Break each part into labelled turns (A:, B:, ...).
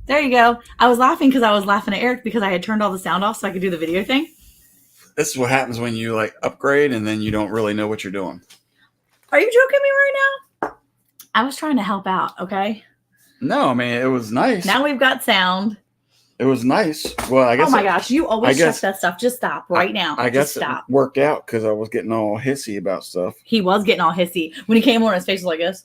A: There you go. I was laughing because I was laughing at Eric because I had turned all the sound off so I could do the video thing.
B: This is what happens when you like upgrade and then you don't really know what you're doing.
A: Are you joking me right now? I was trying to help out, okay?
B: No, I mean, it was nice.
A: Now we've got sound.
B: It was nice. Well, I guess.
A: Oh my gosh, you always check that stuff. Just stop right now.
B: I guess
A: Just stop.
B: It worked out because I was getting all hissy about stuff.
A: He was getting all hissy. When he came on, his face was like this.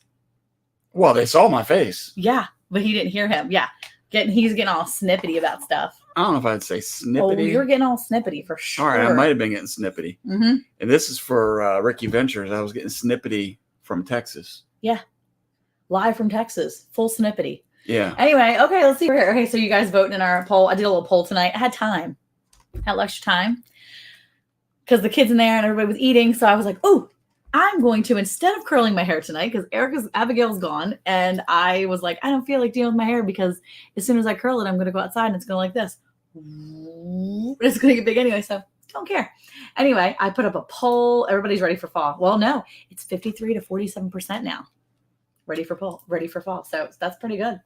B: Well, they saw my face.
A: Yeah, but he didn't hear him. Yeah. He's getting all snippety about stuff.
B: I don't know if I'd say snippety.
A: Oh, you're getting all snippety for sure.
B: All right, I might have been getting snippety.
A: Mm-hmm.
B: And this is for Ricky Ventures. I was getting snippety from Texas.
A: Yeah. Live from Texas. Full snippety.
B: Yeah.
A: Anyway, okay, let's see. Okay, so you guys voting in our poll. I did a little poll tonight. I had time. Had extra time. Because the kids in there and everybody was eating. So I was like, oh, I'm going to, instead of curling my hair tonight, because Abigail's gone, and I was like, I don't feel like dealing with my hair because as soon as I curl it, I'm going to go outside and it's going to like this. It's going to get big anyway, so don't care. Anyway, I put up a poll. Everybody's ready for fall. Well, no, it's 53 to 47% now. Ready for fall. So that's pretty good.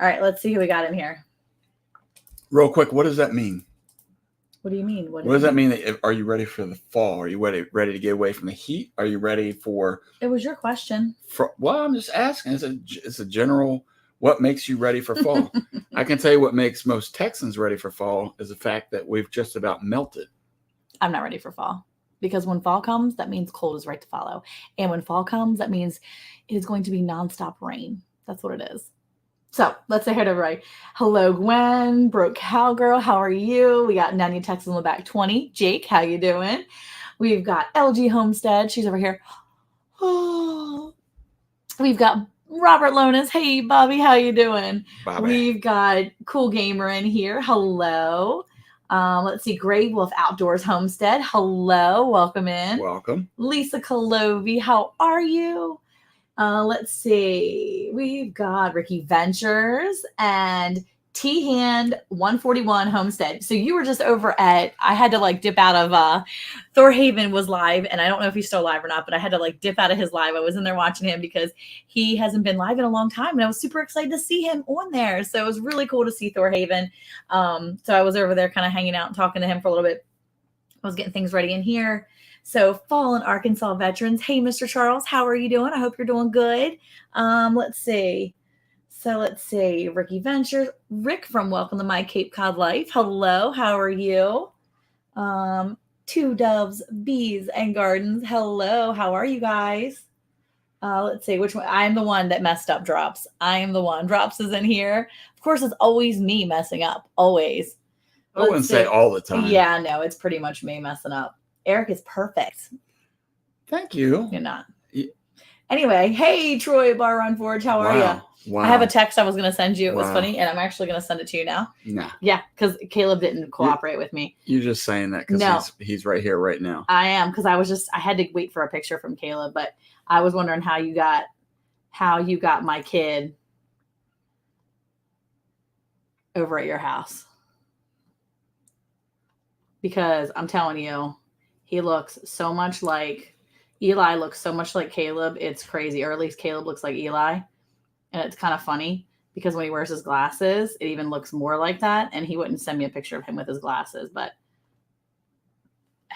A: All right, let's see who we got in here.
B: Real quick, what does that mean?
A: What do you mean?
B: What does that mean? Are you ready for the fall? Are you ready to get away from the heat? Are you ready for?
A: It was your question.
B: Well, I'm just asking. It's a general. What makes you ready for fall? I can tell you what makes most Texans ready for fall is the fact that we've just about melted.
A: I'm not ready for fall because when fall comes, that means cold is right to follow, and when fall comes, that means it is going to be nonstop rain. That's what it is. So let's say hi to everybody. Hello, Gwen, Broke Cowgirl. How are you? We got Nanya Texas on the back 20. Jake, how you doing? We've got LG Homestead. She's over here. Oh. We've got Robert Lonas. Hey, Bobby, how you doing?
B: Bobby.
A: We've got Cool Gamer in here. Hello. Let's see. Gray Wolf Outdoors Homestead. Hello. Welcome in.
B: Welcome.
A: Lisa Calovi. How are you? Let's see. We've got Ricky Ventures and T-Hand 141 Homestead. So you were just over at, I had to like dip out of, Thor Haven was live, and I don't know if he's still live or not, but I had to like dip out of his live. I was in there watching him because he hasn't been live in a long time, and I was super excited to see him on there. So it was really cool to see Thor Haven. So I was over there kind of hanging out and talking to him for a little bit. I was getting things ready in here. So Fallen Arkansas Veterans. Hey, Mr. Charles, how are you doing? I hope you're doing good. Let's see. So let's see. Ricky Ventures. Rick from Welcome to My Cape Cod Life. Hello, how are you? Two Doves, Bees, and Gardens. Hello, how are you guys? Let's see which one. I am the one that messed up Drops. I am the one. Drops is in here. Of course, it's always me messing up. Always.
B: I wouldn't say all the time.
A: Yeah, no, it's pretty much me messing up. Eric is perfect.
B: Thank you.
A: You're not. Yeah. Anyway, hey, Troy Bar Run Forge, how are you? Wow. I have a text I was going to send you. It was funny, and I'm actually going to send it to you now.
B: Nah.
A: Yeah, because Caleb didn't cooperate with me.
B: You're just saying that because he's right here right now.
A: I am, because I had to wait for a picture from Caleb, but I was wondering how you got my kid over at your house. Because I'm telling you, he looks so much like Eli, looks so much like Caleb. It's crazy. Or at least Caleb looks like Eli. And it's kind of funny because when he wears his glasses, it even looks more like that. And he wouldn't send me a picture of him with his glasses, but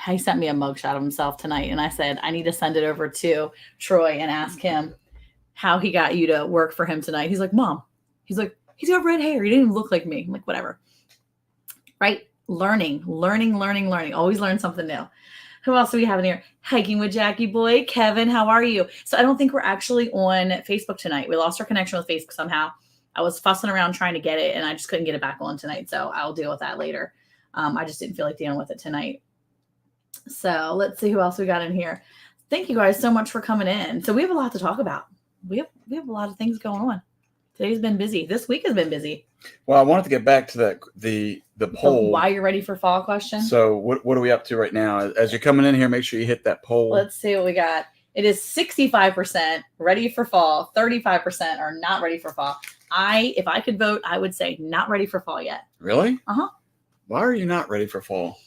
A: he sent me a mugshot of himself tonight. And I said, I need to send it over to Troy and ask him how he got you to work for him tonight. He's like, Mom, he's got red hair. He didn't even look like me. I'm like, whatever. Right? Learning. Always learn something new. Who else do we have in here? Hiking with Jackie Boy. Kevin, how are you? So I don't think we're actually on Facebook tonight. We lost our connection with Facebook somehow. I was fussing around trying to get it, and I just couldn't get it back on tonight. So I'll deal with that later. I just didn't feel like dealing with it tonight. So let's see who else we got in here. Thank you guys so much for coming in. So we have a lot to talk about. We have a lot of things going on. Today's been busy. This week has been busy.
B: Well, I wanted to get back to the poll.
A: Why you're ready for fall question.
B: So what are we up to right now? As you're coming in here, make sure you hit that poll.
A: Let's see what we got. It is 65% ready for fall, 35% are not ready for fall. If I could vote, I would say not ready for fall yet.
B: Really?
A: Uh-huh.
B: Why are you not ready for fall?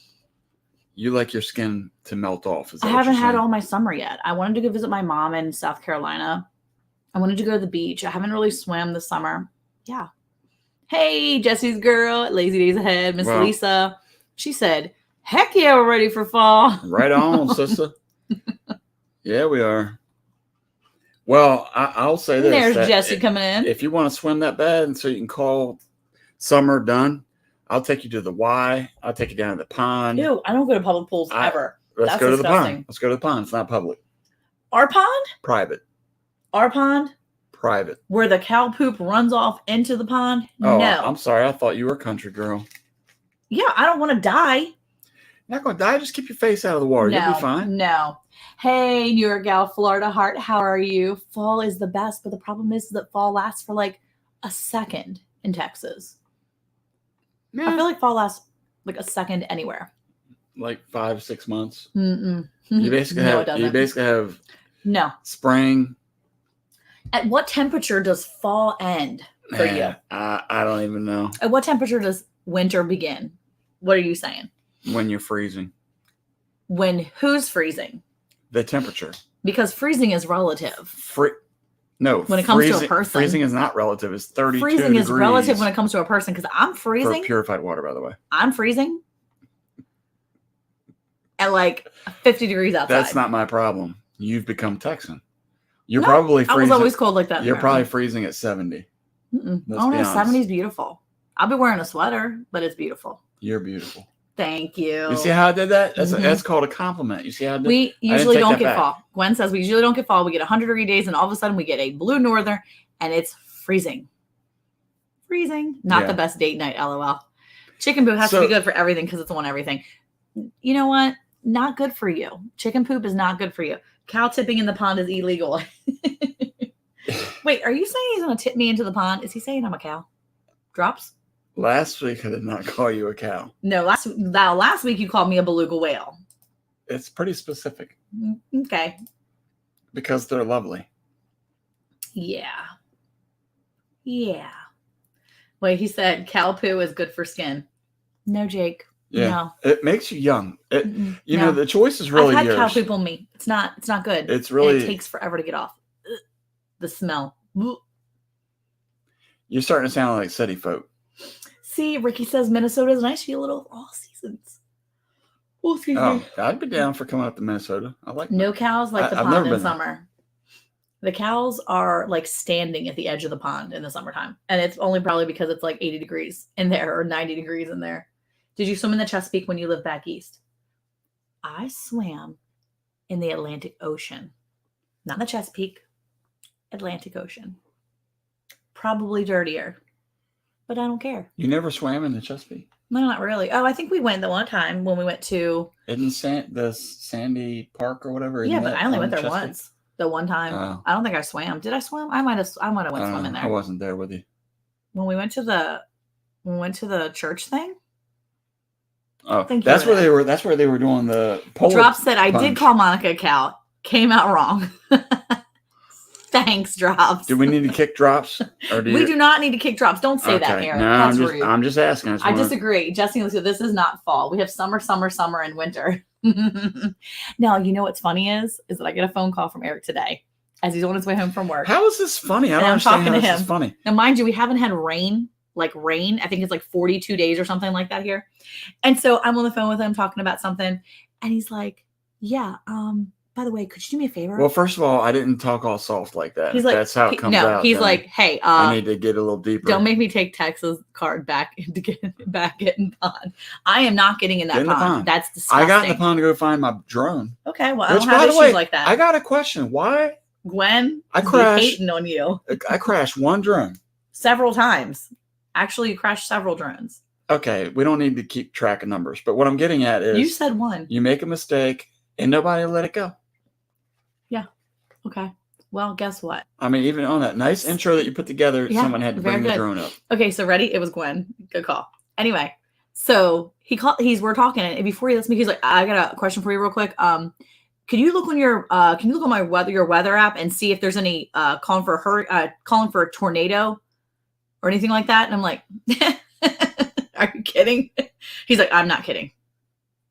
B: You like your skin to melt off.
A: I haven't had all my summer yet. I wanted to go visit my mom in South Carolina. I wanted to go to the beach. I haven't really swam this summer. Yeah. Hey, Jesse's girl, Lazy Days Ahead, Miss
B: Well-
A: Lisa. She said, heck yeah, we're ready for fall.
B: Right on, sister. Yeah, we are. Well, I'll say this.
A: There's
B: that
A: Jesse coming in.
B: If you want to swim that bad and so you can call summer done, I'll take you to the Y. I'll take you down to the pond.
A: Ew, I don't go to public pools ever.
B: Let's
A: That's
B: go to
A: disgusting.
B: the pond. Let's go to the pond. It's not public.
A: Our pond?
B: Private.
A: Our pond?
B: Private.
A: Where the cow poop runs off into the pond?
B: Oh,
A: no.
B: I'm sorry. I thought you were a country girl.
A: Yeah, I don't want to die.
B: You're not going to die. Just keep your face out of the water. You'll be fine.
A: No. Hey, New York gal, Florida heart, how are you? Fall is the best, but the problem is that fall lasts for like a second in Texas.
B: Yeah.
A: I feel like fall lasts like a second anywhere.
B: Like 5-6 months.
A: Mm-mm.
B: You basically
A: No, it
B: have
A: doesn't. No.
B: spring.
A: At what temperature does fall end for you?
B: I don't even know.
A: At what temperature does winter begin? What are you saying?
B: When you're freezing.
A: When who's freezing?
B: The temperature.
A: Because freezing is relative.
B: No.
A: When it comes to a person.
B: Freezing is not relative. It's 32
A: Freezing
B: degrees.
A: is relative when it comes to a person. Because I'm freezing.
B: For purified water, by the way.
A: I'm freezing at like 50 degrees outside.
B: That's not my problem. You've become Texan. You're
A: No,
B: probably freezing.
A: I was always cold like that.
B: You're probably freezing at 70.
A: Mm-mm.
B: Let's
A: Oh
B: be
A: no,
B: honest.
A: 70 is beautiful. I'll be wearing a sweater, but it's beautiful.
B: You're beautiful.
A: Thank you.
B: You see how I did that? That's
A: Mhm.
B: that's called a compliment. You see how I did
A: We usually
B: take
A: don't
B: that
A: get
B: back.
A: fall. Gwen says we usually don't get fall. We get 100-degree days, and all of a sudden we get a blue northern, and it's freezing. Freezing. Not
B: Yeah.
A: the best date night, lol. Chicken poop has to be good for everything because it's on everything. You know what? Not good for you. Chicken poop is not good for you. Cow tipping in the pond is illegal. Wait, are you saying he's going to tip me into the pond? Is he saying I'm a cow? Drops?
B: Last week I did not call you a cow.
A: No, last week you called me a beluga whale.
B: It's pretty specific
A: Okay.
B: because they're lovely.
A: Yeah. Wait, he said cow poo is good for skin. No, Jake.
B: Yeah.
A: No.
B: It makes you young.
A: Mm-mm.
B: You
A: No.
B: know, the choice is really
A: I've had
B: yours.
A: cow poop on me. It's not good.
B: It's
A: And
B: really
A: it takes forever to get off. Ugh. The smell. Ugh.
B: You're starting to sound like city folk.
A: See, Ricky says Minnesota is nice for you little all seasons. Oh, excuse
B: Oh,
A: me.
B: I'd be down for coming up to Minnesota. I like
A: No cows like the
B: I've never
A: pond in
B: been there.
A: summer. The cows are like standing at the edge of the pond in the summertime. And it's only probably because it's like 80 degrees in there or 90 degrees in there. Did you swim in the Chesapeake when you lived back east? I swam in the Atlantic Ocean. Not the Chesapeake. Atlantic Ocean. Probably dirtier. But I don't care.
B: You never swam in the Chesapeake?
A: No, not really. Oh, I think we went the one time when we went to...
B: Isn't the Sandy Park or whatever?
A: Yeah,
B: isn't
A: but
B: that
A: I only
B: on
A: went there
B: Chesapeake?
A: once. The one time.
B: Oh.
A: I don't think I swam. Did I swim? I might have went swimming
B: I
A: there.
B: wasn't there with you.
A: When we went to the church thing.
B: Oh,
A: Thank you
B: that's
A: for
B: where
A: that.
B: they were. That's where they were doing the polar
A: Drop said I did
B: plunge.
A: call Monica a cow. Came out wrong. Thanks, Drops.
B: Do we need to kick drops? Or
A: We do not need to kick Drops. Don't say that, Aaron.
B: No,
A: That's rude.
B: I'm just asking.
A: I disagree. Jesse, this is not fall. We have summer, and winter. Now, you know what's funny is that I get a phone call from Eric today as he's on his way home from work.
B: How is this funny? I
A: And
B: don't
A: I'm
B: understand
A: talking
B: how
A: to
B: this
A: him.
B: is funny.
A: Now, mind you, we haven't had rain. I think it's like 42 days or something like that here. And so I'm on the phone with him talking about something. And he's like, yeah, by the way, could you do me a favor?
B: Well, first of all, I didn't talk all soft like that.
A: He's like,
B: That's how it comes out.
A: he's
B: then
A: like, hey,
B: I need to get a little deeper.
A: don't make me take Texas card back to get in pond. I am not getting in that
B: Get in the
A: pond.
B: pond.
A: That's disgusting.
B: I got in the pond to go find my drone.
A: Okay, well, I
B: Which,
A: don't have
B: by the
A: issues
B: way,
A: like that.
B: I got a question. Why?
A: Gwen,
B: I
A: is
B: crashed.
A: hating on you
B: I crashed one drone.
A: several times. Actually, you crashed several drones.
B: Okay, we don't need to keep track of numbers. But what I'm getting at is
A: You said one.
B: you make a mistake and nobody let it go.
A: Okay. Well, guess what?
B: I mean, even on that nice intro that you put together,
A: Yeah,
B: someone had to
A: very
B: bring the
A: good.
B: drone up.
A: Okay, so ready? It was Gwen. Good call. Anyway, so we're talking, and before he lets me, he's like, I got a question for you real quick. Can you look on your your weather app and see if there's any calling for a tornado or anything like that? And I'm like, are you kidding? He's like, I'm not kidding.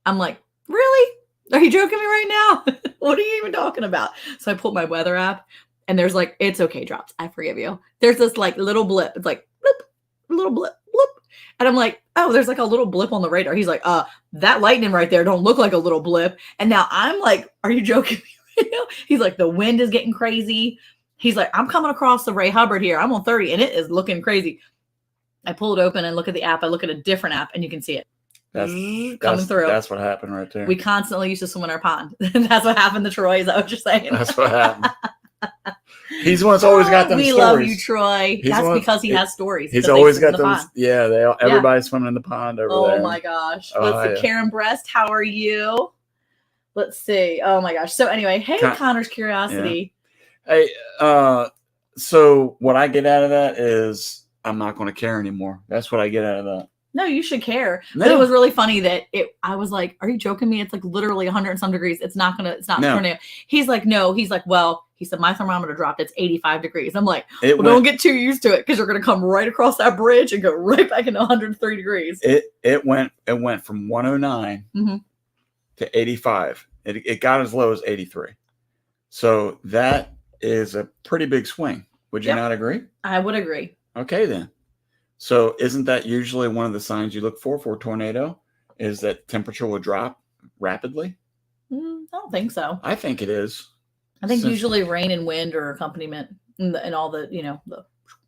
A: I'm like, really? Are you joking me right now? What are you even talking about? So I pulled my weather app and there's like, it's okay, Drops. I forgive you. There's this like little blip. It's like, bloop, little blip, blip. And I'm like, oh, there's like a little blip on the radar. He's like, that lightning right there don't look like a little blip. And now I'm like, are you joking me? He's like, the wind is getting crazy. He's like, I'm coming across the Ray Hubbard here. I'm on 30 and it is looking crazy. I pull it open and look at the app. I look at a different app and you can see it. Coming through.
B: That's what happened right there.
A: We constantly used to swim in our pond. That's what happened to Troy. Is that what you're saying?
B: That's what happened. He's the one that's always got them
A: we
B: stories.
A: Love you, Troy. That's because he has stories.
B: He's always got those. Yeah, everybody's swimming in the pond over there.
A: Oh my gosh. Let's see. Karen Breast, how are you? Let's see. Oh my gosh. So anyway, hey, Connor's Curiosity.
B: Yeah. Hey, so what I get out of that is I'm not going to care anymore. That's what I get out of that.
A: No, you should care. No. But it was really funny that I was like, are you joking me? It's like literally 100 and some degrees. It's not tornado. He's like, no. He's like, well, he said, my thermometer dropped. It's 85 degrees. I'm like, don't get too used to it because you're going to come right across that bridge and go right back into 103 degrees.
B: It went from 109 to 85. It got as low as 83. So that is a pretty big swing. Would you not agree?
A: I would agree.
B: Okay, then. So isn't that usually one of the signs you look for a tornado is that temperature will drop rapidly?
A: I don't think so.
B: I think it is.
A: I think usually rain and wind or accompaniment and all the,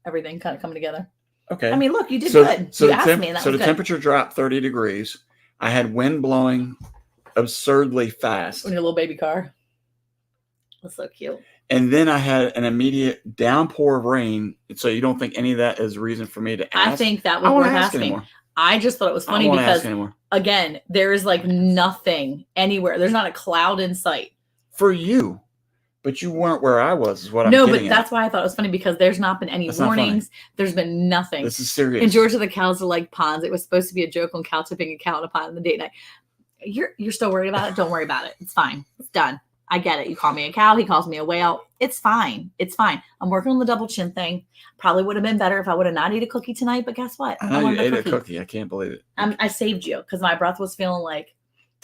A: everything kind of coming together.
B: Okay.
A: I mean, look, you did good.
B: So
A: you asked me and that was
B: the
A: good.
B: temperature dropped 30 degrees. I had wind blowing absurdly fast.
A: In your little baby car. That's so cute.
B: And then I had an immediate downpour of rain. So you don't think any of that is a reason for me to ask?
A: I think that was worth asking. Anymore. I just thought it was funny because, again, there is like nothing anywhere. There's not a cloud in sight.
B: For you. But you weren't where I was, is what I'm getting at.
A: That's why I thought it was funny because there's not been any warnings. There's been nothing.
B: This is serious.
A: In Georgia, the cows are like ponds. It was supposed to be a joke on cow tipping a cow in a pond in the date night. You're still worried about it? Don't worry about it. It's fine. It's done. I get it. You call me a cow. He calls me a whale. It's fine. It's fine. I'm working on the double chin thing. Probably would have been better if I would have not eaten a cookie tonight. But guess what?
B: I know you ate a cookie. I can't believe it.
A: I saved you because my breath was feeling like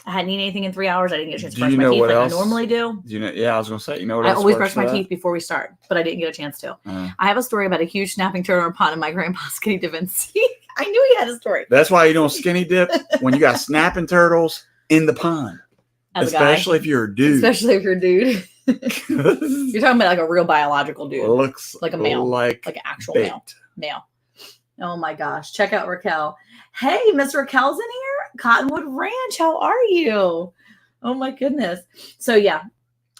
A: I hadn't eaten anything in 3 hours. I didn't get a chance to brush my teeth like I normally do.
B: Yeah, I was going to say, you know what
A: I
B: else
A: always brush my teeth before we start, but I didn't get a chance to. I have a story about a huge snapping turtle in a pond in my grandpa's skinny dip. And I knew he had a story.
B: That's why you don't skinny dip when you got snapping turtles in the pond. Especially if you're a dude.
A: Especially if you're a dude. You're talking about like a real biological dude.
B: Looks
A: like a male.
B: Like
A: an actual male. Oh my gosh. Check out Raquel. Hey, Miss Raquel's in here. Cottonwood Ranch. How are you? Oh my goodness. So yeah.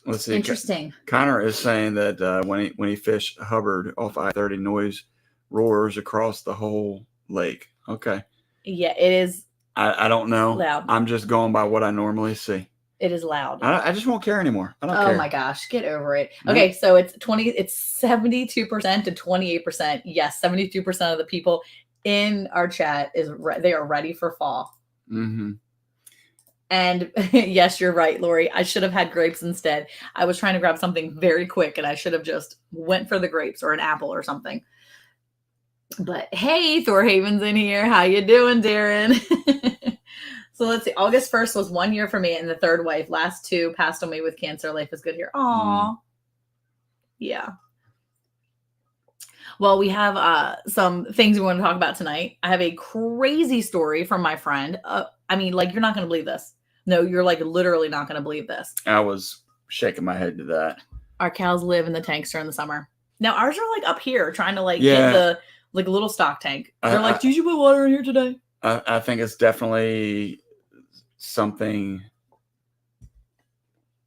B: Let's see.
A: Interesting.
B: Connor is saying that when he fished Hubbard off I-30, noise roars across the whole lake. Okay.
A: Yeah, it is.
B: I don't know.
A: Loud.
B: I'm just going by what I normally see.
A: It is loud.
B: I just won't care anymore. I don't care.
A: Oh my gosh, get over it. Okay, so it's 72% to 28%. Yes, 72% of the people in our chat they are ready for fall.
B: Mm-hmm.
A: And yes, you're right, Lori. I should have had grapes instead. I was trying to grab something very quick, and I should have just went for the grapes or an apple or something. But hey, Thorhaven's in here. How you doing, Darren? So let's see. August 1st was 1 year for me and the third wife. Last two passed on me with cancer. Life is good here. Aw. Yeah. Well, we have some things we want to talk about tonight. I have a crazy story from my friend. I mean, like, you're not going to believe this. No, you're like literally not going to believe this.
B: I was shaking my head to that.
A: Our cows live in the tanks during the summer. Now, ours are like up here trying to like get the like little stock tank. They're like, did you put water in here today?
B: I think it's definitely something.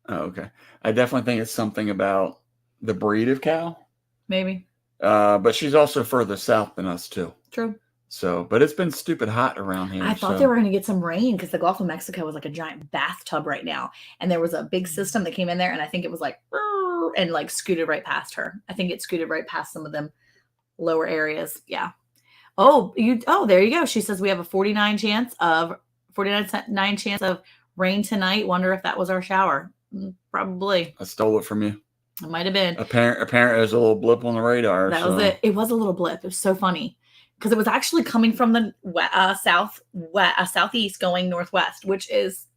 B: Oh, okay. I definitely think it's something about the breed of cow.
A: Maybe.
B: But she's also further south than us too.
A: True.
B: So, but it's been stupid hot around here.
A: I thought they were going to get some rain because the Gulf of Mexico was like a giant bathtub right now. And there was a big system that came in there. And I think it was like, and like scooted right past her. I think it scooted right past some of them lower areas. Yeah. Oh, there you go. She says we have a 49% chance of rain tonight. Wonder if that was our shower. Probably.
B: I stole it from you.
A: It might have been.
B: Apparently there's a little blip on the radar.
A: That was it. It was a little blip. It was so funny because it was actually coming from the southeast going northwest, which is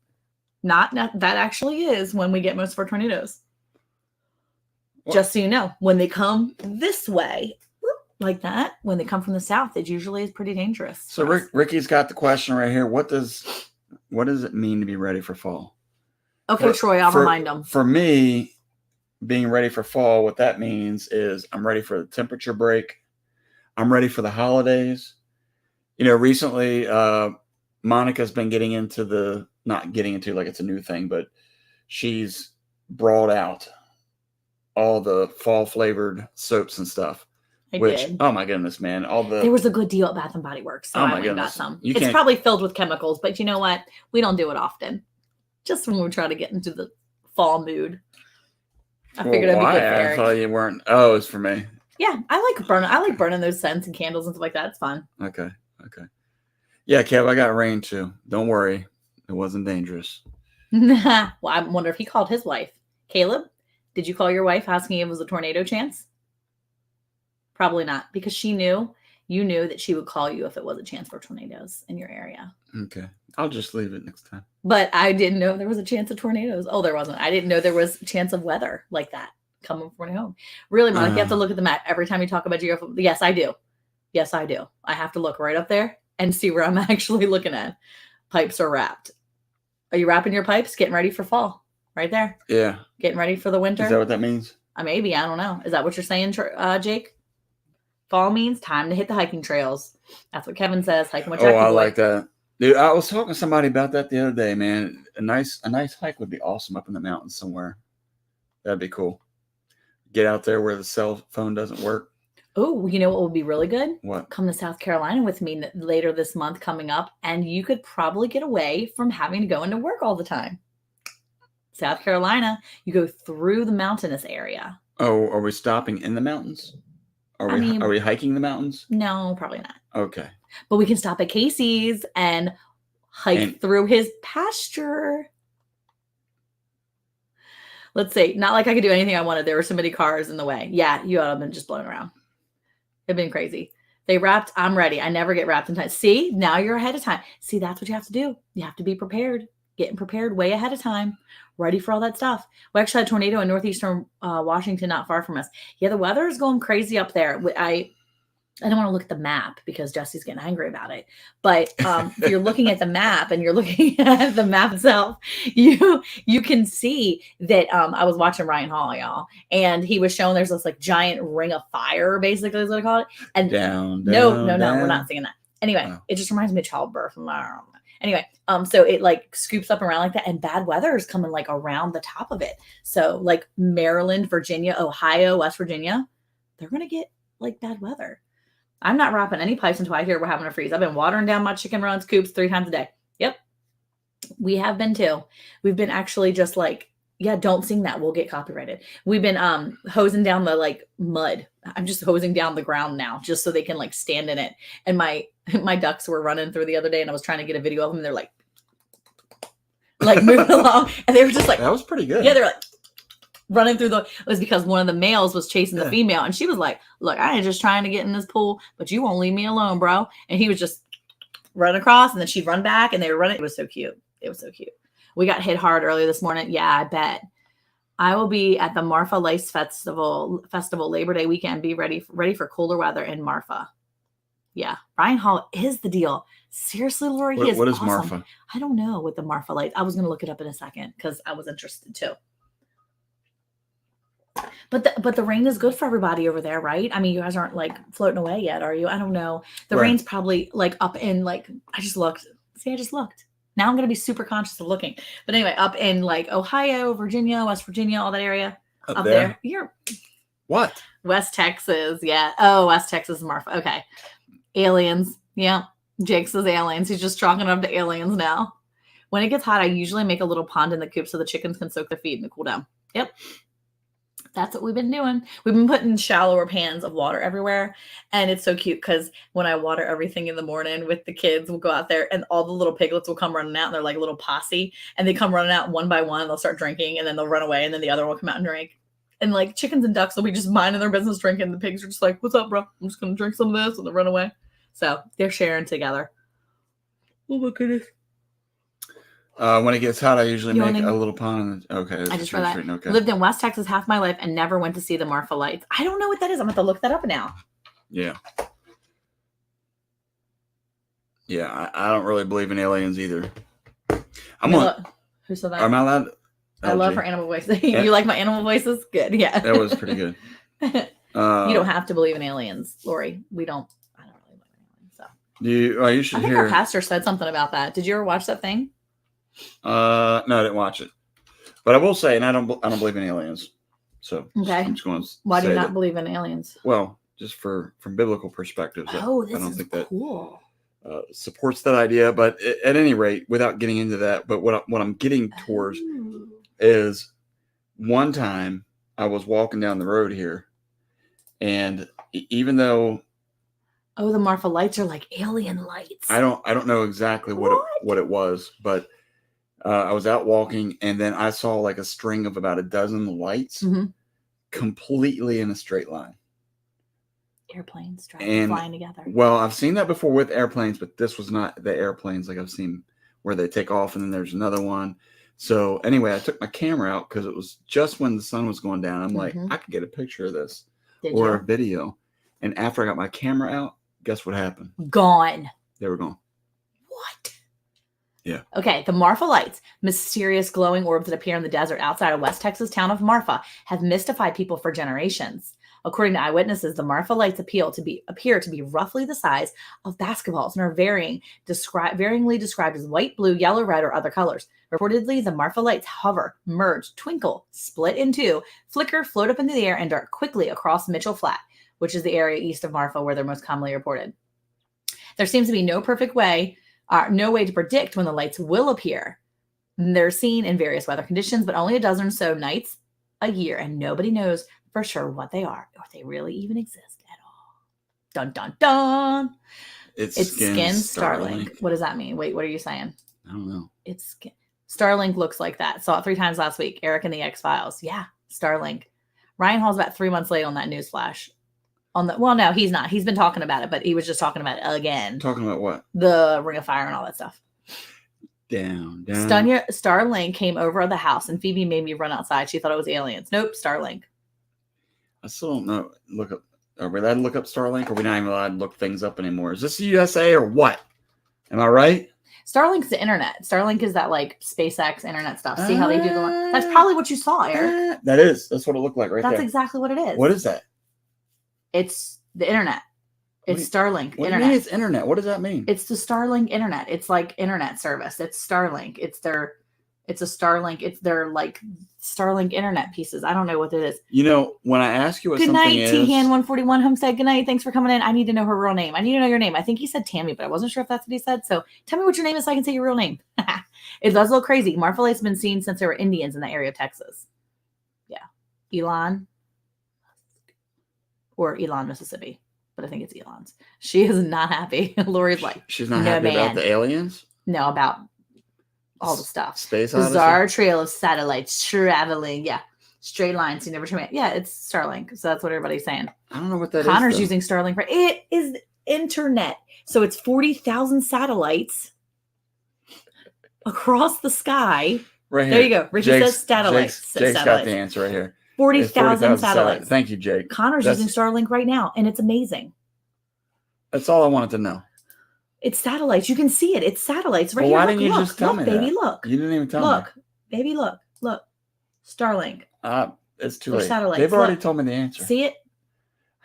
A: not that actually is when we get most of our tornadoes. What? Just so you know, when they come this way, like that, when they come from the south, it usually is pretty dangerous.
B: So Ricky's got the question right here. What does it mean to be ready for fall?
A: Okay, Troy, I'll remind them.
B: For me, being ready for fall, what that means is I'm ready for the temperature break. I'm ready for the holidays. Recently, Monica's been not getting into like it's a new thing, but she's brought out all the fall flavored soaps and stuff. Oh my goodness, man!
A: There was a good deal at Bath and Body Works, so I got some. It's probably filled with chemicals, but you know what? We don't do it often. Just when we try to get into the fall mood. I figured it'd be good for Eric.
B: I thought you weren't. Oh, it's for me.
A: Yeah, I like burning those scents and candles and stuff like that. It's fun.
B: Okay. Yeah, Kev, I got rain too. Don't worry, it wasn't dangerous.
A: Well, I wonder if he called his wife. Caleb, did you call your wife asking if it was a tornado chance? Probably not, because you knew that she would call you if it was a chance for tornadoes in your area.
B: Okay. I'll just leave it next time.
A: But I didn't know there was a chance of tornadoes. Oh, there wasn't. I didn't know there was a chance of weather like that coming from home. Really, Monica, you have to look at the map every time you talk about geography. Yes, I do. I have to look right up there and see where I'm actually looking at. Pipes are wrapped. Are you wrapping your pipes? Getting ready for fall. Right there.
B: Yeah.
A: Getting ready for the winter.
B: Is that what that means?
A: Maybe. I don't know. Is that what you're saying, Jake? Fall means time to hit the hiking trails. That's what Kevin says. Hiking with Jackie
B: I
A: boy.
B: like that. Dude, I was talking to somebody about that the other day, man. A nice hike would be awesome up in the mountains somewhere. That'd be cool. Get out there where the cell phone doesn't work.
A: Oh, you know what would be really good?
B: What?
A: Come to South Carolina with me later this month coming up, and you could probably get away from having to go into work all the time. South Carolina, you go through the mountainous area.
B: Oh, are we stopping in the mountains? Are we hiking the mountains?
A: No, probably not.
B: Okay.
A: But we can stop at Casey's and hike through his pasture. Let's see. Not like I could do anything I wanted. There were so many cars in the way. Yeah, you ought to have been just blown around. It'd been crazy. They wrapped. I'm ready. I never get wrapped in time. See, now you're ahead of time. See, that's what you have to do. You have to be prepared. Getting prepared way ahead of time. Ready for all that stuff. We actually had a tornado in northeastern Washington, not far from us. Yeah, the weather is going crazy up there. I don't want to look at the map because Jesse's getting angry about it. But if you're looking at the map and you're looking at the map itself, you can see that I was watching Ryan Hall, y'all, and he was showing there's this like giant ring of fire, basically is what I call it. And no, we're not singing that. Anyway, It just reminds me of childbirth. Anyway, so it like scoops up around like that, and bad weather is coming like around the top of it. So like Maryland, Virginia, Ohio, West Virginia, they're gonna get like bad weather. I'm not wrapping any pipes until I hear we're having a freeze. I've been watering down my chicken runs, coops 3 times a day. Yep. We have been too. We've been actually just like, yeah, don't sing that. We'll get copyrighted. We've been hosing down the like mud. I'm just hosing down the ground now just so they can like stand in it. And my ducks were running through the other day and I was trying to get a video of them. And they're like moving along. And they were just like,
B: that was pretty good.
A: Yeah, they're like running through it was because one of the males was chasing the female. And she was like, look, I ain't just trying to get in this pool, but you won't leave me alone, bro. And he was just running across and then she'd run back and they were running. It was so cute. We got hit hard earlier this morning. Yeah, I bet. I will be at the Marfa Lace Festival Labor Day weekend. Be ready for cooler weather in Marfa. Yeah, Ryan Hall is the deal. Seriously, Lori, he is
B: what is
A: awesome.
B: Marfa?
A: I don't know what the Marfa Lights. I was going to look it up in a second because I was interested too. But the rain is good for everybody over there, right? I mean, you guys aren't like floating away yet, are you? I don't know. The rain's probably like up in like I just looked. Now I'm going to be super conscious of looking. But anyway, up in like Ohio, Virginia, West Virginia, all that area. Up there. You're
B: what?
A: West Texas. Yeah. Oh, West Texas, Marfa. Okay. Aliens. Yeah. Jake says aliens. He's just chalking it up to aliens now. When it gets hot, I usually make a little pond in the coop so the chickens can soak their feet in the cool down. Yep. That's what we've been doing. We've been putting shallower pans of water everywhere. And it's so cute because when I water everything in the morning with the kids, we'll go out there and all the little piglets will come running out. And they're like a little posse. And they come running out one by one. They'll start drinking and then they'll run away. And then the other will come out and drink. And like chickens and ducks will be just minding their business drinking. The pigs are just like, what's up, bro? I'm just going to drink some of this. And they'll run away. So they're sharing together. Oh my goodness.
B: When it gets hot, I usually make a little pond. Okay.
A: I just read that. Okay. Lived in West Texas half my life and never went to see the Marfa Lights. I don't know what that is. I'm going to have to look that up now.
B: Yeah. Yeah, I don't really believe in aliens either.
A: Who said that?
B: Am I allowed?
A: I love her animal voices. You like my animal voices? Good. Yeah.
B: That was pretty good.
A: You don't have to believe in aliens, Lori. We don't. I don't really believe in aliens. So.
B: You should
A: I think
B: hear.
A: our pastor said something about that. Did you ever watch that thing?
B: No, I didn't watch it. But I will say, and I don't believe in aliens. So
A: okay.
B: I'm just going to
A: Why do you not believe in aliens?
B: Well, just from biblical perspectives.
A: This
B: I don't think
A: cool.
B: That supports that idea. But at any rate, without getting into that, but what I'm getting towards is one time I was walking down the road here, and even though
A: the Marfa lights are like alien lights.
B: I don't know exactly what it was, but I was out walking, and then I saw like a string of about a dozen lights completely in a straight line.
A: Airplanes flying together.
B: Well, I've seen that before with airplanes, but this was not the airplanes like I've seen where they take off and then there's another one. So anyway, I took my camera out because it was just when the sun was going down. I'm like, I could get a picture of this or a video. And after I got my camera out, guess what happened?
A: Gone.
B: They were gone.
A: What?
B: Yeah.
A: Okay. The Marfa lights, mysterious glowing orbs that appear in the desert outside of West Texas town of Marfa, have mystified people for generations. According to eyewitnesses, the Marfa lights appear to be roughly the size of basketballs and are varyingly described as white, blue, yellow, red, or other colors. Reportedly, the Marfa lights hover, merge, twinkle, split in two, flicker, float up into the air, and dart quickly across Mitchell Flat, which is the area east of Marfa where they're most commonly reported. There seems to be no way to predict when the lights will appear. They're seen in various weather conditions, but only a dozen or so nights a year, and nobody knows for sure what they are or if they really even exist at all. Dun, dun, dun. It's skin Starlink. What does that mean? Wait, what are you saying?
B: I don't know.
A: It's skin. Starlink looks like that. Saw it 3 times last week. Eric and the X-Files. Yeah, Starlink. Ryan Hall's about 3 months late on that news flash. Well, no, he's not. He's been talking about it, but he was just talking about it again.
B: Talking about what?
A: The Ring of Fire and all that stuff.
B: Down.
A: Starlink came over the house, and Phoebe made me run outside. She thought it was aliens. Nope, Starlink.
B: I still don't know. Are we allowed to look up Starlink, or are we not even allowed to look things up anymore? Is this the USA or what? Am I right?
A: Starlink's the internet. Starlink is that like SpaceX internet stuff. See how they do the one? That's probably what you saw, Eric.
B: That's what it looked like right there.
A: That's exactly what it is.
B: What is that?
A: It's the internet. It's Starlink.
B: What do you mean it's internet? What does that mean?
A: It's the Starlink internet. It's like internet service. It's Starlink. It's a Starlink. It's their like Starlink internet pieces. I don't know what it is.
B: You know, when I ask you what something is.
A: Good night, T-Han 141 Homestead. Good night. Thanks for coming in. I need to know her real name. I need to know your name. I think he said Tammy, but I wasn't sure if that's what he said. So tell me what your name is so I can say your real name. It does look crazy. Marfa Light's been seen since there were Indians in the area of Texas. Yeah. Elon. Or Elon, Mississippi. But I think it's Elon's. She is not happy. Lori's like,
B: she's not happy about the aliens?
A: No, about all the stuff.
B: Space Odyssey?
A: Bizarre trail of satellites traveling. Yeah. Straight lines. You never turn it. Yeah, it's Starlink. So that's what everybody's saying.
B: I don't know what that
A: Connor's using Starlink. It is internet. So it's 40,000 satellites across the sky.
B: Right here.
A: There you go. Ricky says satellites.
B: Jake's got the answer right here.
A: 40,000 satellites.
B: Thank you, Jake.
A: Connor's using Starlink right now, and it's amazing.
B: That's all I wanted to know.
A: It's satellites. You can see it. It's satellites right
B: here. Why didn't you
A: just
B: tell me
A: baby,
B: that?
A: Look.
B: You didn't even tell me.
A: Look, baby, look. Starlink.
B: It's too late.
A: Satellites.
B: They've already told me the answer.
A: See it?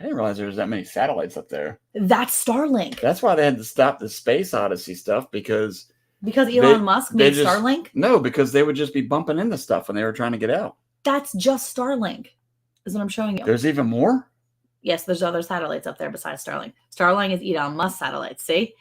B: I didn't realize there was that many satellites up there.
A: That's Starlink.
B: That's why they had to stop the Space Odyssey stuff because
A: Elon Musk made Starlink?
B: No, because they would just be bumping into stuff when they were trying to get out.
A: That's just Starlink. Is what I'm showing you.
B: There's even more?
A: Yes, there's other satellites up there besides Starlink. Starlink is Elon Musk satellites. See?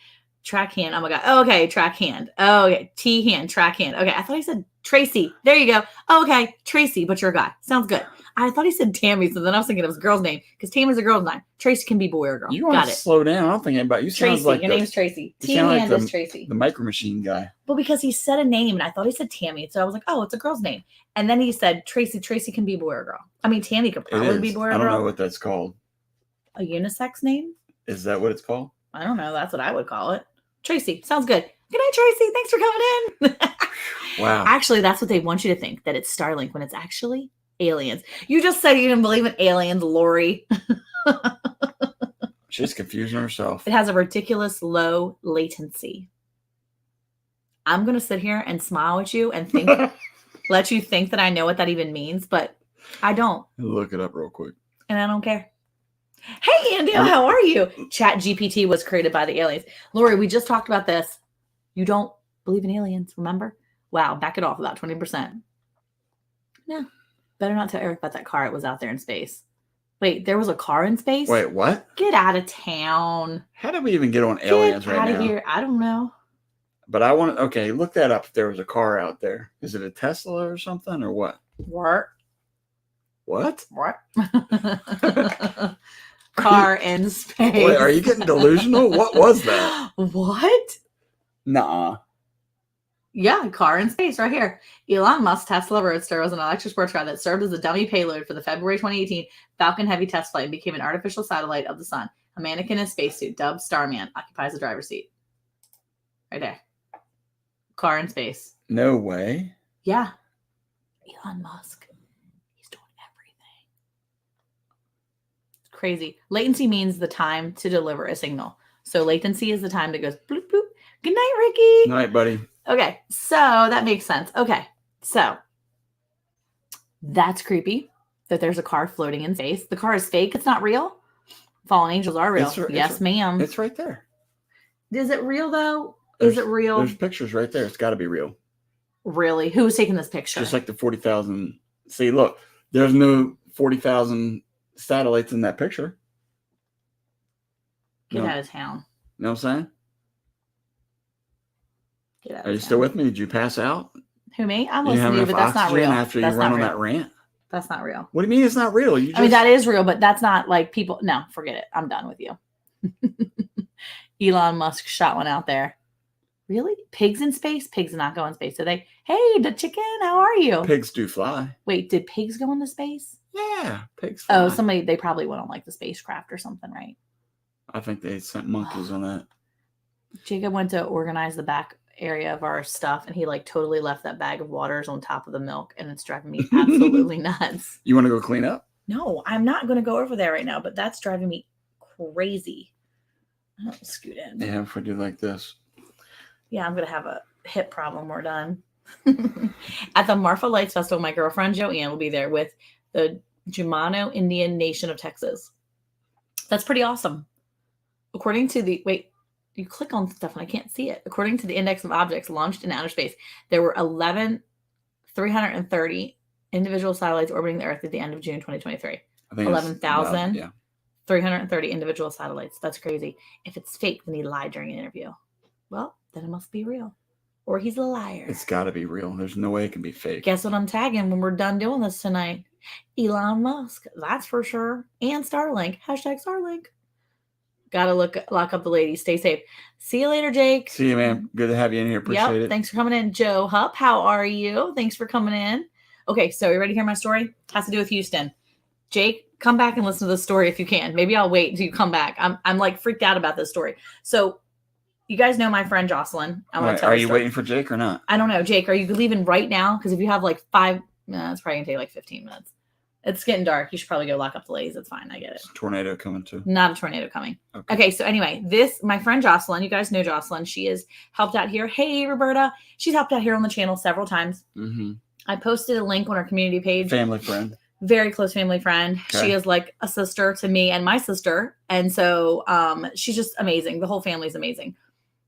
A: Track hand. Oh my God. Oh, okay. Track hand. Oh, okay. T hand. Track hand. Okay. I thought he said Tracy. There you go. Oh, okay. Tracy, but you're a guy. Sounds good. I thought he said Tammy, so then I was thinking it was a girl's name because Tammy's a girl's name. Tracy can be boy or girl.
B: You want to slow down? I don't think anybody. You
A: Tracy.
B: Sounds like
A: your name's Tracy. T hand is Tracy.
B: The Micro Machine guy.
A: Well, because he said a name and I thought he said Tammy, so I was like, oh, it's a girl's name. And then he said Tracy. Tracy can be boy or girl. I mean, Tammy could probably be boy or girl.
B: I don't know what that's called.
A: A unisex name?
B: Is that what it's called?
A: I don't know. That's what I would call it. Tracy. Sounds good. Good night, Tracy. Thanks for coming in.
B: Wow.
A: Actually, that's what they want you to think, that it's Starlink when it's actually aliens. You just said you didn't believe in aliens, Lori.
B: She's confusing herself.
A: It has a ridiculous low latency. I'm going to sit here and smile at you and think, let you think that I know what that even means, but I don't.
B: Look it up real quick.
A: And I don't care. Hey, Andy, how are you? Chat GPT was created by the aliens. Lori, we just talked about this. You don't believe in aliens, remember? Wow, back it off about 20%. Yeah. Better not tell Eric about that car. It was out there in space. Wait, there was a car in space?
B: Wait, what?
A: Get out of town.
B: How did we even get on aliens right now?
A: Get out of here. I don't know.
B: But I want to, okay, look that up if there was a car out there. Is it a Tesla or something or what?
A: What?
B: What?
A: What? Car in space.
B: Wait, are you getting delusional? What was that?
A: What?
B: Nuh-uh.
A: Yeah, car in space right here. Elon Musk's Tesla Roadster was an electric sports car that served as a dummy payload for the February 2018 Falcon Heavy test flight and became an artificial satellite of the sun. A mannequin in a spacesuit, dubbed Starman, occupies the driver's seat. Right there. Car in space.
B: No way.
A: Yeah. Elon Musk. He's doing everything. It's crazy. Latency means the time to deliver a signal. So latency is the time that goes bloop, bloop. Good night, Ricky.
B: Night, buddy.
A: Okay, so that makes sense. Okay, so that's creepy that there's a car floating in space. The car is fake. It's not real. Fallen angels are real. Yes, ma'am.
B: It's right there.
A: Is it real, though? Is it real?
B: There's pictures right there. It's got to be real.
A: Really? Who's taking this picture?
B: Just like the 40,000. See, look, there's no 40,000 satellites in that picture.
A: Get out of town.
B: You know what I'm saying?
A: Get out
B: Are you still with me? Did you pass out?
A: Who, me? I'm listening to you, but that's not real.
B: After you run on that rant?
A: That's not real.
B: What do you mean it's not real?
A: I mean, that is real, but that's not like people. No, forget it. I'm done with you. Elon Musk shot one out there. Really? Pigs in space? Pigs do not go in space, do they? Hey, the chicken, how are you?
B: Pigs do fly.
A: Wait, did pigs go into space?
B: Yeah, pigs fly.
A: Oh, they probably went on like the spacecraft or something, right?
B: I think they sent monkeys on that.
A: Jacob went to organize the back area of our stuff and he like totally left that bag of waters on top of the milk and it's driving me absolutely nuts.
B: You want to go clean up?
A: No, I'm not going to go over there right now, but that's driving me crazy. I'll scoot in.
B: Yeah, if we do like this.
A: Yeah, I'm going to have a hip problem. We're done. At the Marfa Lights Festival, my girlfriend Joanne will be there with the Jumano Indian Nation of Texas. That's pretty awesome. According to the, wait, you click on stuff and I can't see it. According to the Index of Objects launched in outer space, there were 11,330 individual satellites orbiting the Earth at the end of June 2023. 11,330 individual satellites. That's crazy. If it's fake, then he lied during an interview. Well, then it must be real. Or he's a liar.
B: It's got to be real. There's no way it can be fake.
A: Guess what I'm tagging when we're done doing this tonight? Elon Musk. That's for sure. And Starlink. Hashtag Starlink. Gotta lock up the ladies. Stay safe. See you later, Jake.
B: See you, man. Good to have you in here. Appreciate it.
A: Thanks for coming in. Joe Hupp, how are you? Thanks for coming in. Okay, so you ready to hear my story? Has to do with Houston. Jake, come back and listen to the story if you can. Maybe I'll wait until you come back. I'm like freaked out about this story. So you guys know my friend Jocelyn.
B: Are you waiting for Jake or not?
A: I don't know. Jake, are you leaving right now? Because if you have like 5, it's probably going to take like 15 minutes. It's getting dark. You should probably go lock up the ladies. It's fine. I get it.
B: It's a tornado coming too.
A: Not a tornado coming. Okay. So anyway, my friend Jocelyn, you guys know Jocelyn. She has helped out here. Hey, Roberta. She's helped out here on the channel several times. Mm-hmm. I posted a link on our community page.
B: Family friend.
A: Very close family friend. Okay. She is like a sister to me and my sister. And so she's just amazing. The whole family's amazing.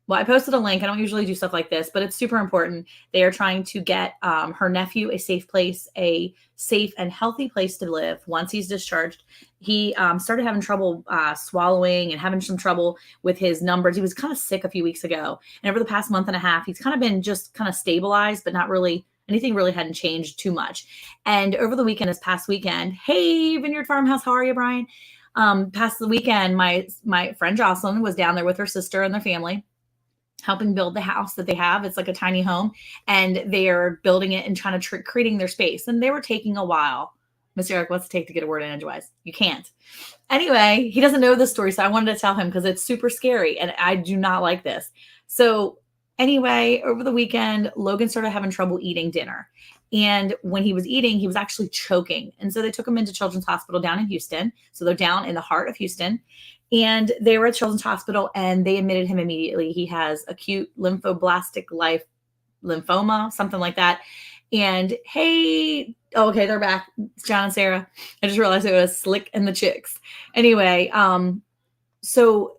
A: Well, I posted a link. I don't usually do stuff like this, but it's super important. They are trying to get her nephew a safe place, a safe and healthy place to live once he's discharged. He started having trouble swallowing and having some trouble with his numbers. He was kind of sick a few weeks ago. And over the past month and a half, he's kind of been just kind of stabilized, but not really, anything really hadn't changed too much. And over the weekend, this past weekend, hey, Vineyard Farmhouse, how are you, Brian? Past the weekend, my friend Jocelyn was down there with her sister and their family, helping build the house that they have. It's like a tiny home and they are building it and trying to creating their space. And they were taking a while. Mr. Eric, what's it take to get a word in edgewise? You can't. Anyway, he doesn't know this story. So I wanted to tell him because it's super scary and I do not like this. So anyway, over the weekend, Logan started having trouble eating dinner. And when he was eating, he was actually choking. And so they took him into Children's Hospital down in Houston. So they're down in the heart of Houston. And they were at Children's Hospital and they admitted him immediately. He has acute lymphoblastic lymphoma, something like that. And hey, okay, they're back. It's John and Sarah. I just realized it was Slick and the Chicks. Anyway, so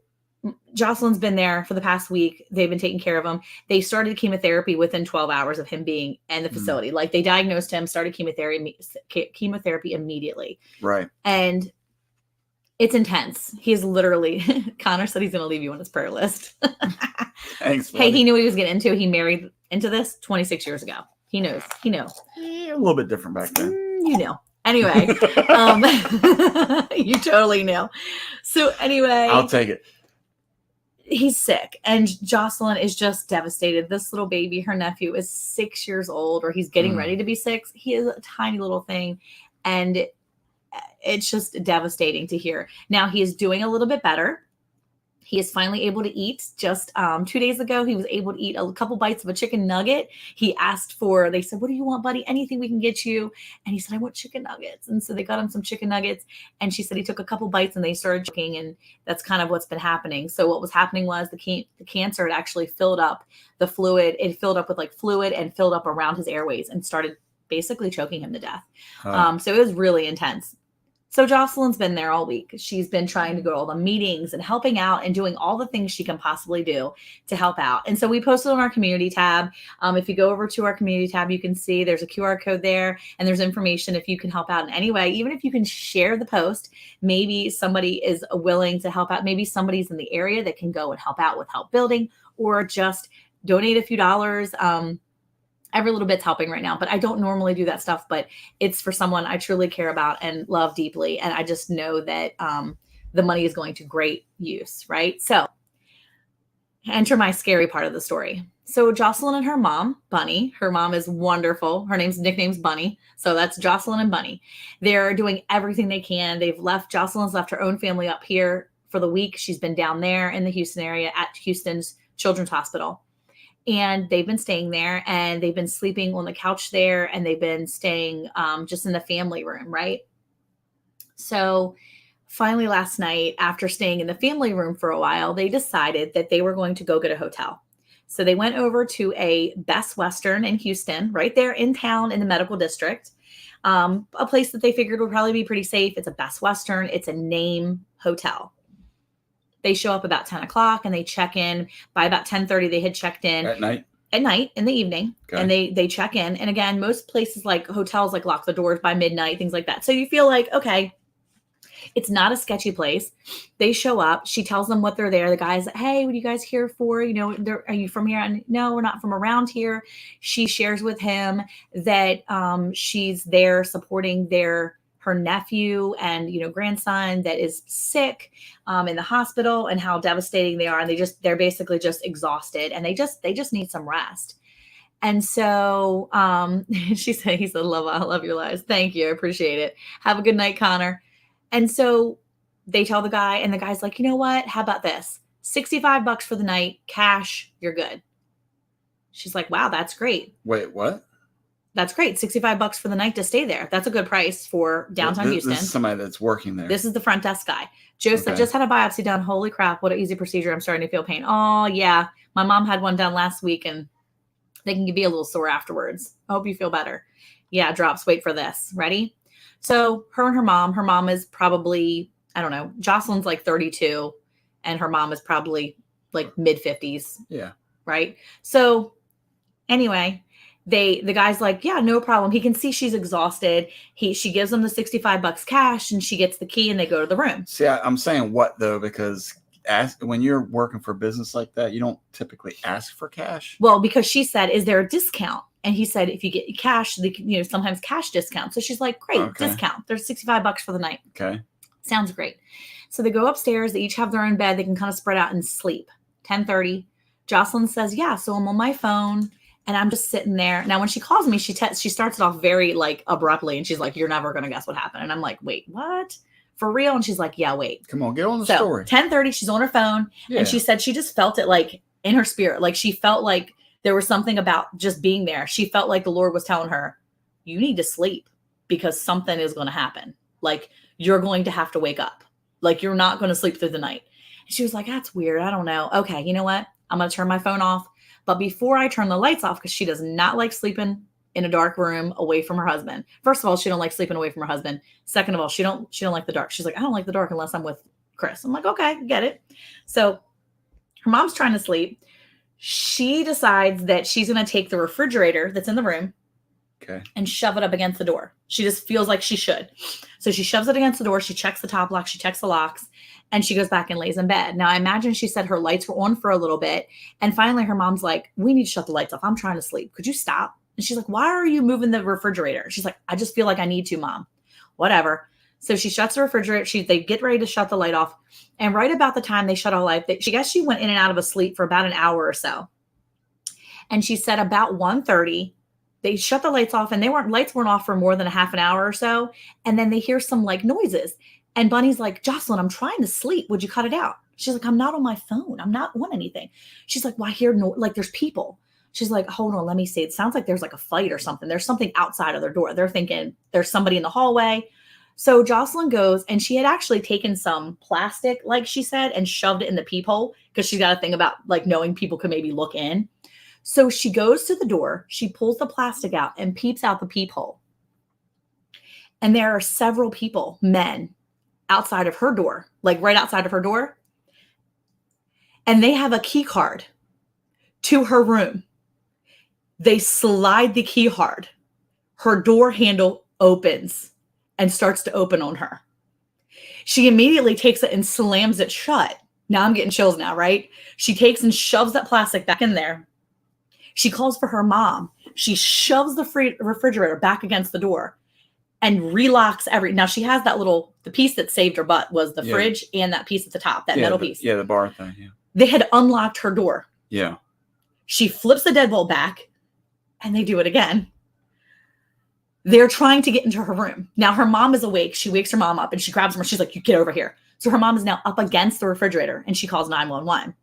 A: Jocelyn's been there for the past week. They've been taking care of him. They started chemotherapy within 12 hours of him being in the facility. Like they diagnosed him, started chemotherapy immediately.
B: Right.
A: And it's intense. He's literally, Connor said he's going to leave you on his prayer list.
B: Thanks.
A: Hey, he knew what he was getting into. He married into this 26 years ago. He knows. He knows.
B: Yeah, a little bit different back then.
A: You know. Anyway, you totally know. So anyway,
B: I'll take it.
A: He's sick and Jocelyn is just devastated. This little baby, her nephew, is 6 years old, or he's getting ready to be 6. He is a tiny little thing. And it's just devastating to hear. Now he is doing a little bit better. He is finally able to eat. Just 2 days ago, he was able to eat a couple bites of a chicken nugget. He asked for, they said, what do you want, buddy? Anything we can get you. And he said, I want chicken nuggets. And so they got him some chicken nuggets. And she said he took a couple bites and they started choking. And that's kind of what's been happening. So what was happening was the cancer had actually filled up the fluid. It filled up with like fluid and filled up around his airways and started basically choking him to death. So it was really intense. So Jocelyn's been there all week. She's been trying to go to all the meetings and helping out and doing all the things she can possibly do to help out. And so we posted on our community tab. If you go over to our community tab, you can see there's a QR code there and there's information if you can help out in any way. Even if you can share the post, maybe somebody is willing to help out. Maybe somebody's in the area that can go and help out with help building, or just donate a few dollars. Every little bit's helping right now, but I don't normally do that stuff, but it's for someone I truly care about and love deeply. And I just know that the money is going to great use, right? So enter my scary part of the story. So Jocelyn and her mom, Bunny, her mom is wonderful. Her nickname's Bunny. So that's Jocelyn and Bunny. They're doing everything they can. Jocelyn's left her own family up here for the week. She's been down there in the Houston area at Houston's Children's Hospital. And they've been staying there and they've been sleeping on the couch there and they've been staying just in the family room, right? So finally last night, after staying in the family room for a while, they decided that they were going to go get a hotel. So they went over to a Best Western in Houston, right there in town in the medical district, a place that they figured would probably be pretty safe. It's a Best Western. It's a name hotel. They show up about 10 o'clock and they check in. By about 10:30, they had checked in.
B: At night?
A: At night, in the evening. Okay. And they check in. And again, most places like hotels like lock the doors by midnight, things like that. So you feel like, okay, it's not a sketchy place. They show up. She tells them what they're there. The guy's like, hey, what are you guys here for? You know, are you from here? And no, we're not from around here. She shares with him that she's there supporting her nephew and, grandson that is sick in the hospital, and how devastating they are. And they're basically just exhausted and they just need some rest. And so he said, I love your lies. Thank you. I appreciate it. Have a good night, Connor. And so they tell the guy, and the guy's like, you know what? How about this? $65 for the night, cash, you're good. She's like, wow, that's great.
B: Wait, what?
A: That's great. $65 for the night to stay there. That's a good price for downtown Houston.
B: This is somebody that's working there.
A: This is the front desk guy. Joe said, just had a biopsy done. Holy crap. What an easy procedure. I'm starting to feel pain. Oh, yeah. My mom had one done last week and they can be a little sore afterwards. I hope you feel better. Yeah, drops. Wait for this. Ready? So her and her mom is probably, I don't know, Jocelyn's like 32 and her mom is probably like mid 50s.
B: Yeah.
A: Right. So anyway, the guy's like, yeah, no problem. He can see she's exhausted. She gives him the $65 cash and she gets the key and they go to the room.
B: See, I'm saying what though, because when you're working for a business like that, you don't typically ask for cash.
A: Well, because she said, is there a discount? And he said, if you get cash, sometimes cash discount. So she's like, great, discount. There's $65 for the night.
B: Okay.
A: Sounds great. So they go upstairs. They each have their own bed. They can kind of spread out and sleep. 10:30. Jocelyn says, yeah, so I'm on my phone and I'm just sitting there. Now, when she calls me, she starts it off very like abruptly. And she's like, you're never going to guess what happened. And I'm like, wait, what? For real? And she's like, yeah, wait.
B: Come on, get on the story.
A: 10:30, she's on her phone. Yeah. And she said she just felt it like in her spirit. Like she felt like there was something about just being there. She felt like the Lord was telling her, you need to sleep because something is going to happen. Like you're going to have to wake up. Like, you're not going to sleep through the night. And she was like, that's weird. I don't know. Okay, you know what? I'm going to turn my phone off. But before I turn the lights off, because she does not like sleeping in a dark room away from her husband. First of all, she don't like sleeping away from her husband. Second of all, she don't like the dark. She's like, I don't like the dark unless I'm with Chris. I'm like, okay, get it. So her mom's trying to sleep. She decides that she's going to take the refrigerator that's in the room and shove it up against the door. She just feels like she should. So she shoves it against the door. She checks the top lock. She checks the locks. And she goes back and lays in bed. Now, I imagine she said her lights were on for a little bit. And finally, her mom's like, we need to shut the lights off. I'm trying to sleep. Could you stop? And she's like, why are you moving the refrigerator? She's like, I just feel like I need to, Mom. Whatever. So she shuts the refrigerator. They get ready to shut the light off. And right about the time they shut off the light, she went in and out of a sleep for about an hour or so. And she said about 1:30, they shut the lights off, and lights weren't off for more than a half an hour or so. And then they hear some like noises. And Bunny's like, Jocelyn, I'm trying to sleep. Would you cut it out? She's like, I'm not on my phone. I'm not on anything. She's like, well, I hear like there's people. She's like, hold on, let me see. It sounds like there's like a fight or something. There's something outside of their door. They're thinking there's somebody in the hallway. So Jocelyn goes, and she had actually taken some plastic, like she said, and shoved it in the peephole because she's got to think about like knowing people could maybe look in. So she goes to the door. She pulls the plastic out and peeps out the peephole. And there are several people, men, outside of her door, like right outside of her door. And they have a key card to her room. They slide the key card. Her door handle opens and starts to open on her. She immediately takes it and slams it shut. Now I'm getting chills now, right? She takes and shoves that plastic back in there. She calls for her mom. She shoves the refrigerator back against the door and relocks now she has the piece that saved her butt was the fridge and that piece at the top, that metal piece.
B: Yeah, the bar thing. Yeah.
A: They had unlocked her door.
B: Yeah.
A: She flips the deadbolt back and they do it again. They're trying to get into her room. Now her mom is awake. She wakes her mom up and she grabs her. She's like, you get over here. So her mom is now up against the refrigerator and she calls 911.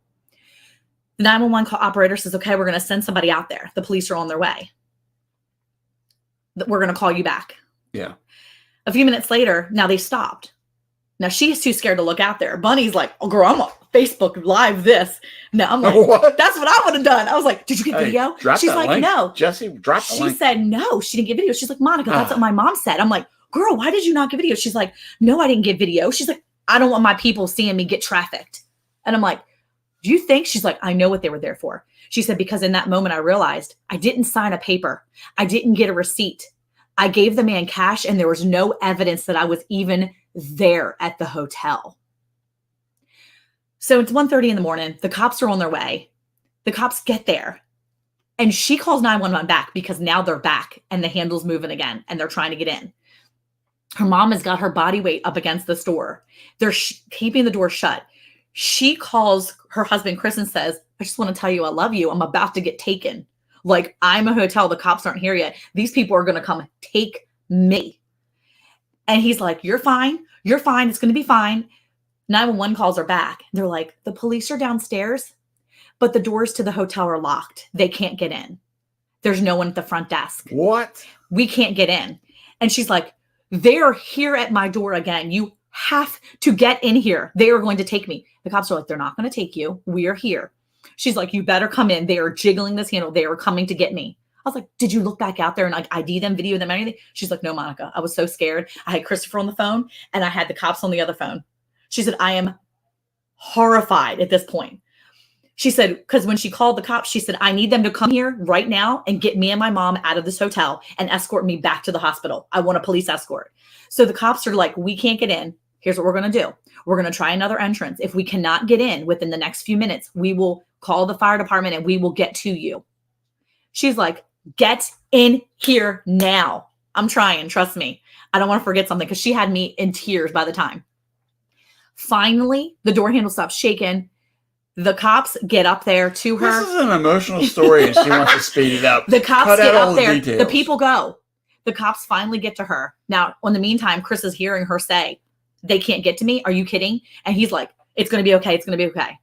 A: The 911 operator says, okay, we're going to send somebody out there. The police are on their way. We're going to call you back.
B: Yeah.
A: A few minutes later, now they stopped. Now she's too scared to look out there. Bunny's like, oh, girl, I'm on Facebook Live this. Now I'm like, what? That's what I would have done. I was like, did you get video?
B: She's
A: like,
B: link.
A: no.
B: Jesse, drop the link.
A: She said, no, she didn't get video. She's like, Monica, that's what my mom said. I'm like, girl, why did you not get video? She's like, no, I didn't get video. She's like, I don't want my people seeing me get trafficked. And I'm like, do you think? She's like, I know what they were there for. She said, because in that moment I realized I didn't sign a paper. I didn't get a receipt. I gave the man cash and there was no evidence that I was even there at the hotel. So it's 1:30 in the morning. The cops are on their way. The cops get there and she calls 911 back because now they're back and the handle's moving again and they're trying to get in. Her mom has got her body weight up against this door. They're keeping the door shut. She calls her husband, Chris, and says, I just want to tell you I love you. I'm about to get taken. Like, I'm a hotel. The cops aren't here yet. These people are going to come take me. And he's like, you're fine. You're fine. It's going to be fine. 911 calls her back. They're like, the police are downstairs, but the doors to the hotel are locked. They can't get in. There's no one at the front desk.
B: What?
A: We can't get in. And she's like, they're here at my door again. You have to get in here. They are going to take me. The cops are like, they're not going to take you. We are here. She's like, you better come in. They are jiggling this handle. They are coming to get me. I was like, did you look back out there and like ID them, video them, anything? She's like, no, Monica. I was so scared. I had Christopher on the phone and I had the cops on the other phone. She said, I am horrified at this point. She said, because when she called the cops, she said, I need them to come here right now and get me and my mom out of this hotel and escort me back to the hospital. I want a police escort. So the cops are like, we can't get in. Here's what we're going to do. We're going to try another entrance. If we cannot get in within the next few minutes, we will call the fire department and we will get to you. She's like, get in here now. I'm trying. Trust me. I don't want to forget something because she had me in tears by the time. Finally, the door handle stops shaking. The cops get up there to her.
B: This is an emotional story and she wants to speed it up.
A: The cops
B: Cut
A: get
B: out all
A: up there.
B: details.
A: The people go. The cops finally get to her. Now, in the meantime, Chris is hearing her say, they can't get to me. Are you kidding? And he's like, it's going to be okay. It's going to be okay.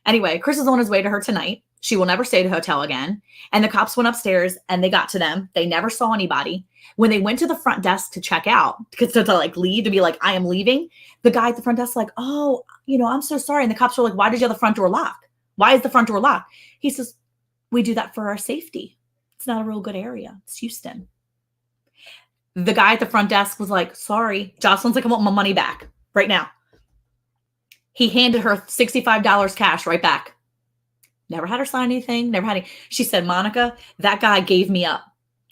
A: Anyway, Chris is on his way to her tonight. She will never stay at a hotel again. And the cops went upstairs and they got to them. They never saw anybody. When they went to the front desk to check out, because to like leave, to be like, I am leaving, the guy at the front desk like, oh, I'm so sorry. And the cops were like, why did you have the front door locked? Why is the front door locked? He says, we do that for our safety. It's not a real good area. It's Houston. The guy at the front desk was like, sorry. Jocelyn's like, I want my money back right now. He handed her $65 cash right back. Never had her sign anything. Never had any. She said, Monica, that guy gave me up.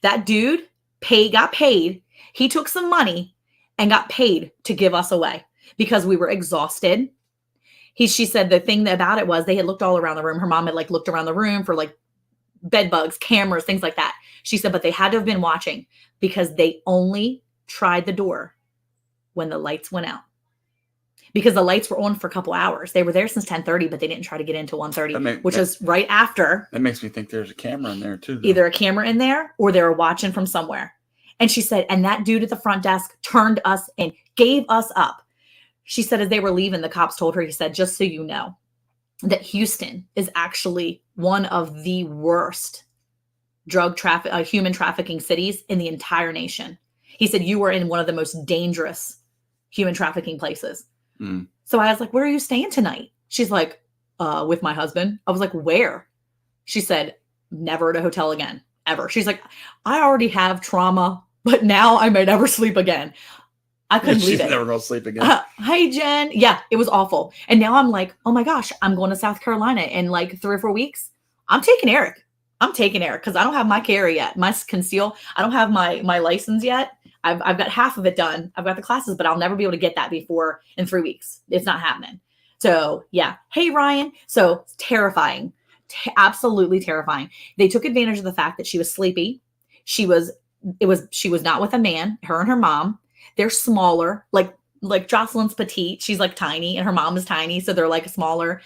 A: That dude got paid. He took some money and got paid to give us away because we were exhausted. She said the thing about it was they had looked all around the room. Her mom had like looked around the room for like bed bugs, cameras, things like that. She said, but they had to have been watching because they only tried the door when the lights went out. Because the lights were on for a couple hours. They were there since 10:30, but they didn't try to get into 1:30, which is right after.
B: That makes me think there's a camera in there too, though.
A: Either a camera in there or they were watching from somewhere. And she said, and that dude at the front desk turned us in, gave us up. She said, as they were leaving, the cops told her, he said, just so you know, that Houston is actually one of the worst human trafficking cities in the entire nation. He said, you are in one of the most dangerous human trafficking places. Mm. So I was like, where are you staying tonight? She's like, with my husband. I was like, where? She said, never at a hotel again, ever. She's like, I already have trauma, but now I may never sleep again. I couldn't believe it.
B: She's never going to sleep again.
A: Hi, Jen. Yeah, it was awful. And now I'm like, oh my gosh, I'm going to South Carolina in like 3 or 4 weeks. I'm taking Eric because I don't have my carry yet. My conceal. I don't have my license yet. I've got half of it done. I've got the classes, but I'll never be able to get that before in 3 weeks. It's not happening. So yeah. Hey, Ryan. So terrifying, absolutely terrifying. They took advantage of the fact that she was sleepy. She was not with a man, her and her mom. They're smaller, like Jocelyn's petite. She's like tiny and her mom is tiny. So they're like a smaller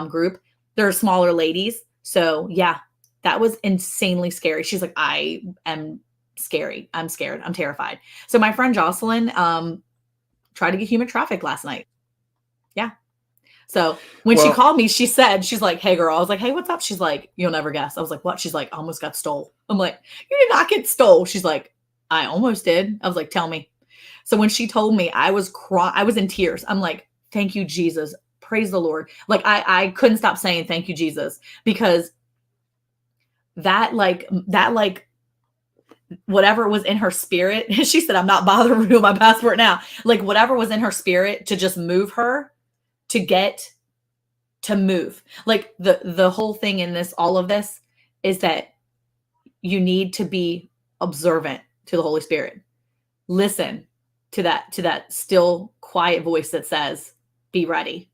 A: group. They're smaller ladies. So yeah, that was insanely scary. She's like, I am scary. I'm scared. I'm terrified. So my friend Jocelyn tried to get human trafficked last night. Yeah. So when she called me, she's like, hey girl. I was like, hey, what's up? She's like, you'll never guess. I was like, what? She's like, I almost got stole. I'm like, you did not get stole. She's like, I almost did. I was like, tell me. So when she told me, I was in tears. I'm like, thank you, Jesus. Praise the Lord. Like I couldn't stop saying thank you, Jesus, because that whatever was in her spirit, she said, I'm not bothering with my passport now. Like whatever was in her spirit to just move her to move. Like the whole thing in this, all of this is that you need to be observant to the Holy Spirit. Listen to that still quiet voice that says, be ready,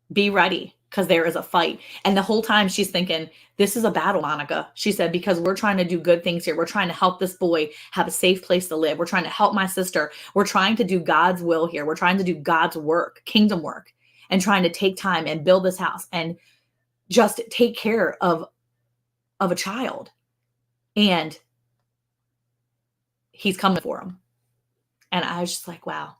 A: because there is a fight. And the whole time she's thinking, this is a battle, Monica. She said, because we're trying to do good things here. We're trying to help this boy have a safe place to live. We're trying to help my sister. We're trying to do God's will here. We're trying to do God's work, kingdom work, and trying to take time and build this house and just take care of a child. And he's coming for him. And I was just like, wow.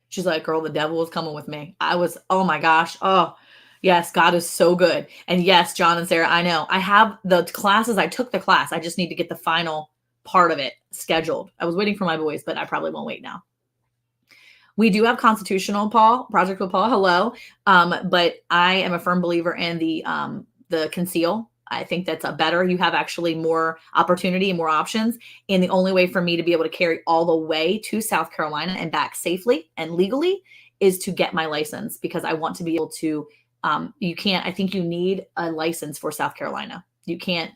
A: She's like, girl, the devil is coming with me. I was, oh my gosh. Oh, yes, God is so good. And yes, John and Sarah, I know. I have the classes. I took the class. I just need to get the final part of it scheduled. I was waiting for my boys, but I probably won't wait now. We do have Constitutional Paul, Project with Paul. Hello. But I am a firm believer in the conceal. I think that's better. You have actually more opportunity and more options. And the only way for me to be able to carry all the way to South Carolina and back safely and legally is to get my license, because I want to be able to, I think you need a license for South Carolina. You can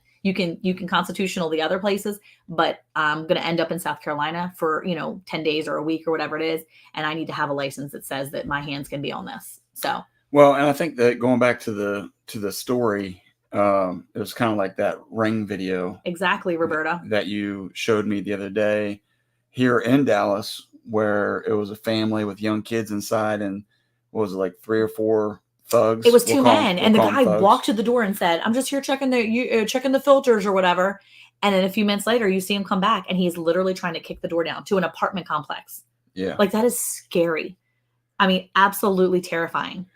A: constitutional the other places, but I'm going to end up in South Carolina for, 10 days or a week or whatever it is. And I need to have a license that says that my hands can be on this. So,
B: well, and I think that going back to the story, it was kind of like that Ring video.
A: Exactly, Roberta.
B: That you showed me the other day here in Dallas, where it was a family with young kids inside, and what was it, like 3 or 4 thugs?
A: It was 2 men, and the guy walked to the door and said, I'm just here checking the filters or whatever. And then a few minutes later, you see him come back, and he's literally trying to kick the door down to an apartment complex.
B: Yeah.
A: Like, that is scary. I mean, absolutely terrifying.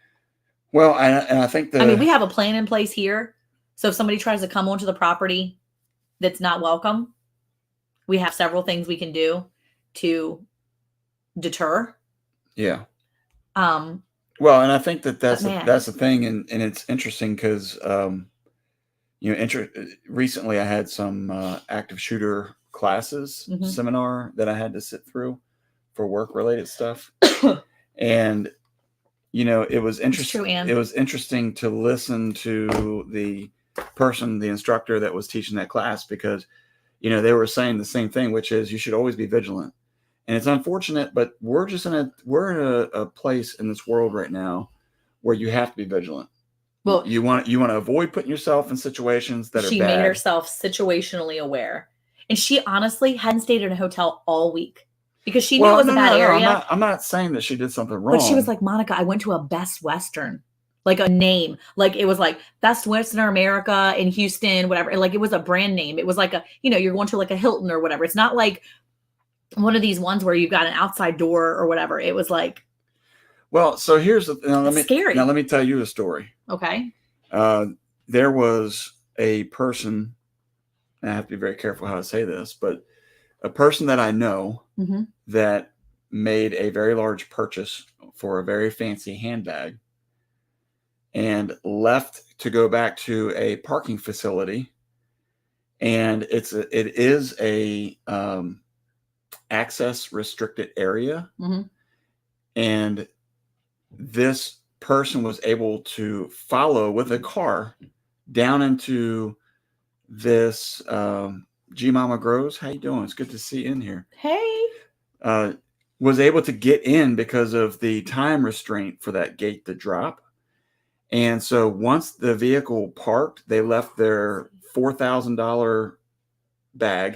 B: Well, and I think
A: I mean, we have a plan in place here. So if somebody tries to come onto the property that's not welcome, we have several things we can do to deter.
B: Yeah.
A: Um,
B: Well, and I think that
A: but man,
B: that's the thing, and it's interesting because recently I had some active shooter classes seminar that I had to sit through for work related stuff, and it was interesting. It was interesting to listen to the instructor that was teaching that class, because they were saying the same thing, which is you should always be vigilant. And it's unfortunate, but we're in a place in this world right now where you have to be vigilant. Well, you want to avoid putting yourself in situations that are bad.
A: She made herself situationally aware, and she honestly hadn't stayed in a hotel all week because she knew it was a bad area.
B: I'm not saying that she did something wrong.
A: But she was like, Monica, I went to a Best Western, like a name, like it was like Best Western America in Houston, whatever. And like it was a brand name. It was like you're going to like a Hilton or whatever. It's not like one of these ones where you've got an outside door or whatever. It was like,
B: well, so here's
A: scary.
B: Now let me tell you a story.
A: Okay.
B: There was a person, and I have to be very careful how I say this, but a person that I know that made a very large purchase for a very fancy handbag and left to go back to a parking facility, and it is a access restricted area, and this person was able to follow with a car down into this G Mama Grows. How you doing? It's good to see you in here.
A: Hey.
B: Was able to get in because of the time restraint for that gate to drop. And so once the vehicle parked, they left their $4,000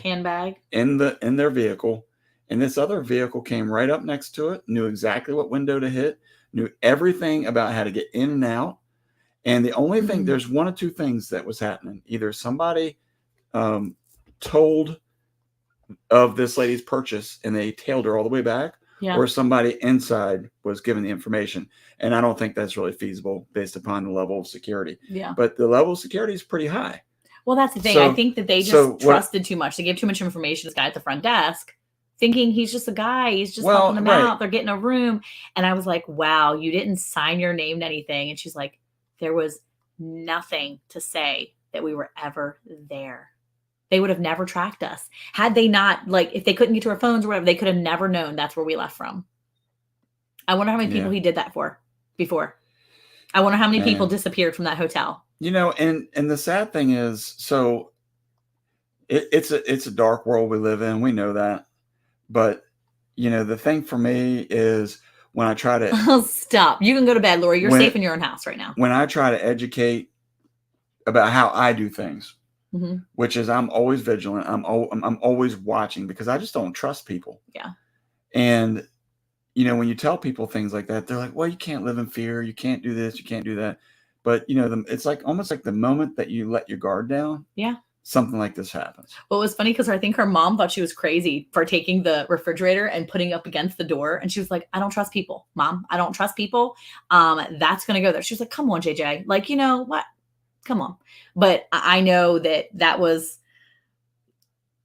A: handbag
B: in their vehicle, and this other vehicle came right up next to it, knew exactly what window to hit, knew everything about how to get in and out. And the only thing, there's one of two things that was happening. Either somebody told of this lady's purchase and they tailed her all the way back, or somebody inside was given the information. And I don't think that's really feasible based upon the level of security.
A: Yeah.
B: But the level of security is pretty high.
A: Well, that's the thing. So, I think that they just trusted too much. They gave too much information to this guy at the front desk, thinking he's just a guy. He's just helping them out. They're getting a room. And I was like, wow, you didn't sign your name to anything. And she's like, there was nothing to say that we were ever there. They would have never tracked us. Had they not, like, if they couldn't get to our phones or whatever, they could have never known that's where we left from. I wonder how many people he did that for before. I wonder how many people disappeared from that hotel.
B: And the sad thing is, so it's a dark world we live in. We know that. But, the thing for me is when I try to...
A: Oh, stop. You can go to bed, Lori. You're safe in your own house right now.
B: When I try to educate about how I do things, which is I'm always vigilant. I'm always watching because I just don't trust people.
A: Yeah.
B: And, when you tell people things like that, they're like, well, you can't live in fear. You can't do this. You can't do that. But, it's like almost like the moment that you let your guard down.
A: Yeah.
B: Something like this happens.
A: Well, it was funny because I think her mom thought she was crazy for taking the refrigerator and putting up against the door. And she was like, I don't trust people, Mom. I don't trust people. That's going to go there. She was like, come on, JJ. Like, you know what? Come on. But I know that was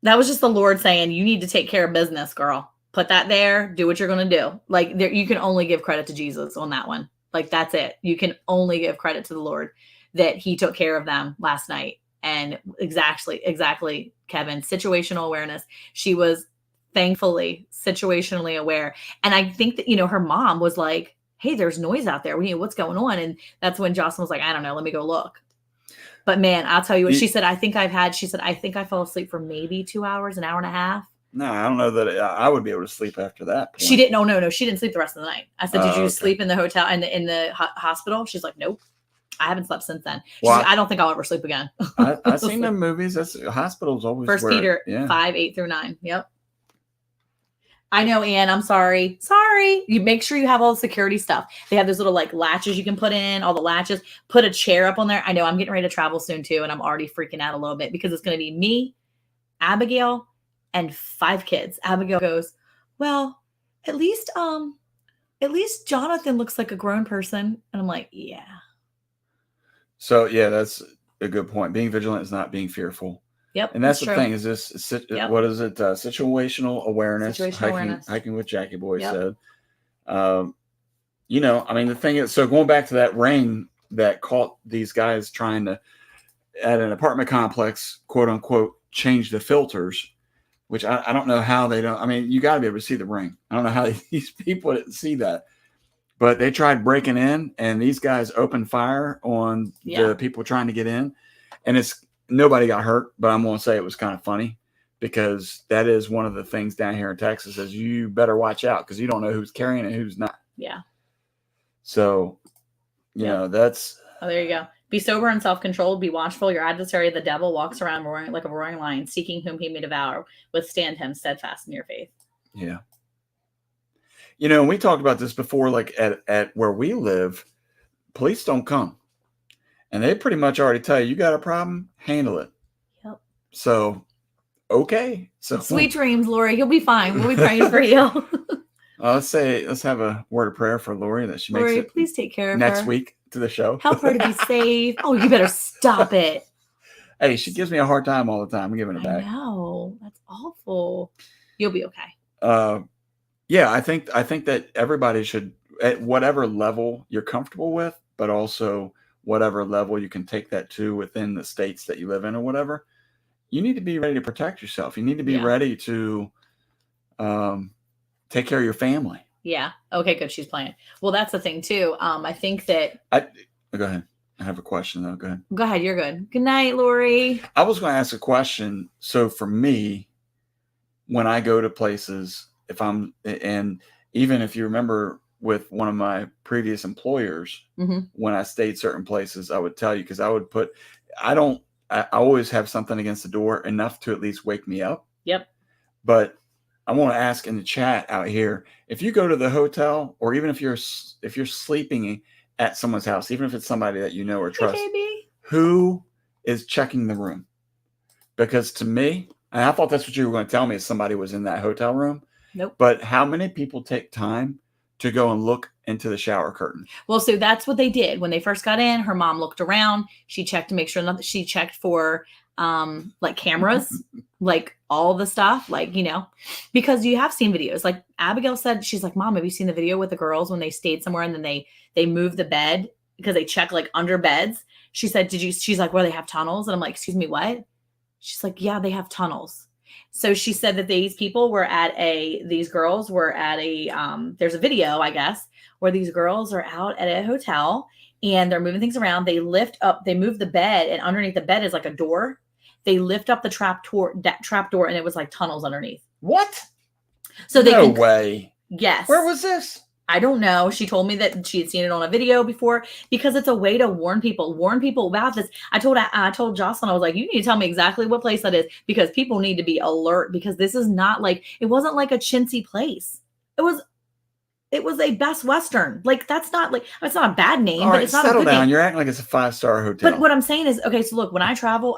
A: just the Lord saying, you need to take care of business, girl. Put that there. Do what you're going to do. Like you can only give credit to Jesus on that one. Like that's it. You can only give credit to the Lord that he took care of them last night. And exactly, Kevin, situational awareness. She was thankfully situationally aware. And I think that, her mom was like, hey, there's noise out there. What's going on? And that's when Jocelyn was like, I don't know. Let me go look. But man, I'll tell you what she said. I think I fell asleep for maybe 2 hours, an hour and a half.
B: No, I don't know that I would be able to sleep after that point.
A: She didn't. No. She didn't sleep the rest of the night. I said, did you sleep in the hotel and in the hospital? She's like, nope. I haven't slept since then. Like, I don't think I'll ever sleep again.
B: I've seen them movies. That's hospitals always.
A: 1 Peter 5:8-9. Yep. I know, Ann. I'm sorry. Sorry. You make sure you have all the security stuff. They have those little like latches you can put in, all the latches. Put a chair up on there. I know I'm getting ready to travel soon too, and I'm already freaking out a little bit because it's going to be me, Abigail, and 5 kids. Abigail goes, well, at least Jonathan looks like a grown person, and I'm like, yeah.
B: So yeah, that's a good point. Being vigilant is not being fearful.
A: Yep,
B: And that's the
A: true.
B: thing is this,
A: Yep.
B: what is it? Situational awareness,
A: Situational awareness.
B: hiking with Jackie Boy
A: Yep.
B: said. Um, I mean, the thing is, so going back to that ring that caught these guys trying to, at an apartment complex, quote unquote, change the filters, which I don't know how they don't. I mean, you got to be able to see the ring. I don't know how these people didn't see that. But they tried breaking in, and these guys opened fire on the people trying to get in. And nobody got hurt, but I'm going to say it was kind of funny because that is one of the things down here in Texas is you better watch out because you don't know who's carrying it, who's not.
A: Yeah.
B: So, you know, that's.
A: Oh, there you go. Be sober and self-controlled. Be watchful. Your adversary, the devil, walks around roaring like a roaring lion, seeking whom he may devour. Withstand him, steadfast in your faith.
B: Yeah. You know, we talked about this before, like at where we live, police don't come. And they pretty much already tell you got a problem, handle it.
A: Yep.
B: So, okay. So
A: sweet dreams, Lori. You'll be fine. We'll be praying for you.
B: Let's have a word of prayer for Lori that she
A: Lori,
B: makes it.
A: Please take care of
B: next
A: her.
B: week to the show.
A: Help her to be safe. Oh, you better stop it.
B: Hey, she gives me a hard time all the time. I'm giving it back.
A: I know. That's awful. You'll be okay.
B: Yeah, I think that everybody should, at whatever level you're comfortable with, but also whatever level you can take that to within the states that you live in or whatever, you need to be ready to protect yourself. You need to be ready to take care of your family.
A: Yeah. Okay, good. She's playing. Well, that's the thing too. I think that.
B: Go ahead. I have a question though. Go ahead.
A: Go ahead. You're good. Good night, Lori.
B: I was going to ask a question. So for me, when I go to places, and even if you remember with one of my previous employers, when I stayed certain places, I would tell you, because I always have something against the door enough to at least wake me up.
A: Yep.
B: But I want to ask in the chat out here, if you go to the hotel, or even if you're sleeping at someone's house, even if it's somebody that you know or trust, who is checking the room? Because to me, and I thought that's what you were going to tell me, is somebody was in that hotel room.
A: Nope.
B: But how many people take time to go and look into the shower curtain?
A: Well, so that's what they did when they first got in. Her mom looked around. She checked to make sure that she checked for like cameras, like all the stuff, like, you know, because you have seen videos. Like Abigail said, she's like, Mom, have you seen the video with the girls when they stayed somewhere and then they moved the bed because they check like under beds? She said, she's like, where they have tunnels? And I'm like, excuse me, what? She's like, yeah, they have tunnels. So she said that these girls were at a, there's a video, I guess, where these girls are out at a hotel and they're moving things around. They move the bed, and underneath the bed is like a door. They lift up the trap door, and it was like tunnels underneath.
B: What?
A: So
B: no way.
A: Yes.
B: Where was this?
A: I don't know. She told me that she had seen it on a video before, because it's a way to warn people about this. I told Jocelyn, I was like, you need to tell me exactly what place that is, because people need to be alert, because this is not like, it wasn't like a chintzy place. It was a Best Western. Like, that's not like, it's not a bad name, but it's not a good name.
B: Settle down. You're acting like it's a 5-star hotel.
A: But what I'm saying is, okay, so look, when I travel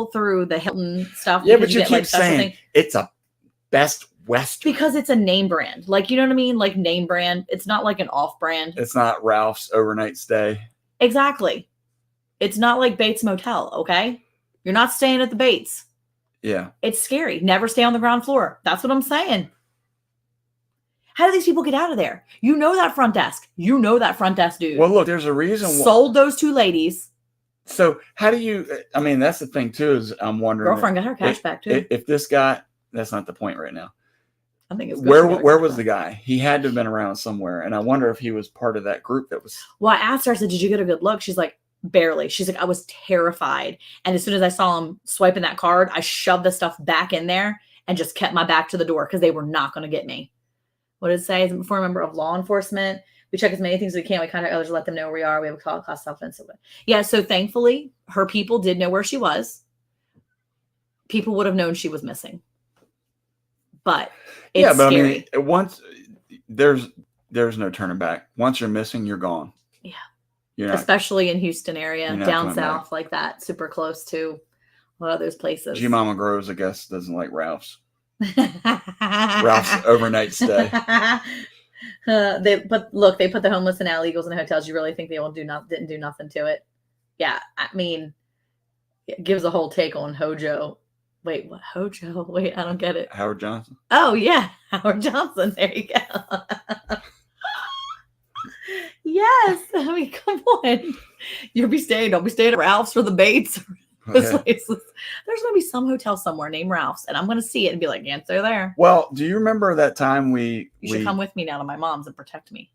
A: through the Hilton stuff.
B: Yeah, but you keep saying it's a Best Western
A: because it's a name brand. Like, you know what I mean? Like, name brand. It's not like an off brand.
B: It's not Ralph's overnight stay.
A: Exactly. It's not like Bates Motel. Okay. You're not staying at the Bates.
B: Yeah.
A: It's scary. Never stay on the ground floor. That's what I'm saying. How do these people get out of there? You know that front desk. You know that front desk dude.
B: Well, look, there's a reason.
A: Sold those two ladies.
B: So how do you, I mean, that's the thing too, is I'm wondering.
A: Girlfriend got her cash back too.
B: If this guy, that's not the point right now.
A: I think it's
B: where was the guy? He had to have been around somewhere. And I wonder if he was part of that group that was.
A: Well, I asked her, I said, did you get a good look? She's like, barely. She's like, I was terrified. And as soon as I saw him swiping that card, I shoved the stuff back in there and just kept my back to the door because they were not going to get me. What did it say? Before a member of law enforcement, we check as many things as we can. We contact others to let them know where we are. We have a call class offensive. Yeah. So thankfully, her people did know where she was. People would have known she was missing. But it's scary.
B: I mean, once there's no turning back. Once you're missing, you're gone.
A: Yeah.
B: You're not,
A: especially in Houston area, down south back. Like that, super close to a lot of those places.
B: G-Mama Groves, I guess, doesn't like Ralph's. Ralph's overnight stay.
A: They put the homeless and illegals in hotels. You really think they didn't do nothing to it? Yeah, I mean, it gives a whole take on Hojo. Wait, what? Hojo? Wait, I don't get it.
B: Howard Johnson.
A: Oh, yeah. Howard Johnson. There you go. Yes. I mean, come on. Don't be staying at Ralph's or the Bates. Those places. There's going to be some hotel somewhere named Ralph's, and I'm going to see it and be like, yes, they're there.
B: Well, do you remember that time
A: You should come with me now to my mom's and protect me.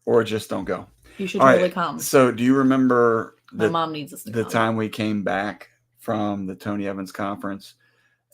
B: Or just don't go.
A: You should totally come.
B: So do you remember
A: my mom needs us to
B: the
A: come.
B: time we came back from the Tony Evans conference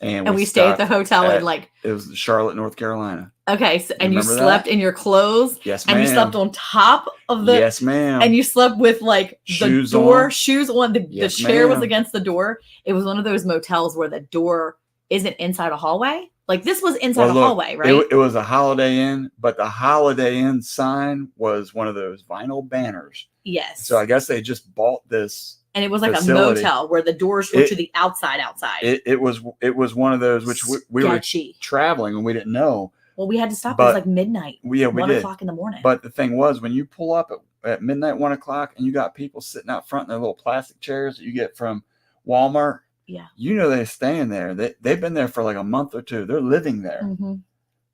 A: and we stayed at the hotel in
B: it was Charlotte, North Carolina.
A: Okay, so, and you slept in your clothes.
B: Yes, ma'am.
A: And you slept on top of the.
B: Yes, ma'am.
A: And you slept with like
B: shoes
A: the door,
B: on.
A: Shoes on. The chair was against the door. It was one of those motels where the door isn't inside a hallway. Like this was inside a hallway, right?
B: It was a Holiday Inn, but the Holiday Inn sign was one of those vinyl banners.
A: Yes.
B: So I guess they just bought this.
A: And it was like facility. A motel where the doors were to the outside.
B: It was one of those which we were traveling and we didn't know.
A: Well, we had to stop. It was like midnight.
B: We
A: 1 o'clock in the morning.
B: But the thing was, when you pull up at midnight, 1 o'clock, and you got people sitting out front in their little plastic chairs that you get from Walmart.
A: Yeah.
B: You know they're staying there. They've been there for like a month or two. They're living there.
A: Mm-hmm.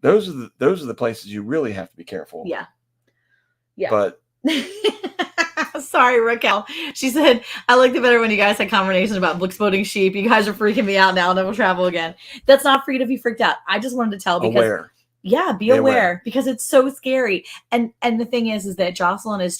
B: Those are the places you really have to be careful.
A: Yeah. Yeah.
B: But.
A: Sorry, Raquel. She said, I liked it better when you guys had conversations about exploding sheep. You guys are freaking me out now. Never travel again. That's not for you to be freaked out. I just wanted to tell because
B: aware.
A: Yeah, be aware because it's so scary. And the thing is that Jocelyn is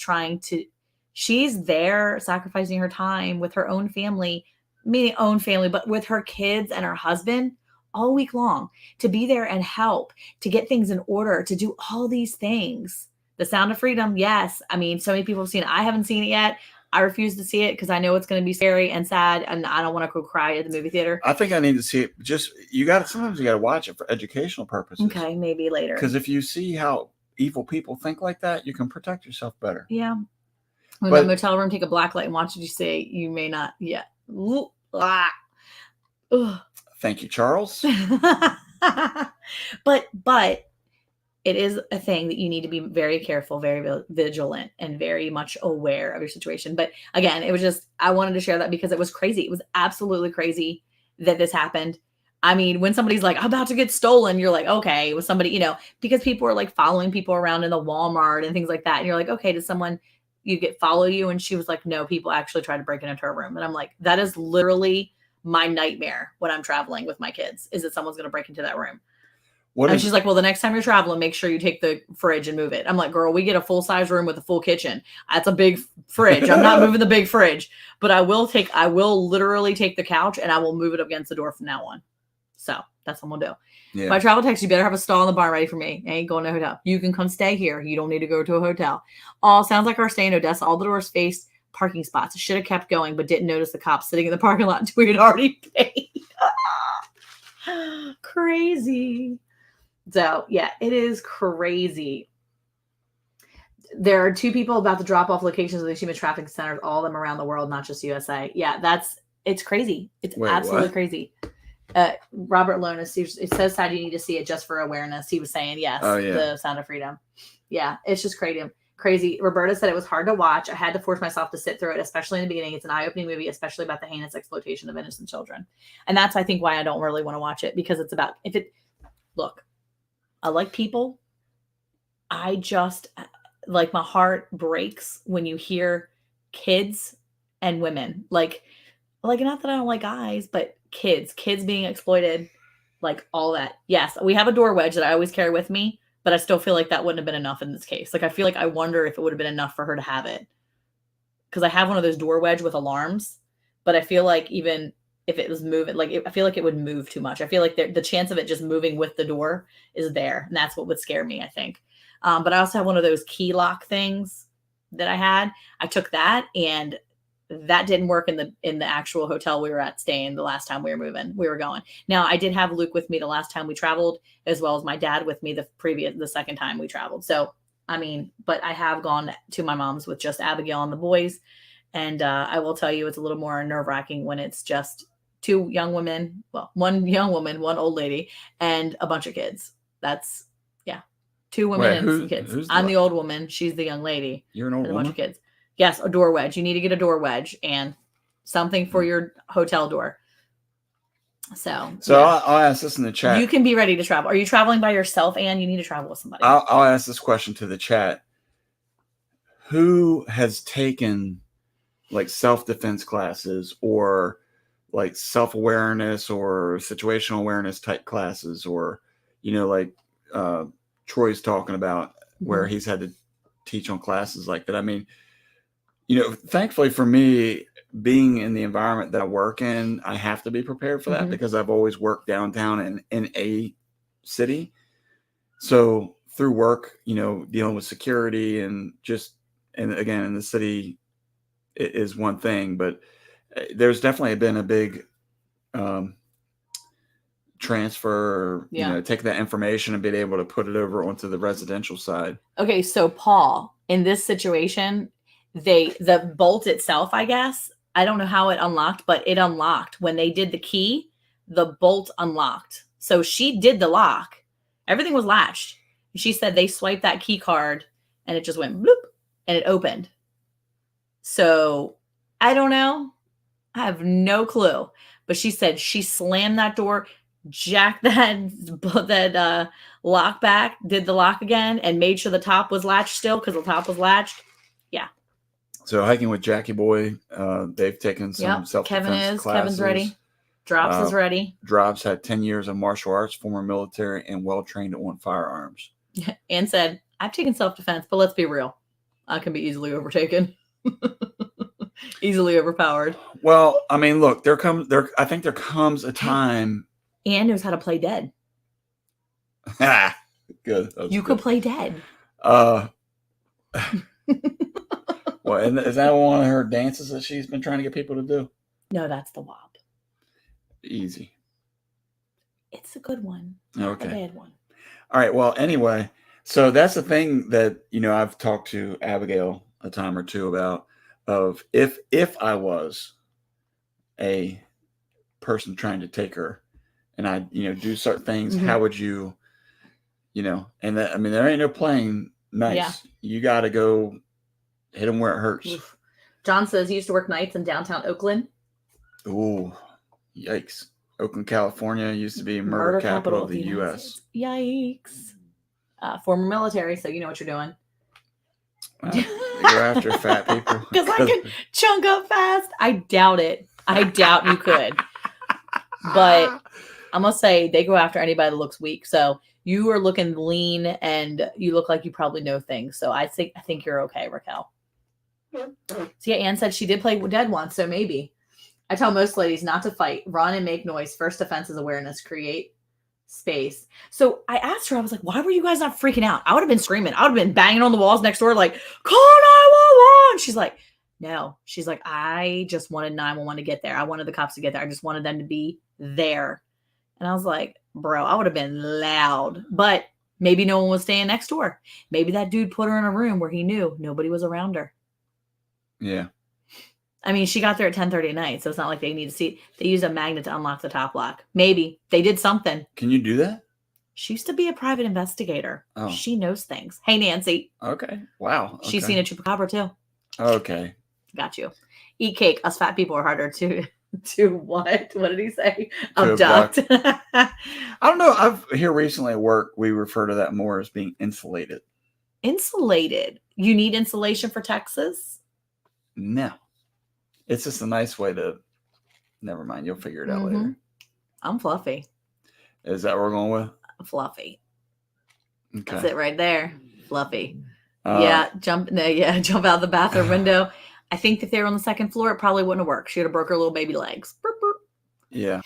A: she's there sacrificing her time with her own family, meaning own family, but with her kids and her husband all week long to be there and help, to get things in order, to do all these things. The Sound of Freedom, yes. I mean, so many people have seen it. I haven't seen it yet. I refuse to see it because I know it's going to be scary and sad, and I don't want to go cry at the movie theater.
B: I think I need to see it. Sometimes you got to watch it for educational purposes.
A: Okay, maybe later.
B: Because if you see how evil people think like that, you can protect yourself better.
A: Yeah. When the motel room, take a black light and watch what you say. You may not. Yeah.
B: Thank you, Charles.
A: But it is a thing that you need to be very careful, very vigilant, and very much aware of your situation. But again, it was just, I wanted to share that because it was crazy. It was absolutely crazy that this happened. I mean, when somebody's like, I'm about to get stolen, you're like, okay, it was somebody, because people are like following people around in the Walmart and things like that. And you're like, okay, did someone follow you? And she was like, no, people actually tried to break into her room. And I'm like, that is literally my nightmare when I'm traveling with my kids, is that someone's going to break into that room. And she's like, well, the next time you're traveling, make sure you take the fridge and move it. I'm like, girl, we get a full-size room with a full kitchen. That's a big fridge. I'm not moving the big fridge, but I will literally take the couch and I will move it up against the door from now on. So that's what I'm going to do. Yeah. My travel text, you better have a stall in the bar ready for me. I ain't going to a hotel. You can come stay here. You don't need to go to a hotel. Oh, sounds like our stay in Odessa. All the doors faced parking spots. I should have kept going, but didn't notice the cops sitting in the parking lot until we had already paid. Crazy. So, yeah, it is crazy. There are 2 people about to drop off locations of these human trafficking centers, all of them around the world, not just USA. Yeah, it's crazy. It's absolutely crazy. Robert Lonas, it says sad you need to see it just for awareness. He was saying, yes, The Sound of Freedom. Yeah, it's just crazy. Roberta said it was hard to watch. I had to force myself to sit through it, especially in the beginning. It's an eye-opening movie, especially about the heinous exploitation of innocent children. And that's, I think, why I don't really want to watch it, because it's about, look, I like people. I just, like, my heart breaks when you hear kids and women, like not that I don't like guys, but kids being exploited, like all that. Yes, we have a door wedge that I always carry with me, but I still feel like that wouldn't have been enough in this case. Like, I feel like I wonder if it would have been enough for her to have it, because I have one of those door wedge with alarms, but I feel like even if it was moving, I feel like it would move too much. I feel like the chance of it just moving with the door is there. And that's what would scare me, I think. But I also have one of those key lock things that I had. I took that, and that didn't work in the actual hotel we were at staying the last time we were going. Now, I did have Luke with me the last time we traveled, as well as my dad with me the second time we traveled. So, I mean, but I have gone to my mom's with just Abigail and the boys. And I will tell you, it's a little more nerve-wracking when it's just 2 young women, well, 1 young woman, 1 old lady, and a bunch of kids. That's, 2 women and some kids. I'm the old woman. She's the young lady.
B: You're an old woman?
A: A bunch of kids. Yes, a door wedge. You need to get a door wedge and something for your hotel door. So yeah.
B: I'll ask this in the chat.
A: You can be ready to travel. Are you traveling by yourself, and you need to travel with somebody?
B: I'll ask this question to the chat. Who has taken like self-defense classes or like self-awareness or situational awareness type classes, or like Troy's talking about where he's had to teach on classes like that? I mean, thankfully for me, being in the environment that I work in, I have to be prepared for that because I've always worked downtown and in a city. So through work, dealing with security and again, in the city is one thing, but there's definitely been a big transfer, take that information and being able to put it over onto the residential side.
A: Okay, so Paul, in this situation, the bolt itself, I guess, I don't know how it unlocked, but it unlocked. When they did the key, the bolt unlocked. So she did the lock. Everything was latched. She said they swiped that key card and it just went bloop and it opened. So I don't know. I have no clue. But she said she slammed that door, jacked that lock back, did the lock again, and made sure the top was latched still because the top was latched. Yeah.
B: So hiking with Jackie Boy, they've taken some self-defense classes.
A: Kevin's ready. Drops is ready.
B: Drops had 10 years of martial arts, former military, and well-trained on firearms.
A: And said, I've taken self-defense, but let's be real. I can be easily overtaken. Easily overpowered.
B: Well, I mean, look, I think there comes a time.
A: And knows how to play dead.
B: Good.
A: You could play dead.
B: Well, and is that one of her dances that she's been trying to get people to do?
A: No, that's the WOP.
B: Easy.
A: It's a good one.
B: Okay.
A: A bad one.
B: All right. Well, anyway, so that's the thing that, I've talked to Abigail a time or two about, of if I was a person trying to take her and I, do certain things, how would you, and that, I mean, there ain't no playing nice. Yeah. You got to go hit them where it hurts.
A: Oof. John says he used to work nights in downtown Oakland.
B: Ooh, yikes. Oakland, California used to be murder capital of the U.S.
A: Yikes. Former military, so you know what you're doing.
B: You're after fat people.
A: Because I can chunk up fast. I doubt it. I doubt you could. But I'm going to say they go after anybody that looks weak. So you are looking lean and you look like you probably know things. So I think you're okay, Raquel. So yeah, Anne said she did play dead once, so maybe. I tell most ladies not to fight, run and make noise. First defense is awareness, create space. So I asked her, I was like, why were you guys not freaking out? I would have been screaming. I would have been banging on the walls next door like, call 911. She's like, no. She's like, I just wanted 911 to get there. I wanted the cops to get there. I just wanted them to be there. And I was like, bro, I would have been loud. But maybe no one was staying next door. Maybe that dude put her in a room where he knew nobody was around her.
B: Yeah.
A: I mean, she got there at 10:30 at night, so it's not like they need to see. They used a magnet to unlock the top lock. Maybe they did something.
B: Can you do that?
A: She used to be a private investigator.
B: Oh.
A: She knows things. Hey, Nancy.
B: Okay. Wow. Okay.
A: She's seen a chupacabra too.
B: Okay.
A: Got you. Eat cake. Us fat people are harder to what? What did he say? Abduct.
B: I don't know. I've here recently at work, we refer to that more as being insulated.
A: Insulated. You need insulation for Texas?
B: No. It's just a nice way to. Never mind. You'll figure it out later.
A: I'm fluffy.
B: Is that what we're going with?
A: Fluffy.
B: Okay.
A: That's it right there. Fluffy. Jump out the bathroom window. I think if they were on the second floor, it probably wouldn't have worked. She would have broke her little baby legs. Burp, burp.
B: Yeah.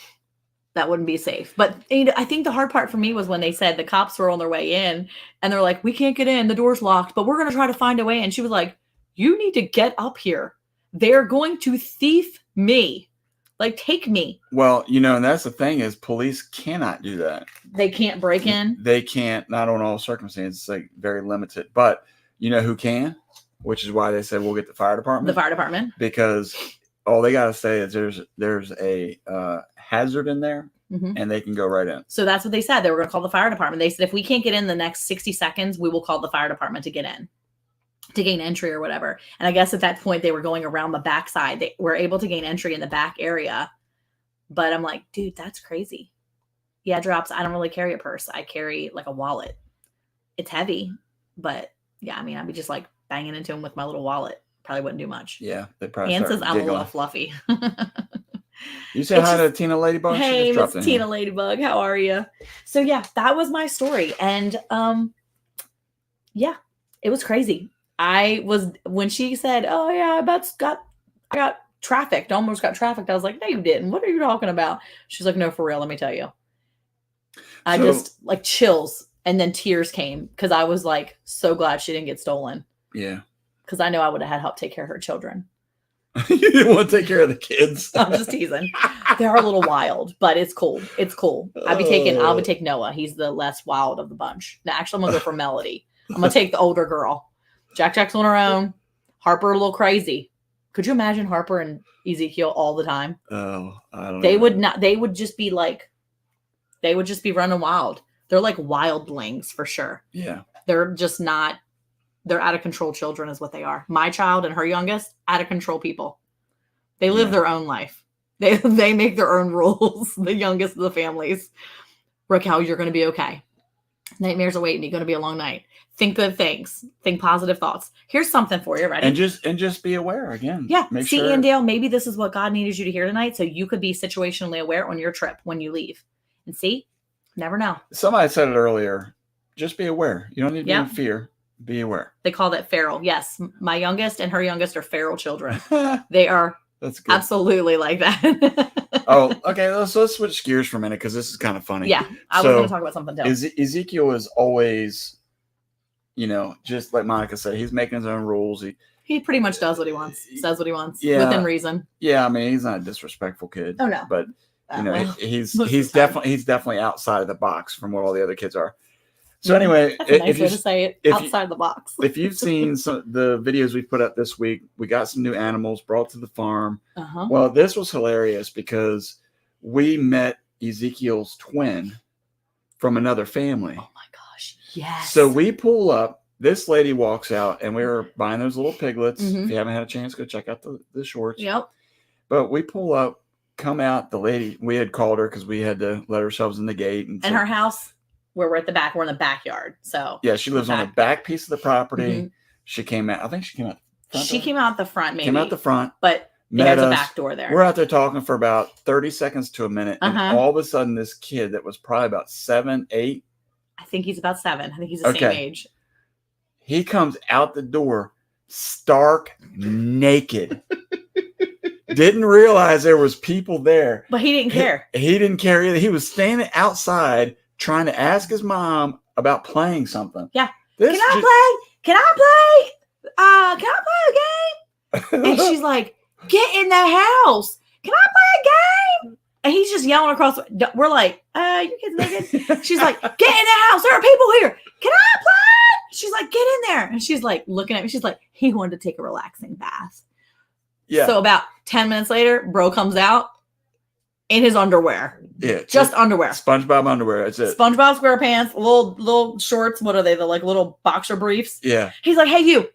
A: That wouldn't be safe. But I think the hard part for me was when they said the cops were on their way in and they're like, we can't get in. The door's locked, but we're going to try to find a way. And she was like, you need to get up here. They're going to thief me. Like, take me.
B: Well, and that's the thing is police cannot do that.
A: They can't break in?
B: They can't, not on all circumstances, like very limited. But you know who can? Which is why they said we'll get the fire department.
A: The fire department.
B: Because all they got to say is there's a hazard in there and they can go right in.
A: So that's what they said. They were going to call the fire department. They said if we can't get in the next 60 seconds, we will call the fire department to get in. to gain entry or whatever. And I guess at that point they were going around the backside. They were able to gain entry in the back area. But I'm like, dude, that's crazy. Yeah, drops. I don't really carry a purse. I carry like a wallet. It's heavy, but yeah, I mean, I'd be just like banging into him with my little wallet. Probably wouldn't do much.
B: Yeah, they probably.
A: Ann says I'm a little fluffy.
B: You say hi to Tina Ladybug?
A: Hey, Miss Tina Ladybug, how are you? So yeah, that was my story, and yeah, it was crazy. When she said, "Oh yeah, I got trafficked, almost got trafficked." I was like, "No, you didn't. What are you talking about?" She's like, "No, for real. Let me tell you." I just like chills, and then tears came because I was like so glad she didn't get stolen.
B: Yeah,
A: because I know I would have had help take care of her children.
B: You didn't want to take care of the kids.
A: I'm just teasing. They are a little wild, but it's cool. It's cool. I'll be taking Noah. He's the less wild of the bunch. Now, actually, I'm gonna go for Melody. I'm gonna take the older girl. Jack's on her own. Harper a little crazy. Could you imagine Harper and Ezekiel all the time?
B: Oh, I don't know.
A: They would not. They would just be running wild. They're like wildlings for sure.
B: Yeah.
A: They're just not. They're out of control children is what they are. My child and her youngest, out of control people. They live their own life. They make their own rules. The youngest of the families. Raquel, you're going to be okay. Nightmares are waiting. You're going to be a long night. Think good things. Think positive thoughts. Here's something for you. Ready?
B: And just be aware again.
A: Yeah. See, Andale, maybe this is what God needed you to hear tonight. So you could be situationally aware on your trip when you leave. And see, never know. Somebody
B: said it earlier. Just be aware. You don't need to be in fear. Be aware.
A: They call that feral. Yes. My youngest and her youngest are feral children. They are
B: That's good.
A: Absolutely like that.
B: Oh, okay. Let's switch gears for a minute because this is kind of funny.
A: Yeah. I was going to talk about something else.
B: Ezekiel is always, just like Monica said, he's making his own rules.
A: He pretty much does what he wants, says what he wants within reason.
B: Yeah. I mean, he's not a disrespectful kid.
A: Oh, no.
B: But, he's definitely outside of the box from what all the other kids are. So anyway,
A: that's a nice way to say it. Outside the box.
B: If you've seen the videos we put up this week, we got some new animals brought to the farm.
A: Uh-huh.
B: Well, this was hilarious because we met Ezekiel's twin from another family.
A: Oh my gosh! Yes.
B: So we pull up. This lady walks out, and we were buying those little piglets. Mm-hmm. If you haven't had a chance, go check out the shorts.
A: Yep.
B: But we pull up, come out. The lady, we had called her because we had to let ourselves in the gate.
A: And her house. Where we're at the back, we're in the backyard. So
B: yeah, she lives on the back piece of the property. Mm-hmm. She came out. I think she came out.
A: She came out the front, maybe.
B: Came out the front,
A: but there's a back door there.
B: We're out there talking for about 30 seconds to a minute, and all of a sudden, this kid that was probably about 7, 8.
A: I think he's about 7. I think he's the same age.
B: He comes out the door, stark naked. Didn't realize there was people there,
A: but he didn't care.
B: He didn't care either. He was standing outside. Trying to ask his mom about playing something.
A: Yeah. Can I play a game? And she's like, get in the house. Can I play a game? And he's just yelling across. We're like, you kids naked? She's like, get in the house. There are people here. Can I play? She's like, get in there. And she's like, looking at me. She's like, he wanted to take a relaxing bath. Yeah. So about 10 minutes later, bro comes out. In his underwear.
B: Yeah.
A: Just underwear.
B: SpongeBob underwear. That's it.
A: SpongeBob SquarePants, little shorts. What are they? The like little boxer briefs.
B: Yeah.
A: He's like, hey, you.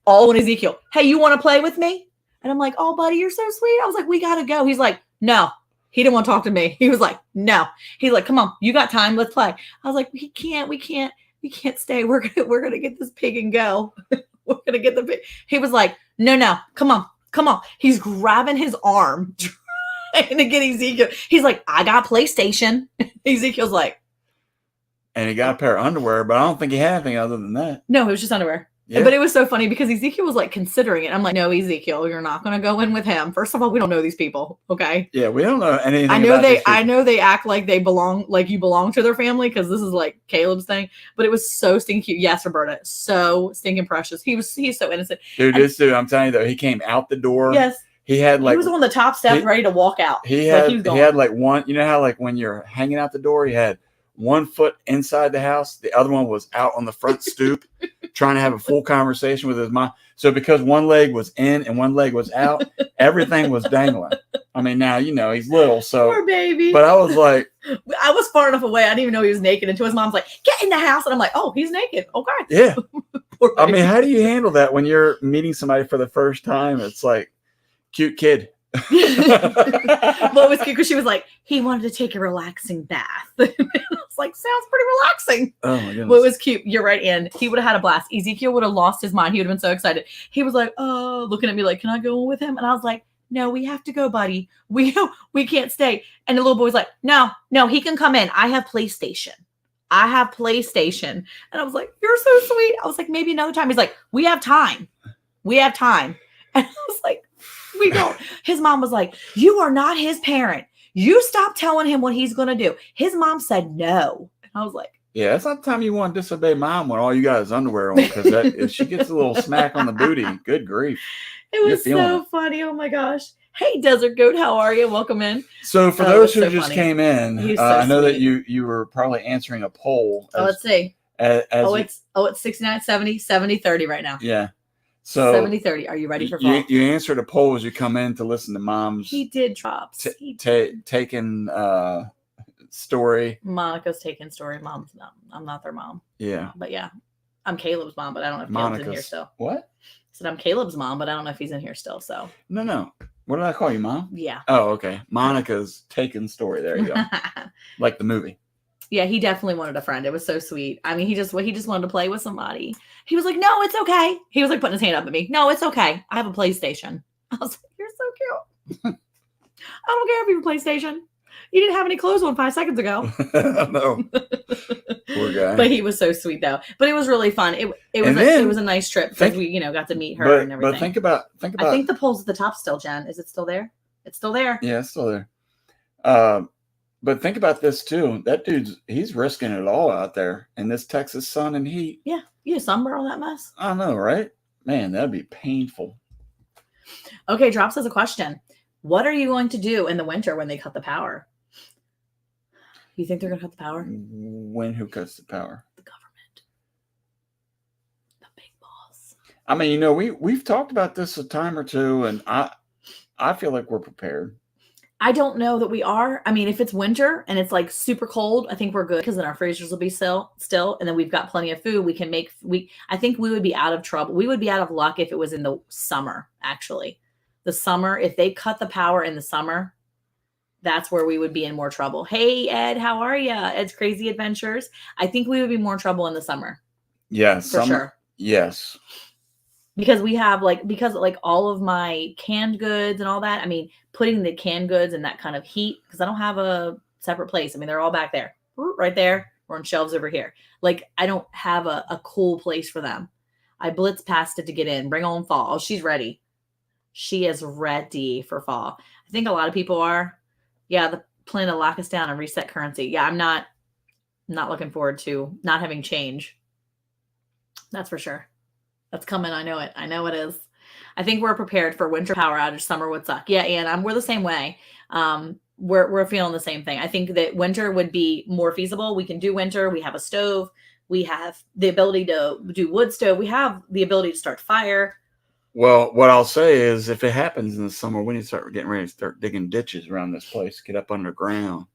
A: All in Ezekiel. Hey, you want to play with me? And I'm like, oh, buddy, you're so sweet. I was like, we got to go. He's like, no. He didn't want to talk to me. He was like, no. He's like, come on. You got time. Let's play. I was like, we can't stay. We're going to get this pig and go. We're going to get the pig. He was like, no. Come on. He's grabbing his arm. And to get Ezekiel, he's like, I got PlayStation. Ezekiel's like,
B: and he got a pair of underwear, but I don't think he had anything other than that.
A: No, it was just underwear. Yeah. But it was so funny because Ezekiel was like considering it. I'm like, no, Ezekiel, you're not going to go in with him. First of all, we don't know these people. Okay.
B: Yeah, we don't know anything.
A: I know they act like they belong, like you belong to their family because this is like Caleb's thing. But it was so stinking cute. Yes, Roberta, so stinking precious. He's so innocent.
B: Dude, this dude, I'm telling you though, he came out the door.
A: Yes.
B: He was
A: on the top step ready to walk out.
B: He had like one, you know how like when you're hanging out the door, he had one foot inside the house. The other one was out on the front stoop trying to have a full conversation with his mom. So because one leg was in and one leg was out, everything was dangling. I mean, now, he's little. So,
A: poor baby.
B: But I was like,
A: I was far enough away. I didn't even know he was naked until his mom's like, get in the house. And I'm like, oh, he's naked. Okay.
B: Yeah. I mean, how do you handle that when you're meeting somebody for the first time? It's like, cute kid.
A: Well, it was cute because she was like, he wanted to take a relaxing bath. I was like, sounds pretty relaxing.
B: Oh my goodness.
A: Well, it was cute. You're right, and he would have had a blast. Ezekiel would have lost his mind. He would have been so excited. He was like, oh, looking at me like, can I go with him? And I was like, no, we have to go, buddy. We can't stay. And the little boy was like, no, he can come in. I have PlayStation. And I was like, you're so sweet. I was like, maybe another time. He's like, we have time. And I was like, we don't. His mom was like, you are not his parent. You stop telling him what he's going to do. His mom said no. And I was like,
B: yeah, that's not the time you want to disobey mom when all you got is underwear on, because if she gets a little smack on the booty, good grief.
A: It was so funny. Oh my gosh. Hey, Desert Goat, how are you? Welcome in.
B: So for those who just came in, I know that you were probably answering a poll.
A: Let's see. It's 69, 70, 70, 30 right now.
B: Yeah. So
A: 70, 30. Are you ready for fall?
B: You answered a poll as you come in to listen to mom's.
A: He did drops.
B: Taken story.
A: Monica's taken story. Mom's not. I'm not their mom.
B: Yeah.
A: But yeah, I'm Caleb's mom, but I don't know if Caleb's in here still.
B: What?
A: I said I'm Caleb's mom, but I don't know if he's in here still. So.
B: No. What did I call you, Mom?
A: Yeah.
B: Oh, okay. Monica's taken story. There you go. Like the movie.
A: Yeah, he definitely wanted a friend. It was so sweet. I mean, he just wanted to play with somebody. He was like, no, it's okay. He was like putting his hand up at me. No, it's okay. I have a PlayStation. I was like, you're so cute. I don't care if you have a PlayStation. You didn't have any clothes on 5 seconds ago.
B: No. Poor guy.
A: But he was so sweet though. But it was really fun. It was a nice trip because we got to meet her and everything.
B: But think about
A: I think the poll's at the top still, Jen. Is it still there? It's still there.
B: Yeah, it's still there. But think about this too. That he's risking it all out there in this Texas sun and heat.
A: Yeah. You sunburn all that mess?
B: I know, right? Man, that'd be painful.
A: Okay, Drops has a question. What are you going to do in the winter when they cut the power? You think they're going to cut the power?
B: Who cuts the power?
A: The government. The big boss.
B: I mean, we've talked about this a time or two, and I feel like we're prepared.
A: I don't know that we are. I mean, if it's winter and it's like super cold, I think we're good because then our freezers will be still, and then we've got plenty of food. We can make. I think we would be out of trouble. We would be out of luck if it was in the summer. Actually, the summer, if they cut the power in the summer, that's where we would be in more trouble. Hey, Ed, how are you? Ed's Crazy Adventures. I think we would be more trouble in the summer.
B: Yeah,
A: for sure.
B: Yes.
A: Because we have all of my canned goods and all that. I mean, putting the canned goods in that kind of heat, because I don't have a separate place. I mean, they're all back there, right there, or on shelves over here. Like, I don't have a cool place for them. I blitz past it to get in. Bring on fall. Oh, she's ready. She is ready for fall. I think a lot of people are. Yeah, the plan to lock us down and reset currency. Yeah, I'm not looking forward to not having change. That's for sure. That's coming. I know it. I know it is. I think we're prepared for winter power outage. Summer would suck. Yeah, and we're the same way. We're feeling the same thing. I think that winter would be more feasible. We can do winter. We have a stove. We have the ability to do wood stove. We have the ability to start fire.
B: Well, what I'll say is, if it happens in the summer, we need to start getting ready to start digging ditches around this place, get up underground.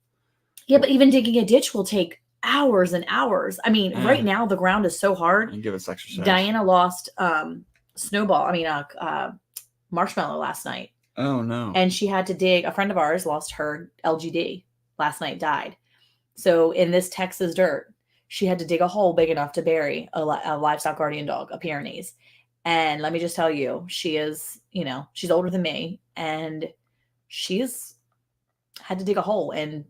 A: Yeah, but even digging a ditch will take hours and hours. I mean, right now the ground is so hard.
B: And give us exercise.
A: Diana lost marshmallow last night.
B: Oh no.
A: And she had to dig. A friend of ours lost her LGD last night, died. So in this Texas dirt, she had to dig a hole big enough to bury a livestock guardian dog, a Pyrenees. And let me just tell you, she is, she's older than me, and she's had to dig a hole in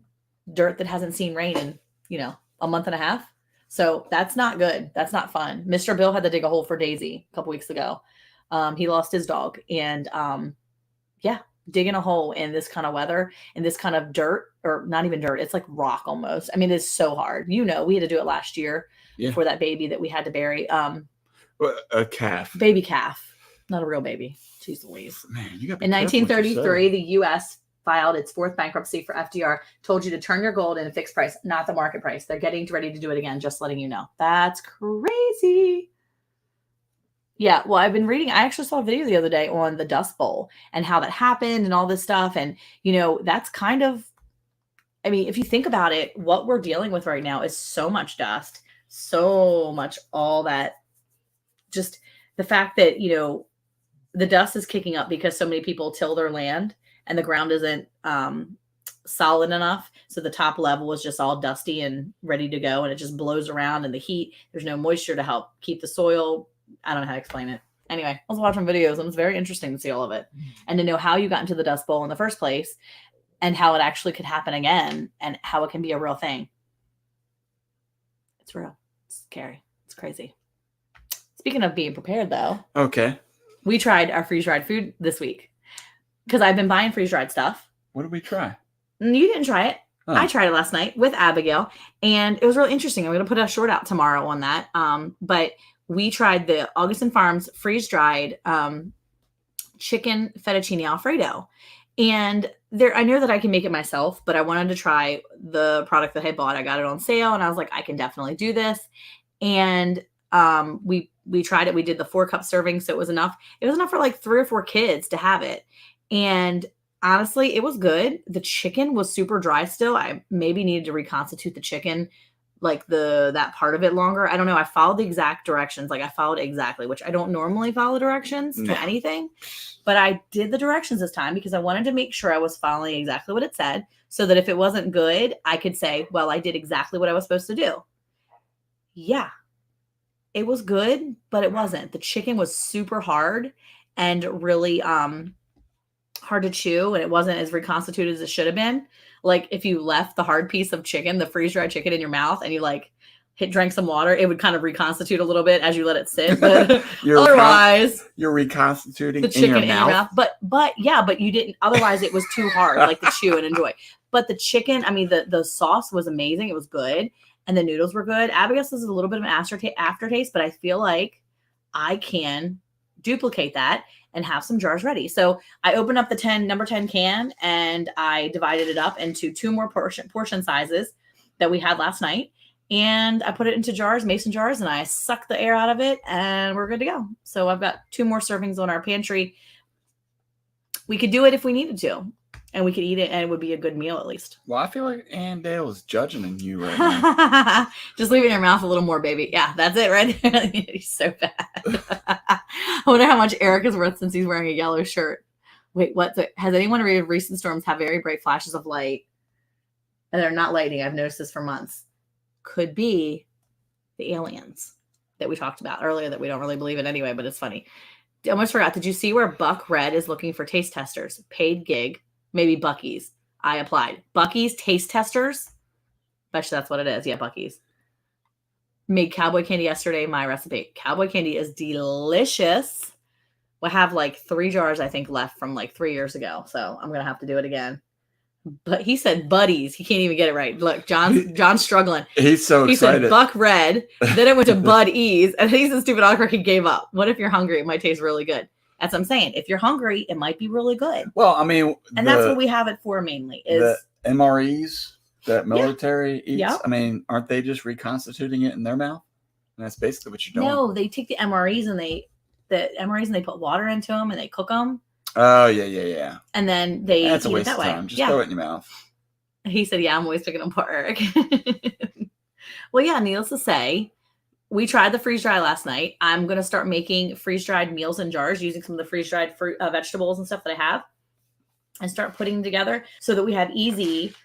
A: dirt that hasn't seen rain in, a month and a half. So that's not good. That's not fun. Mr. Bill had to dig a hole for Daisy a couple weeks ago. He lost his dog, and digging a hole in this kind of weather, in this kind of dirt, or not even dirt, it's like rock almost. I mean, it's so hard. We had to do it last year for that baby that we had to bury.
B: A calf.
A: Baby calf. Not a real baby. Jeez Louise.
B: Man, you got
A: in 1933, the U.S. filed its fourth bankruptcy for FDR, told you to turn your gold in a fixed price, not the market price. They're getting ready to do it again, just letting you know. That's crazy. Yeah, well, I've been reading. I actually saw a video the other day on the Dust Bowl and how that happened and all this stuff. And, that's kind of, I mean, if you think about it, what we're dealing with right now is so much dust, so much all that just the fact that, the dust is kicking up because so many people till their land and the ground isn't solid enough. So the top level is just all dusty and ready to go. And it just blows around, and the heat, there's no moisture to help keep the soil. I don't know how to explain it. Anyway, I was watching videos and it was very interesting to see all of it and to know how you got into the Dust Bowl in the first place and how it actually could happen again and how it can be a real thing. It's real. It's scary. It's crazy. Speaking of being prepared, though.
B: Okay.
A: We tried our freeze-dried food this week because I've been buying freeze-dried stuff.
B: What did we try?
A: You didn't try it.
B: Oh.
A: I tried it last night with Abigail, and it was really interesting. I'm going to put a short out tomorrow on that. But we tried the Augustin Farms freeze-dried chicken fettuccine Alfredo. And I know that I can make it myself, but I wanted to try the product that I bought. I got it on sale, and I was like, I can definitely do this. And we tried it. We did the 4-cup serving, so it was enough. It was enough for like 3 or 4 kids to have it. And honestly, it was good. The chicken was super dry still. I maybe needed to reconstitute the chicken, like that part of it longer. I don't know. I followed the exact directions. Like I followed exactly, which I don't normally follow directions to anything. But I did the directions this time because I wanted to make sure I was following exactly what it said so that if it wasn't good, I could say, well, I did exactly what I was supposed to do. Yeah, it was good, but it wasn't. The chicken was super hard and really hard to chew, and it wasn't as reconstituted as it should have been. Like if you left the hard piece of chicken, the freeze-dried chicken in your mouth and you like drank some water, it would kind of reconstitute a little bit as you let it sit. But otherwise,
B: you're reconstituting
A: the chicken
B: in your mouth.
A: But you didn't. Otherwise, it was too hard, like to chew and enjoy. But the chicken, I mean, the sauce was amazing. It was good, and the noodles were good. Abigail's is a little bit of an aftertaste, but I feel like I can duplicate that and have some jars ready. So I opened up the number 10 can and I divided it up into 2 more portion sizes that we had last night. And I put it into jars, mason jars, and I sucked the air out of it and we're good to go. So I've got 2 more servings on our pantry. We could do it if we needed to, and we could eat it and it would be a good meal at least.
B: Well, I feel like Ann Dale is judging you right now.
A: Just leave it in your mouth a little more, baby. Yeah, that's it right there. He's so bad. I wonder how much Eric is worth since he's wearing a yellow shirt. Wait, has anyone read of recent storms have very bright flashes of light? And they're not lightning. I've noticed this for months. Could be the aliens that we talked about earlier that we don't really believe in anyway, but it's funny. I almost forgot. Did you see where Buck Red is looking for taste testers? Paid gig. Maybe Buc-ee's. I applied. Buc-ee's taste testers. Bet you that's what it is. Yeah, Buc-ee's. Made cowboy candy yesterday, my recipe. Cowboy candy is delicious. We'll have like 3 jars, I think, left from like 3 years ago. So I'm going to have to do it again. But he said buddies. He can't even get it right. Look, John's struggling.
B: He's so excited.
A: He said Buck Red. Then it went to Bud-ease. And he's a stupid autocorrect. He gave up. What if you're hungry? It might taste really good. That's what I'm saying. If you're hungry, it might be really good.
B: Well, I mean.
A: And that's what we have it for mainly. Is
B: the MREs that military eats.
A: Yep.
B: I mean, aren't they just reconstituting it in their mouth? And that's basically what you're doing.
A: No, they take the MREs and they put water into them and they cook them.
B: Oh, yeah.
A: And then they
B: That's
A: eat
B: a waste
A: it that
B: of
A: way.
B: time. Just throw it in your mouth.
A: He said, yeah, I'm always picking apart Eric. Well, yeah, needless to say, we tried the freeze-dry last night. I'm going to start making freeze-dried meals in jars using some of the freeze-dried fruit, vegetables and stuff that I have and start putting them together so that we have easy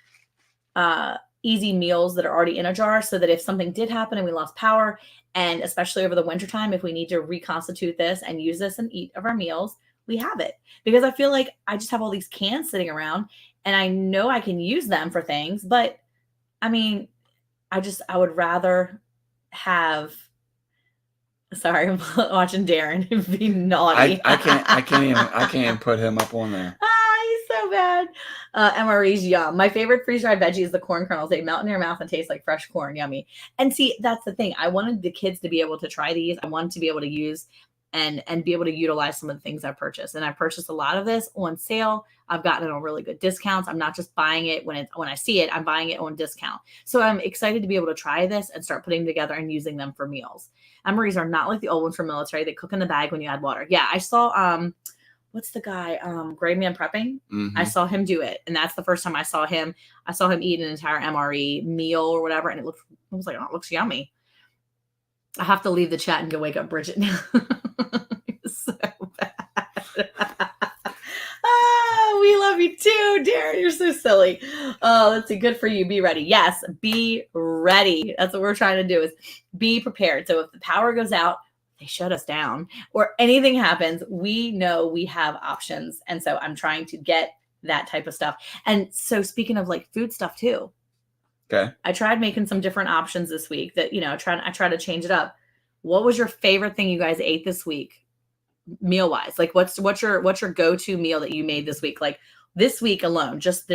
A: meals that are already in a jar so that if something did happen and we lost power, and especially over the wintertime, if we need to reconstitute this and use this and eat of our meals, we have it. Because I feel like I just have all these cans sitting around and I know I can use them for things, but I mean, I would rather have, sorry, I'm watching Darren be naughty.
B: I can't even put him up on there.
A: He's so bad. MRE's yum. My favorite freeze-dried veggie is the corn kernels. They melt in your mouth and taste like fresh corn. Yummy. And see, that's the thing. I wanted the kids to be able to try these. I wanted to be able to use and be able to utilize some of the things I purchased. And I purchased a lot of this on sale. I've gotten it on really good discounts. I'm not just buying it when I see it, I'm buying it on discount. So I'm excited to be able to try this and start putting them together and using them for meals. MREs are not like the old ones from military. They cook in the bag when you add water. Yeah, I saw what's the guy? Gray Man Prepping.
B: Mm-hmm.
A: I saw him do it. And that's the first time I saw him. I saw him eat an entire MRE meal or whatever. And I was like, oh, it looks yummy. I have to leave the chat and go wake up Bridget now. So bad. Oh, we love you too, Darren. You're so silly. Oh, let's see. Good for you. Be ready. Yes, be ready. That's what we're trying to do, is be prepared. So if the power goes out, they shut us down, or anything happens, we know we have options. And so I'm trying to get that type of stuff. And so speaking of like food stuff too,
B: Okay.
A: I tried making some different options this week that, I try to change it up. What was your favorite thing you guys ate this week, meal wise? Like what's your go-to meal that you made this week? Like this week alone, just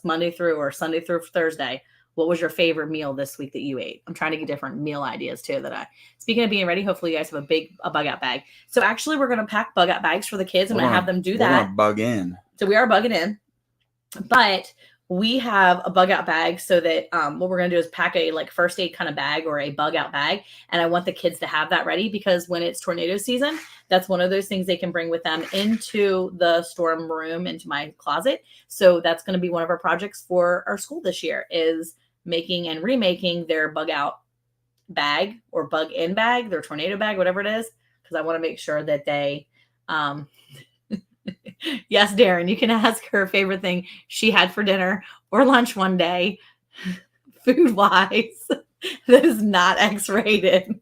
A: Monday through or Sunday through Thursday. What was your favorite meal this week that you ate? I'm trying to get different meal ideas too. Speaking of being ready, hopefully you guys have a bug out bag. So actually we're going to pack bug out bags for the kids. I'm going to have them do that.
B: We're going to bug in.
A: So we are bugging in, but we have a bug out bag so that what we're going to do is pack a like first aid kind of bag or a bug out bag. And I want the kids to have that ready, because when it's tornado season, that's one of those things they can bring with them into the storm room, into my closet. So that's going to be one of our projects for our school this year, is making and remaking their bug out bag or bug in bag, their tornado bag, whatever it is. Because I want to make sure that they, yes, Darren, you can ask her favorite thing she had for dinner or lunch one day, food wise, that is not X-rated.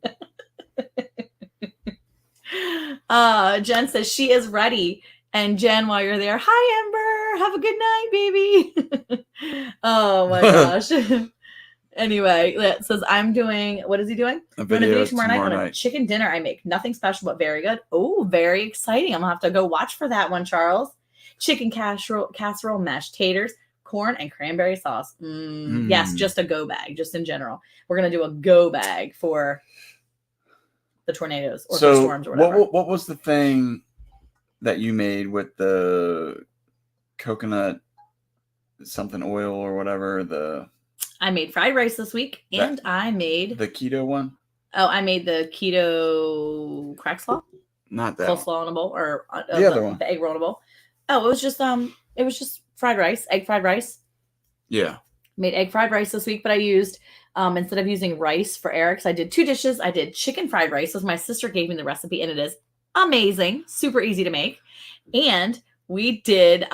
A: Jen says she is ready. And Jen, while you're there, hi, Amber. Have a good night, baby. Oh my gosh. Anyway, it says I'm doing, what is he doing?
B: A video tomorrow night
A: on a chicken dinner I make. Nothing special, but very good. Oh, very exciting. I'm going to have to go watch for that one, Charles. Chicken casserole, mashed taters, corn, and cranberry sauce. Yes, just a go bag, just in general. We're going to do a go bag for the tornadoes or the storms or whatever.
B: What was the thing that you made with the coconut something oil or whatever?
A: I made fried rice this week, and I made
B: the keto one.
A: Oh, I made the keto crack slaw.
B: Not that
A: coleslaw in a bowl, or
B: the other one,
A: the egg roll in a bowl. Oh, it was just fried rice, egg fried rice.
B: Yeah,
A: made egg fried rice this week, but I used instead of using rice for Eric's, I did 2 dishes. I did chicken fried rice, because my sister gave me the recipe, and it is amazing, super easy to make. And we did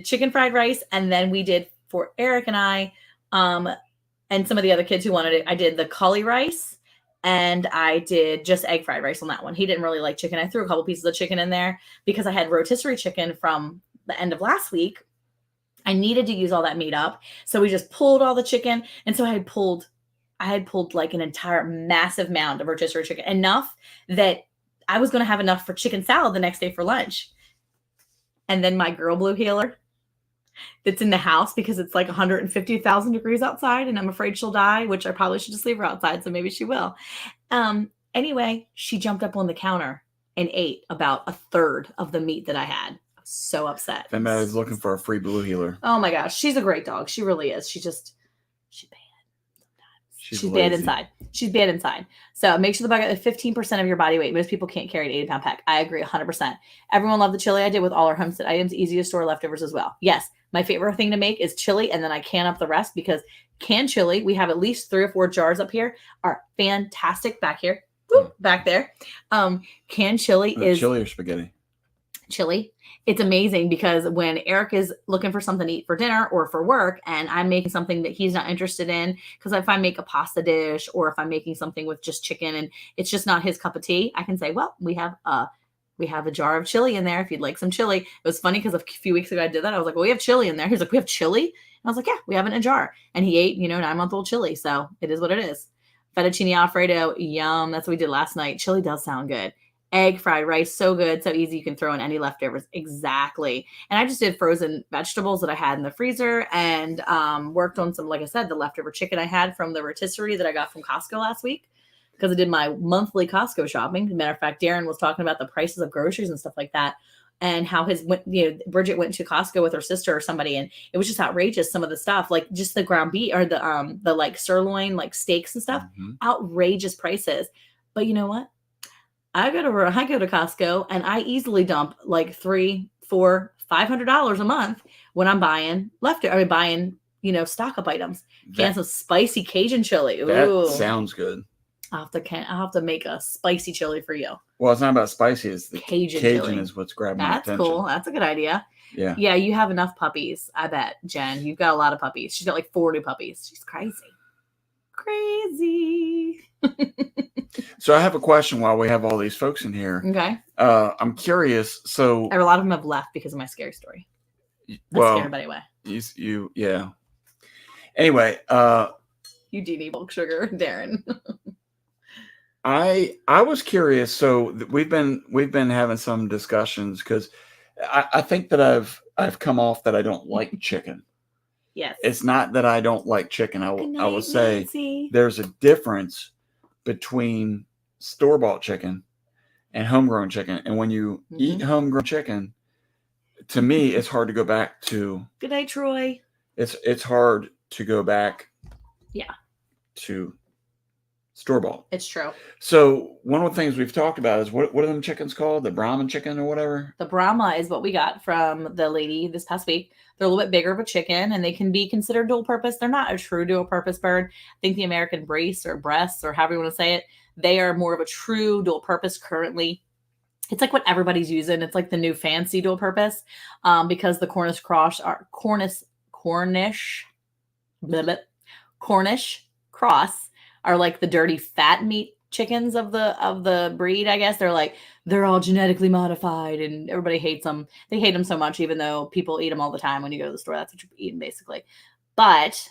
A: chicken fried rice, and then we did for Eric and I. And some of the other kids who wanted it, I did the cauli rice, and I did just egg fried rice on that one. He didn't really like chicken. I threw a couple pieces of chicken in there because I had rotisserie chicken from the end of last week. I needed to use all that meat up. So we just pulled all the chicken. And so I had pulled like an entire massive mound of rotisserie chicken, enough that I was going to have enough for chicken salad the next day for lunch. And then my girl blue healer that's in the house, because it's like 150,000 degrees outside and I'm afraid she'll die, which I probably should just leave her outside. So maybe she will. Anyway, she jumped up on the counter and ate about 1/3 of the meat that I had. I was so upset.
B: That man is looking for a free blue healer.
A: Oh my gosh. She's a great dog. She really is. She's bad. She's
B: lazy.
A: Bad inside. She's bad inside. So make sure the bug out 15% of your body weight. Most people can't carry an 80-pound pack. I agree 100%. Everyone loved the chili I did with all our homestead items. Easy to store leftovers as well. Yes. My favorite thing to make is chili, and then I can up the rest, because canned chili, we have at least 3 or 4 jars up here, are fantastic. Back here. Whoop, back there. Canned chili is
B: chili or spaghetti?
A: Chili. It's amazing, because when Eric is looking for something to eat for dinner or for work, and I'm making something that he's not interested in, because if I make a pasta dish, or if I'm making something with just chicken and it's just not his cup of tea, I can say, well, we have a jar of chili in there if you'd like some chili. It was funny because a few weeks ago I did that. I was like, well, we have chili in there. He's like, we have chili? And I was like, yeah, we have it in a jar. And he ate, 9-month-old chili. So it is what it is. Fettuccine Alfredo, yum. That's what we did last night. Chili does sound good. Egg fried rice, so good, so easy. You can throw in any leftovers. Exactly. And I just did frozen vegetables that I had in the freezer, and worked on some, like I said, the leftover chicken I had from the rotisserie that I got from Costco last week, because I did my monthly Costco shopping. As a matter of fact, Darren was talking about the prices of groceries and stuff like that, and how Bridget went to Costco with her sister or somebody, and it was just outrageous. Some of the stuff, like just the ground beef or the like sirloin, like steaks and stuff, outrageous prices. But you know what? I go to Costco, and I easily dump like $300, $400, $500 a month when I'm buying stock up items. Can some spicy Cajun chili. Ooh.
B: That sounds good.
A: I'll have to make a spicy chili for you.
B: Well, it's not about spicy. It's the
A: Cajun
B: Cajun
A: chili.
B: is what's grabbing my
A: That's
B: attention.
A: cool. That's a good idea.
B: Yeah.
A: Yeah, you have enough puppies. I bet, Jen. You've got a lot of puppies. She's got like 40 puppies. She's crazy. Crazy.
B: So I have a question while we have all these folks in here.
A: Okay.
B: I'm curious. So
A: a lot of them have left because of my scary story. I
B: well,
A: scare everybody away.
B: You yeah. Anyway,
A: you do need bulk sugar, Darren.
B: I was curious. So we've been having some discussions because I think that I've come off that I don't like chicken.
A: Yes.
B: It's not that I don't like chicken. I will say
A: Nancy.
B: There's a difference between store-bought chicken and homegrown chicken. And when you eat homegrown chicken, to me, it's hard to go back to.
A: Good night, Troy.
B: It's hard to go back.
A: Yeah.
B: To store-bought.
A: It's true.
B: So one of the things we've talked about is what are them chickens called? The Brahman chicken or whatever?
A: The Brahma is what we got from the lady this past week. They're a little bit bigger of a chicken, and they can be considered dual purpose. They're not a true dual purpose bird. I think the American brace or breasts or however you want to say it, they are more of a true dual purpose currently. It's like what everybody's using. It's like the new fancy dual purpose because the Cornish cross are like the dirty fat meat chickens of the breed, I guess. They're all genetically modified and everybody hates them. They hate them so much, even though people eat them all the time when you go to the store. That's what you're eating basically. But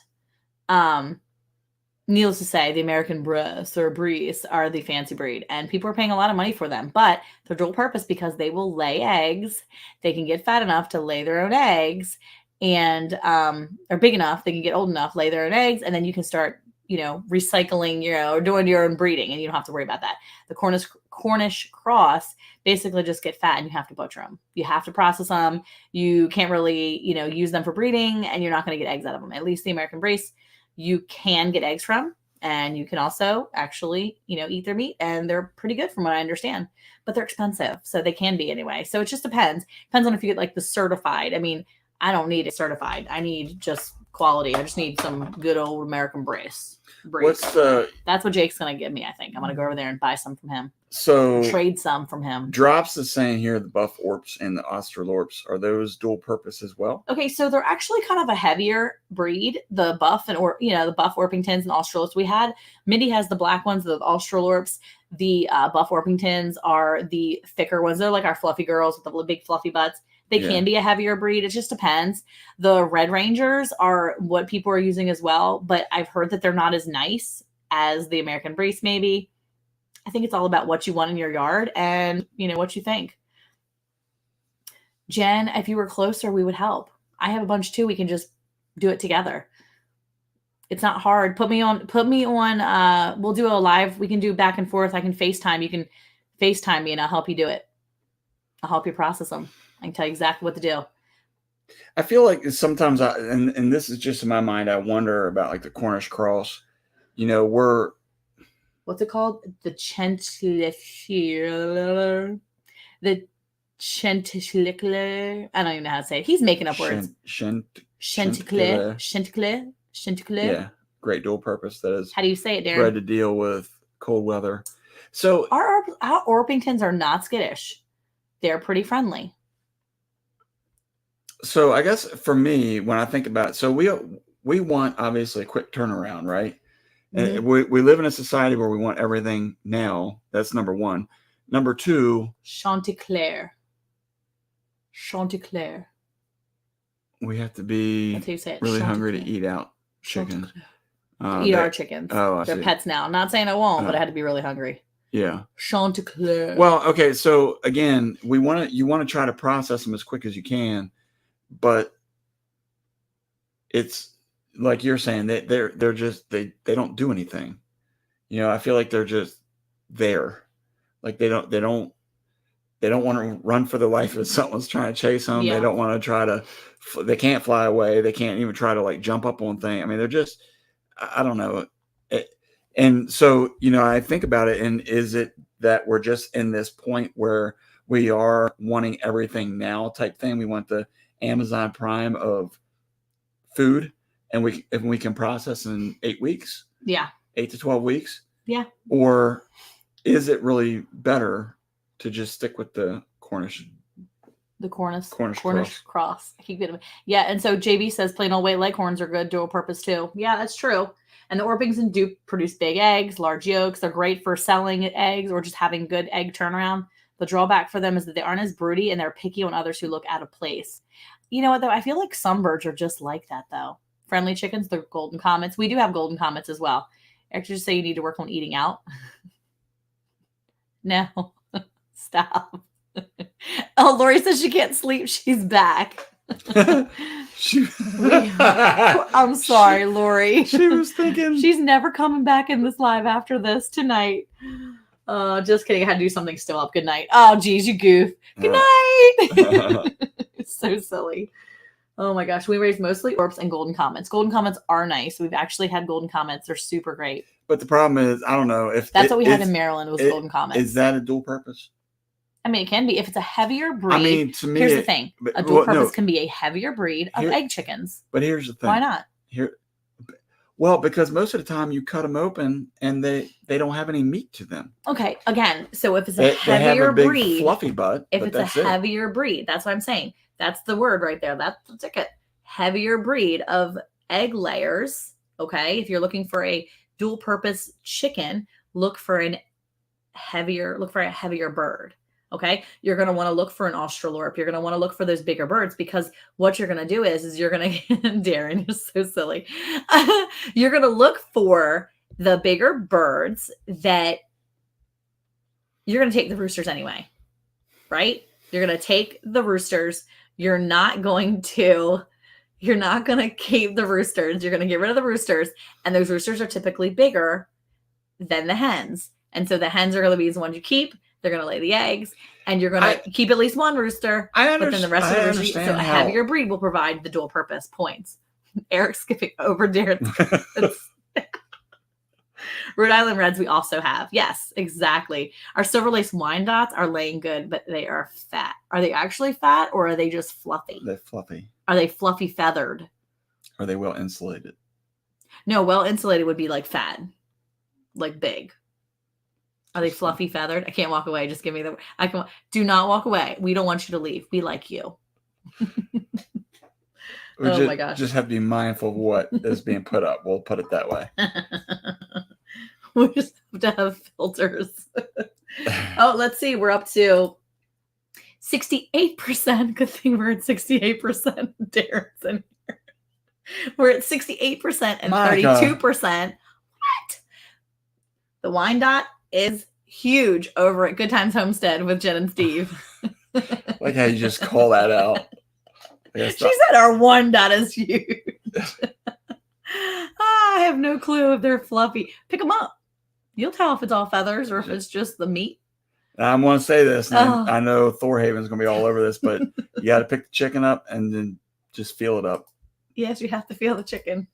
A: needless to say, the American breast or breeze are the fancy breed, and people are paying a lot of money for them, but they're dual purpose because they will lay eggs. They can get fat enough to lay their own eggs and are big enough. They can get old enough, lay their own eggs, and then you can start recycling, or doing your own breeding, and you don't have to worry about that. The Cornish cross basically just get fat and you have to butcher them. You have to process them. You can't really, use them for breeding, and you're not going to get eggs out of them. At least the American brace, you can get eggs from, and you can also actually, eat their meat, and they're pretty good from what I understand, but they're expensive. So they can be anyway. So it just depends. Depends on if you get like the certified. I mean, I don't need it certified. I need just quality. I just need some good old American brace. That's what Jake's gonna give me. I think I'm gonna go over there and buy some from him.
B: So
A: trade some from him.
B: Drops is saying here the buff orps and the Australorps, are those dual purpose as well?
A: Okay, so they're actually kind of a heavier breed. The buff the buff Orpingtons and Australorps we had. Mindy has the black ones, the Australorps. The buff Orpingtons are the thicker ones. They're like our fluffy girls with the big fluffy butts. They can be a heavier breed. It just depends. The Red Rangers are what people are using as well, but I've heard that they're not as nice as the American Brace maybe. I think it's all about what you want in your yard and, what you think. Jen, if you were closer, we would help. I have a bunch too. We can just do it together. It's not hard. Put me on, we'll do a live. We can do back and forth. I can FaceTime. You can FaceTime me and I'll help you do it. I'll help you process them. I can tell you exactly what to do.
B: I feel like sometimes and this is just in my mind, I wonder about like the Cornish cross.
A: What's it called? The Chentischler. The Chentischler. I don't even know how to say it. He's making up words. Chentischler.
B: Yeah. Great dual purpose. That is.
A: How do you say it, Darren?
B: Bred to deal with cold weather. So
A: our Orpingtons are not skittish. They're pretty friendly.
B: So I guess for me, when I think about it, so we want obviously a quick turnaround, right? Mm-hmm. And we live in a society where we want everything now. That's number one. Number two,
A: Chanticleer.
B: We have to be really hungry to eat out chickens.
A: Eat our chickens.
B: Oh,
A: they're pets now. I'm not saying I won't, but I had to be really hungry.
B: Yeah.
A: Chanticleer.
B: Well, okay. So again, you want to try to process them as quick as you can. But it's like you're saying that they're just they don't do anything. I feel like they're just there. Like they don't want to run for their life if someone's trying to chase them. Yeah. They don't want to they can't fly away. They can't even try to like jump up on things. I mean, they're just, I don't know. And so, I think about it, and is it that we're just in this point where we are wanting everything now type thing? We want the Amazon Prime of food, and we can process in 8 weeks.
A: Yeah.
B: 8 to 12 weeks.
A: Yeah.
B: Or is it really better to just stick with the Cornish
A: cross. I keep getting yeah. And so JB says plain old white leghorns are good, dual purpose too. Yeah, that's true. And the Orpington do produce big eggs, large yolks. They're great for selling eggs or just having good egg turnaround. The drawback for them is that they aren't as broody and they're picky on others who look out of place. You know what though? I feel like some birds are just like that though. Friendly chickens, the golden comets. We do have golden comets as well. Eric, just say you need to work on eating out. No, stop. Oh, Lori says she can't sleep. She's back. I'm sorry, Lori.
B: She was thinking
A: she's never coming back in this live after this tonight. Just kidding. I had to do something still up. Good night. Oh, geez, you goof. Good night. It's so silly. Oh my gosh. We raised mostly Orps and golden comets. Golden comets are nice. We've actually had golden comets. They're super great.
B: But the problem is, I don't know if
A: that's what we had in Maryland was golden comets.
B: Is that a dual purpose?
A: I mean, it can be if it's a heavier breed.
B: I mean, to me,
A: here's the thing: a dual purpose can be a heavier breed of egg chickens.
B: But here's the thing:
A: why not?
B: Well, because most of the time you cut them open and they don't have any meat to them.
A: Okay, again, so if it's a heavier breed,
B: fluffy butt.
A: If it's a heavier breed, that's what I'm saying. That's the word right there. That's the ticket. Heavier breed of egg layers. Okay, if you're looking for a dual purpose chicken, look for a heavier bird. Okay, you're going to want to look for an Australorp. You're going to want to look for those bigger birds because what you're going to do is you're going to, Darren, you're so silly. You're going to look for the bigger birds that you're going to take the roosters anyway, right? You're going to take the roosters. You're not going to keep the roosters. You're going to get rid of the roosters. And those roosters are typically bigger than the hens. And so the hens are going to be the ones you keep. They're going to lay the eggs, and you're going to keep at least one rooster. But then the rest of the roosters, so a heavier breed will provide the dual purpose points. Eric's skipping over Darren's. Rhode Island Reds we also have. Yes, exactly. Our silver lace Wyandottes are laying good, but they are fat. Are they actually fat, or are they just fluffy?
B: They're fluffy.
A: Are they fluffy feathered?
B: Are they well insulated?
A: No, well insulated would be like fat, like big. Are they fluffy feathered? I can't walk away. Just give me the. Do not walk away. We don't want you to leave. We like you. My gosh!
B: Just have to be mindful of what is being put up. We'll put it that way.
A: We just have to have filters. Oh, let's see. We're up to 68%. Good thing we're at 68%. Darren's in here. We're at 68% and 32%. What? The Wyandotte is huge over at Good Times Homestead with Jen and Steve.
B: Like how you just call that out.
A: She said our Wyandotte is huge. I have no clue if they're fluffy. Pick them up. You'll tell if it's all feathers or if it's just the meat.
B: I'm going to say this. And I know Thorhaven's going to be all over this, but you got to pick the chicken up and then just feel it up.
A: Yes, you have to feel the chicken.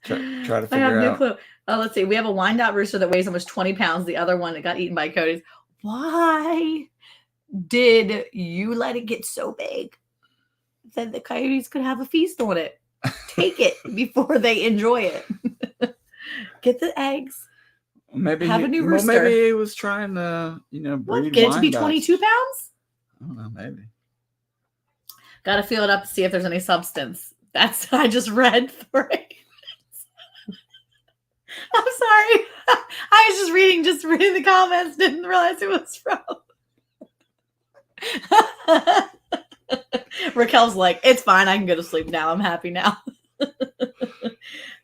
B: Try to figure out.
A: I have no clue. Let's see. We have a Wyandotte rooster that weighs almost 20 pounds. The other one that got eaten by coyotes. Why did you let it get so big that the coyotes could have a feast on it? Take it before they enjoy it. Get the eggs.
B: Maybe
A: have a new rooster.
B: Well, maybe he was trying to, breed
A: get it to be 22 pounds?
B: I don't know, maybe.
A: Got to feel it up to see if there's any substance. I just read for it. I'm sorry. I was just reading the comments. Didn't realize it was from. Raquel's like, it's fine. I can go to sleep now. I'm happy now.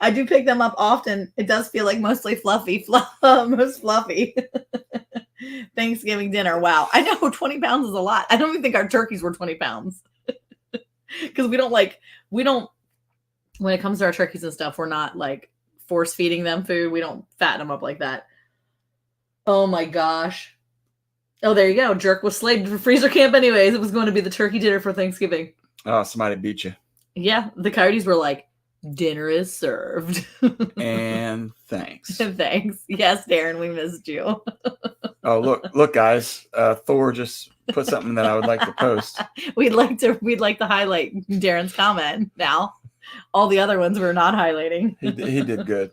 A: I do pick them up often. It does feel like mostly fluffy. Most fluffy. Thanksgiving dinner. Wow. I know 20 pounds is a lot. I don't even think our turkeys were 20 pounds. Because we don't, when it comes to our turkeys and stuff, we're not like force feeding them food. We don't fatten them up like that. Oh my gosh. Oh, there you go. Jerk was slaved for freezer camp anyways. It was going to be the turkey dinner for Thanksgiving.
B: Oh, somebody beat you.
A: Yeah. The coyotes were like, dinner is served.
B: And thanks.
A: Thanks. Yes, Darren, we missed you.
B: Oh, look, guys. Thor just put something that I would like to post.
A: We'd like to highlight Darren's comment now. All the other ones we're not highlighting.
B: He did good.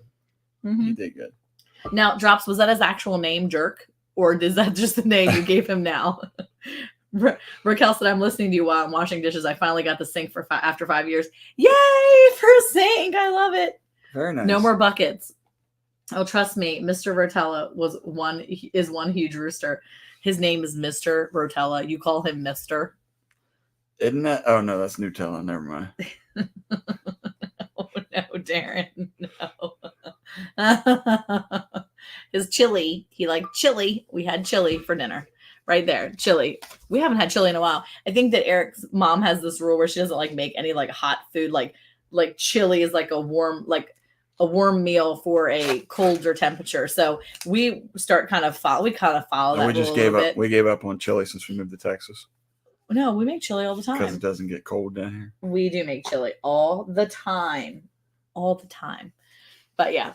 A: Mm-hmm.
B: He did good.
A: Now, Drops, was that his actual name, Jerk? Or is that just the name you gave him now? Raquel said, I'm listening to you while I'm washing dishes. I finally got the sink for after 5 years. Yay for a sink. I love it.
B: Very nice.
A: No more buckets. Oh, trust me, Mr. Rotella is one huge rooster. His name is Mr. Rotella. You call him Mr.
B: Isn't that? Oh, no, that's Nutella. Never mind.
A: Oh, no, Darren. No. His chili. He liked chili. We had chili for dinner. Right there. Chili. We haven't had chili in a while. I think that Eric's mom has this rule where she doesn't like make any like hot food. Like chili is like a warm meal for a colder temperature. So we kind of follow that.
B: We just gave up. We gave up on chili since we moved to Texas.
A: No, we make chili all the time.
B: Because it doesn't get cold down here.
A: We do make chili all the time. All the time. But yeah.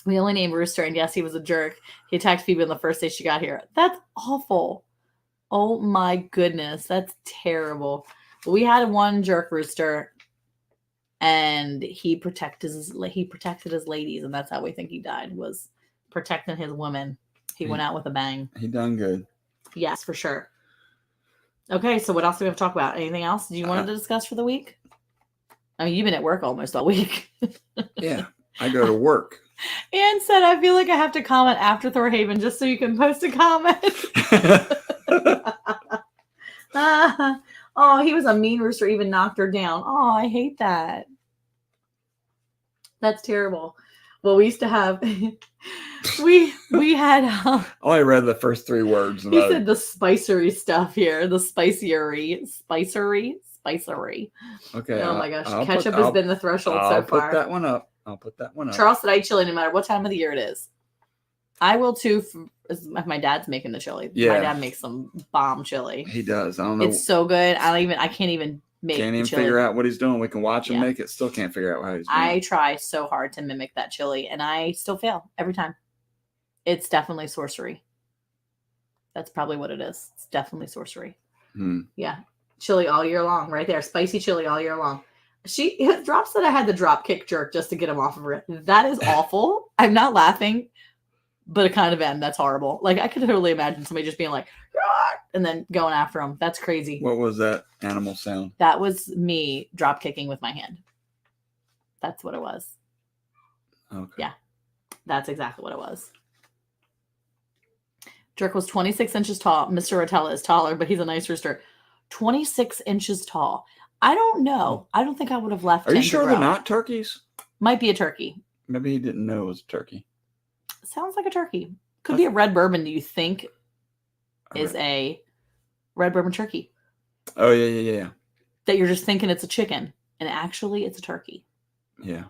A: We only named Rooster, and yes, he was a jerk. He attacked Phoebe on the first day she got here. That's awful. Oh my goodness. That's terrible. We had one jerk rooster, and he protected his ladies, and that's how we think he died, was protecting his women. He went out with a bang.
B: He done good.
A: Yes, for sure. Okay, so what else do we have to talk about? Anything else you wanted to discuss for the week? I mean, you've been at work almost all week.
B: Yeah, I go to work.
A: Ann said, I feel like I have to comment after Thorhaven just so you can post a comment. Oh, he was a mean rooster, even knocked her down. Oh, I hate that. That's terrible. Well, we used to have, we had.
B: I read the first 3 words.
A: He said the spicery stuff here, the spicery.
B: Okay.
A: Oh my gosh, ketchup has been the threshold so far.
B: I'll put that one up.
A: Charles said I eat chili no matter what time of the year it is. I will too. If my dad's making the chili. Yeah. My dad makes some bomb chili.
B: He does. I don't know.
A: It's so good. I can't even make.
B: Can't even
A: chili.
B: figure out what he's doing. We can watch him make it. Still can't figure out how he's doing.
A: I try so hard to mimic that chili, and I still fail every time. It's definitely sorcery. That's probably what it is. It's definitely sorcery. Yeah, chili all year long, right there. Spicy chili all year long. Drop said I had the drop kick jerk just to get him off of it. That is awful. I'm not laughing, but it kind of am. That's horrible. Like, I could totally imagine somebody just being like, "Argh!" and then going after him. That's crazy.
B: What was that animal sound?
A: That was me drop kicking with my hand. That's what it was.
B: Okay.
A: Yeah, that's exactly what it was. Jerk was 26 inches tall. Mr. Rotella is taller, but he's a nice rooster. 26 inches tall. I don't know. I don't think I would have left.
B: Are you sure they're not turkeys?
A: Might be a turkey.
B: Maybe he didn't know it was a turkey.
A: Sounds like a turkey. Could be a red bourbon. Do you think is a red bourbon turkey?
B: Oh yeah.
A: That you're just thinking it's a chicken, and actually it's a turkey.
B: Yeah,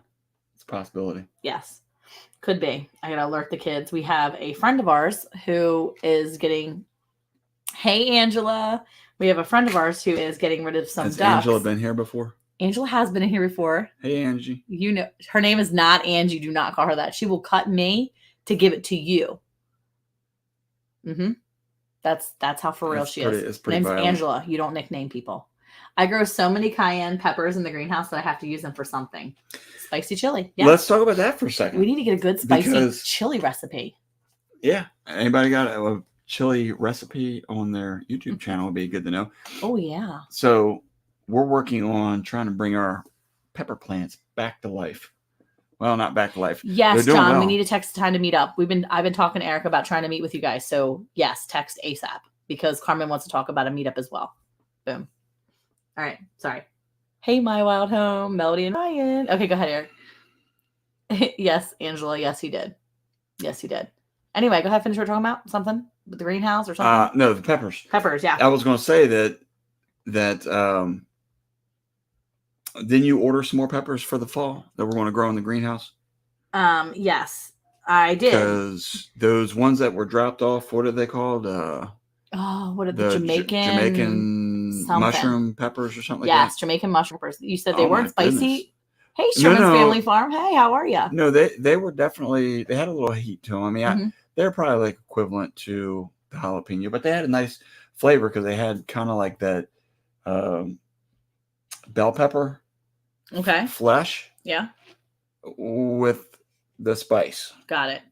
B: it's a possibility.
A: Yes, could be. I gotta alert the kids. We have a friend of ours who is getting. Hey, Angela. We have a friend of ours who is getting rid of some ducks. Has
B: Angela been here before?
A: Angela has been here before.
B: Hey, Angie.
A: You know, her name is not Angie. Do not call her that. She will cut me to give it to you. That's how for real she is.
B: It's pretty
A: Name's
B: violent.
A: Angela. You don't nickname people. I grow so many cayenne peppers in the greenhouse that I have to use them for something. Spicy chili. Yeah.
B: Let's talk about that for a second.
A: We need to get a good spicy chili recipe.
B: Yeah. Anybody got a chili recipe on their YouTube channel would be good to know.
A: Oh, yeah.
B: So we're working on trying to bring our pepper plants back to life. Well, not back to life.
A: Yes, John, we need to text the time to meet up. I've been talking to Eric about trying to meet with you guys. So yes, text ASAP because Carmen wants to talk about a meetup as well. Boom. All right. Sorry. Hey, my wild home, Melody and Ryan. Okay, go ahead, Eric. Yes, Angela. Yes, he did. Yes, he did. Anyway, go ahead. Finish what we're talking about. Something with the greenhouse or something.
B: No, the peppers.
A: Peppers. Yeah.
B: I was going to say that didn't you order some more peppers for the fall that we're going to grow in the greenhouse?
A: Yes, I did.
B: Because those ones that were dropped off, what are they called?
A: What are the
B: Jamaican mushroom peppers or something like that?
A: Yes, Jamaican mushroom peppers. You said they weren't spicy.
B: Goodness.
A: Hey, Sherman's Family Farm. Hey, how are you?
B: No, they were definitely, they had a little heat to them. I mean, they're probably like equivalent to the jalapeno, but they had a nice flavor because they had kind of like that bell pepper flesh.
A: Yeah.
B: With the spice.
A: Got it.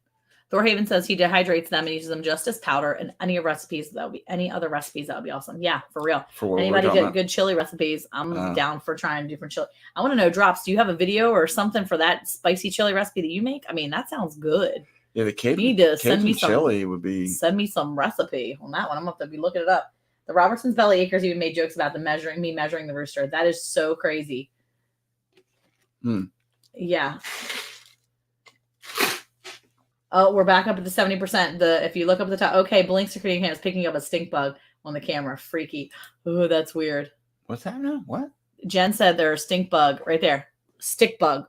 A: Thorhaven says he dehydrates them and uses them just as powder. And any recipes that would be any other recipes that would be awesome. Yeah, for real.
B: For what
A: Anybody
B: we're talking
A: get
B: about.
A: good chili recipes? I'm down for trying different chili. I want to know, Drops, do you have a video or something for that spicy chili recipe that you make? I mean, that sounds good.
B: Yeah, the Cajun,
A: you need to send
B: Cajun
A: me some
B: chili would be.
A: Send me some recipe on that one. I'm gonna have to be looking it up. The Robertson's Belly Acres even made jokes about me measuring the rooster. That is so crazy. Yeah. Oh, we're back up at the 70%. If you look up at the top, okay, Blink security cam is picking up a stink bug on the camera. Freaky. Oh, that's weird.
B: What's that now? What?
A: Jen said there's a stink bug right there. Stick bug,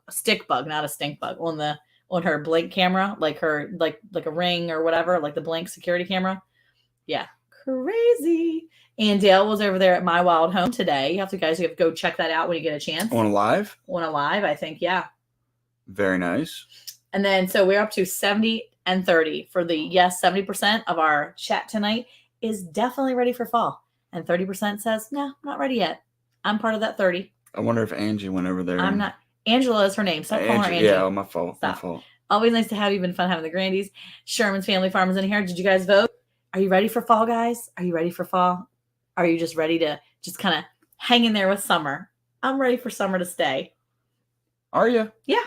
A: not a stink bug on her Blink camera, like her like a Ring or whatever, like the Blink security camera. Yeah, crazy. And Dale was over there at My Wild Home today. You have to go check that out when you get a chance.
B: On a live,
A: I think. Yeah.
B: Very nice.
A: And then, so we're up to 70 and 30 for the 70% of our chat tonight is definitely ready for fall. And 30% says, no, not ready yet. I'm part of that 30.
B: I wonder if Angie went over there.
A: I'm not. Angela is her name. Stop calling her Angie.
B: Yeah, my fault.
A: Stop.
B: My fault.
A: Always nice to have you. Been fun having the Grandies. Sherman's Family Farm is in here. Did you guys vote? Are you ready for fall, guys? Are you ready for fall? Are you just ready to just kind of hang in there with summer? I'm ready for summer to stay.
B: Are you?
A: Yeah.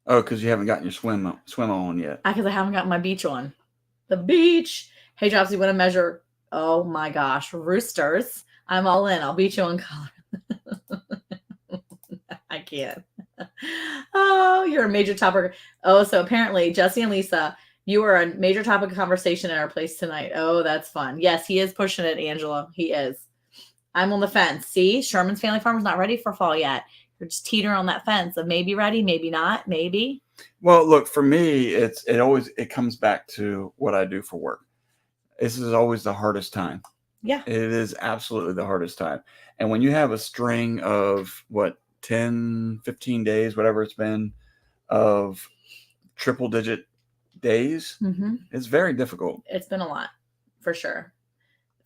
B: Oh, because you haven't gotten your swim on yet.
A: Because I haven't gotten my beach on. The beach. Hey, Drops, you want to measure? Oh my gosh, roosters. I'm all in. I'll beat you on color. I can't. Oh, you're a major topic. Oh, so apparently Jesse and Lisa, you are a major topic of conversation in our place tonight. Oh, that's fun. Yes, he is pushing it, Angela. He is. I'm on the fence. See, Sherman's Family Farm is not ready for fall yet. You're just teetering on that fence of maybe ready, maybe not, maybe.
B: Well, look, for me, it comes back to what I do for work. This is always the hardest time.
A: Yeah.
B: It is absolutely the hardest time. And when you have a string of 10, 15 days, whatever it's been, of triple digit days, it's very difficult.
A: It's been a lot, for sure.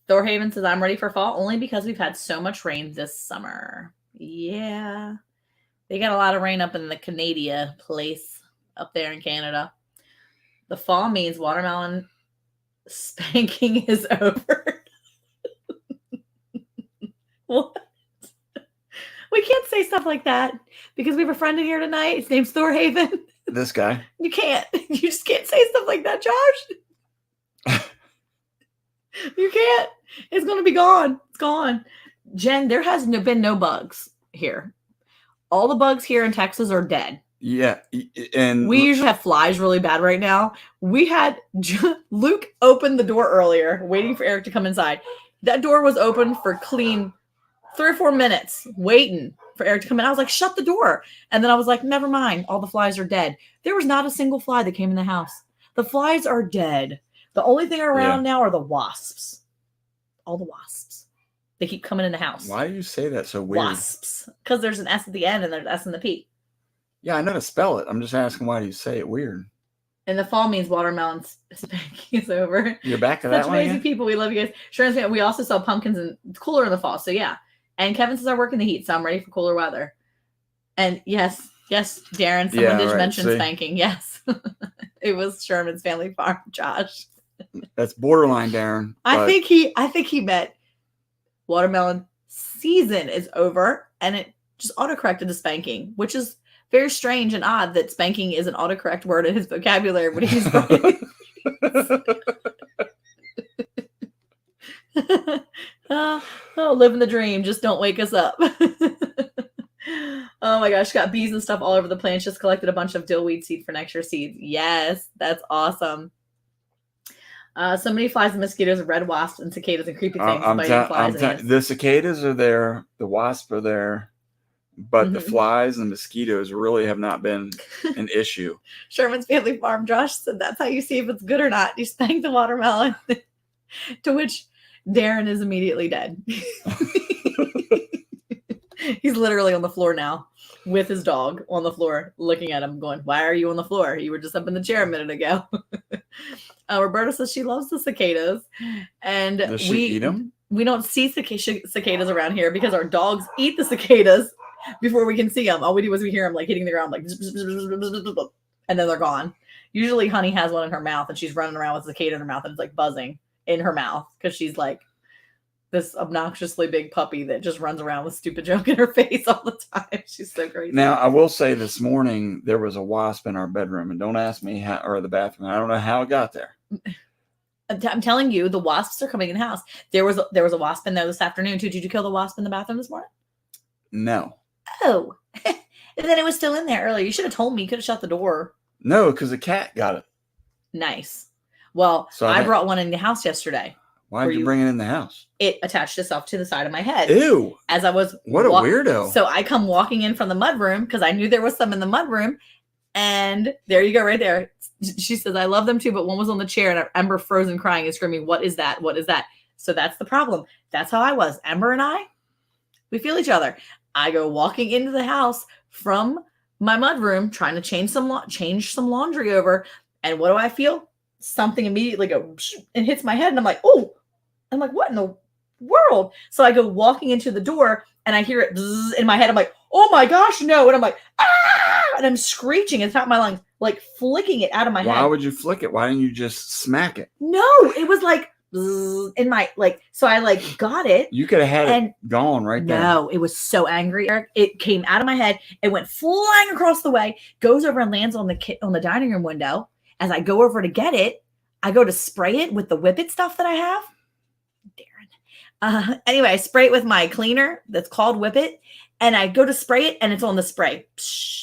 A: Thorhaven says, I'm ready for fall only because we've had so much rain this summer. Yeah. They got a lot of rain up in the Canada place up there in Canada. The fall means watermelon spanking is over. What? We can't say stuff like that because we have a friend in here tonight. His name's Thorhaven.
B: This guy.
A: You can't. You just can't say stuff like that, Josh. You can't. It's going to be gone. It's gone. Jen, there has been no bugs here. All the bugs here in Texas are dead.
B: Yeah. And
A: we usually have flies really bad right now. We had Luke open the door earlier, waiting for Eric to come inside. That door was open for clean 3 or 4 minutes, waiting for Eric to come in. I was like, shut the door. And then I was like, never mind. All the flies are dead. There was not a single fly that came in the house. The flies are dead. The only thing around now are the wasps. All the wasps. They keep coming in the house.
B: Why do you say that so weird?
A: Wasps. Because there's an S at the end and there's S in the P. Yeah,
B: I know to spell it. I'm just asking why do you say it weird?
A: And the fall means watermelon spanking is over.
B: You're back to that one. Such
A: amazing people. We love you guys. Sure, we also sell pumpkins and it's cooler in the fall. So yeah. And Kevin says I work in the heat, so I'm ready for cooler weather. And yes, Darren, someone did mention spanking. Yes. It was Sherman's Family Farm, Josh.
B: That's borderline, Darren.
A: I think he meant watermelon season is over, and it just autocorrected to spanking, which is very strange and odd that spanking is an autocorrect word in his vocabulary when he's writing. Living the dream. Just don't wake us up. Oh my gosh, got bees and stuff all over the plants. Just collected a bunch of dillweed seed for next year's seeds. Yes, that's awesome. So many flies and mosquitoes, red wasps and cicadas and creepy things.
B: The cicadas are there, the wasps are there, but the flies and mosquitoes really have not been an issue.
A: Sherman's Family Farm, Josh said that's how you see if it's good or not. You spank the watermelon. To which Darren is immediately dead. He's literally on the floor now with his dog on the floor looking at him going, why are you on the floor? You were just up in the chair a minute ago. Roberta says she loves the cicadas. And
B: does she eat them?
A: We don't see cicadas around here because our dogs eat the cicadas before we can see them. All we do is we hear them like hitting the ground like, and then they're gone. Usually Honey has one in her mouth and she's running around with a cicada in her mouth and it's like buzzing in her mouth because she's like this obnoxiously big puppy that just runs around with stupid junk in her face all the time. She's so crazy.
B: Now, I will say this morning there was a wasp in our bedroom, and don't ask me how, or the bathroom. I don't know how it got there.
A: I'm telling you, the wasps are coming in the house. There was a wasp in there this afternoon too. Did you kill the wasp in the bathroom this morning?
B: No.
A: Oh, and then it was still in there earlier. You should have told me. You could have shut the door.
B: No, because the cat got it.
A: Nice. Well,
B: So
A: I brought one in the house yesterday.
B: Why did you bring it in the house?
A: It attached itself to the side of my head.
B: Ew.
A: As I was
B: what a weirdo.
A: So I come walking in from the mudroom because I knew there was some in the mudroom. And there you go, right there. She says, I love them too, but one was on the chair and Ember frozen crying and screaming, what is that? What is that? So that's the problem. That's how I was. Ember and I, we feel each other. I go walking into the house from my mudroom trying to change some laundry over. And what do I feel? Something immediately goes and hits my head. And I'm like, oh, I'm like, what in the world? So I go walking into the door and I hear it bzzz in my head. I'm like, oh my gosh, no. And I'm like, ah, and I'm screeching at the top of my lungs, like flicking it out of my head.
B: Why would you flick it? Why didn't you just smack it?
A: No, it was like bzzz in my, like, so I like got it.
B: You could have had it gone right there.
A: No, it was so angry, Eric. It came out of my head. It went flying across the way, goes over and lands on the dining room window. As I go over to get it, I go to spray it with the Whip It stuff that I have. Anyway, I spray it with my cleaner that's called Whip It, and I go to spray it, and it's on the spray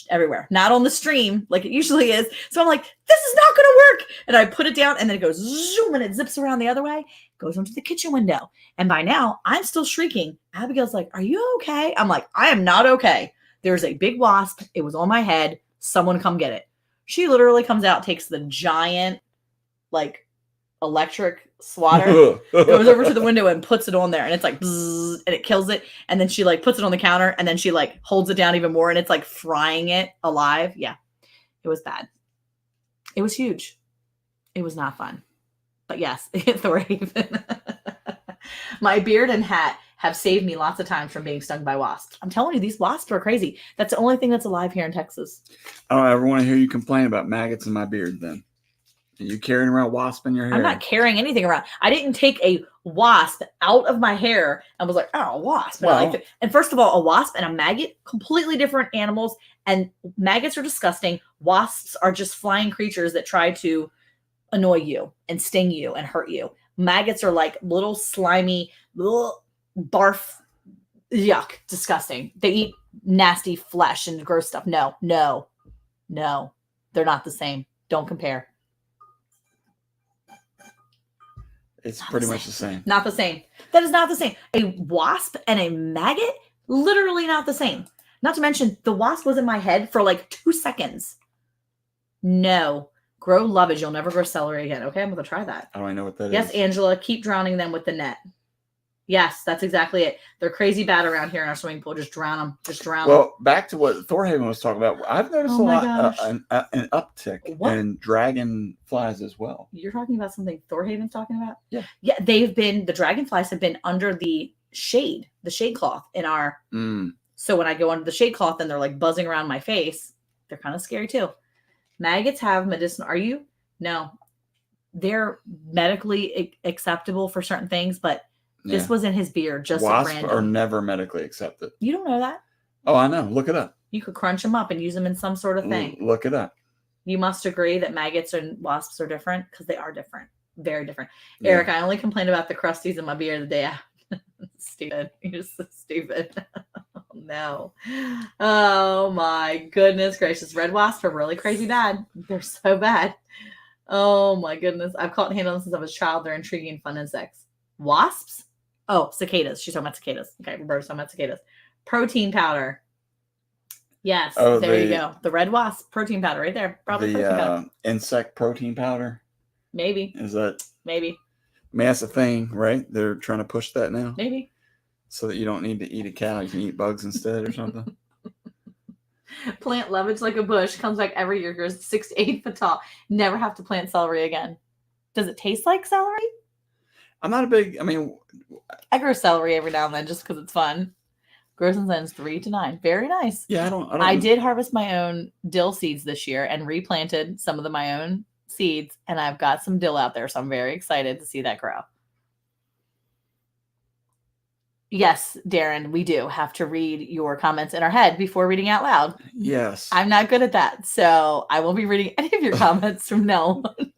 A: everywhere, not on the stream like it usually is. So I'm like, this is not going to work. And I put it down, and then it goes zoom, and it zips around the other way, goes onto the kitchen window. And by now, I'm still shrieking. Abigail's like, are you okay? I'm like, I am not okay. There's a big wasp. It was on my head. Someone come get it. She literally comes out, takes the giant, like, electric swatter, goes over to the window and puts it on there, and it's like bzzz, and it kills it, and then she like puts it on the counter, and then she like holds it down even more, and it's like frying it alive. Yeah, it was bad. It was huge. It was not fun. But yes, Thorhaven. My beard and hat have saved me lots of times from being stung by wasps. I'm telling you, these wasps are crazy. That's the only thing that's alive here in Texas.
B: I don't ever want to hear you complain about maggots in my beard then. Are you carrying around wasp in your hair?
A: I'm not carrying anything around. I didn't take a wasp out of my hair and was like, oh, a wasp. Well, and first of all, a wasp and a maggot, completely different animals. And maggots are disgusting. Wasps are just flying creatures that try to annoy you and sting you and hurt you. Maggots are like little slimy, little barf, yuck, disgusting. They eat nasty flesh and gross stuff. No. They're not the same. Don't compare.
B: It's pretty much the same.
A: Not the same. That is not the same. A wasp and a maggot, literally not the same. Not to mention, the wasp was in my head for like 2 seconds. No. Grow lovage. You'll never grow celery again. Okay, I'm going to try that.
B: I don't know what that is.
A: Yes, Angela, keep drowning them with the net. Yes, that's exactly it. They're crazy bad around here in our swimming pool. Just drown them. Just drown them.
B: Well, back to what Thorhaven was talking about. I've noticed a lot, an uptick in dragonflies as well.
A: You're talking about something Thorhaven's talking about?
B: Yeah.
A: Yeah, the dragonflies have been under the shade cloth in our, so when I go under the shade cloth and they're like buzzing around my face, they're kind of scary too. Maggots have medicinal, are you? No. They're medically acceptable for certain things, but this was in his beard, just
B: wasps
A: random.
B: Are never medically accepted.
A: You don't know that?
B: Oh, I know. Look it up.
A: You could crunch them up and use them in some sort of thing.
B: Look it up.
A: You must agree that maggots and wasps are different because they are different. Very different. Yeah. Eric, I only complained about the crusties in my beard the day after. Stupid. You're just so stupid. Oh, no. Oh, my goodness gracious. Red wasps are really crazy bad. They're so bad. Oh, my goodness. I've caught and handled them since I was a child. They're intriguing, fun insects. Wasps? Oh, cicadas. She's talking about cicadas. Okay, Roberta's talking about cicadas. Protein powder. Yes, there you go. The red wasp protein powder right there. Probably protein powder.
B: Insect protein powder.
A: Maybe.
B: Is that?
A: Maybe.
B: I mean, that's a thing, right? They're trying to push that now.
A: Maybe.
B: So that you don't need to eat a cow. You can eat bugs instead or something.
A: Plant lovage like a bush. Comes back every year. Grows 6 to 8 foot tall. Never have to plant celery again. Does it taste like celery?
B: I'm not a big, I mean.
A: I grow celery every now and then just because it's fun. Grows and sends 3 to 9. Very nice.
B: Yeah, I don't.
A: I did harvest my own dill seeds this year and replanted some of my own seeds, and I've got some dill out there, so I'm very excited to see that grow. Yes, Darren, we do have to read your comments in our head before reading out loud.
B: Yes.
A: I'm not good at that, so I won't be reading any of your comments from now on.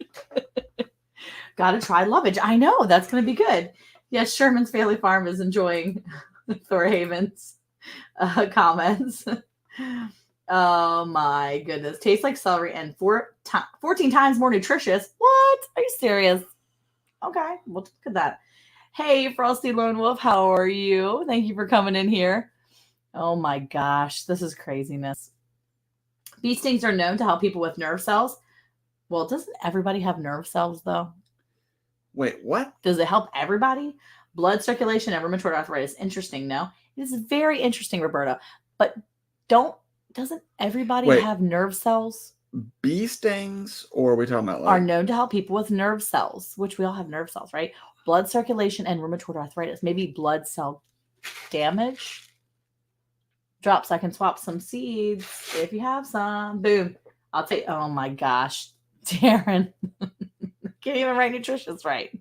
A: Gotta try lovage. I know, that's going to be good. Yes, Sherman's Family Farm is enjoying Thorhaven's comments. Oh my goodness. Tastes like celery and 14 times more nutritious. What? Are you serious? Okay, we'll look at that. Hey, Frosty Lone Wolf, how are you? Thank you for coming in here. Oh my gosh, this is craziness. Bee stings are known to help people with nerve cells. Well, doesn't everybody have nerve cells though?
B: Wait, what?
A: Does it help everybody? Blood circulation and rheumatoid arthritis. Interesting, no? It is very interesting, Roberta. But doesn't everybody have nerve cells?
B: Bee stings, or are we talking about
A: are known to help people with nerve cells, which we all have nerve cells, right? Blood circulation and rheumatoid arthritis. Maybe blood cell damage. Drops. I can swap some seeds if you have some. Boom. I'll take. Oh my gosh, Darren. Can't even write nutritious right.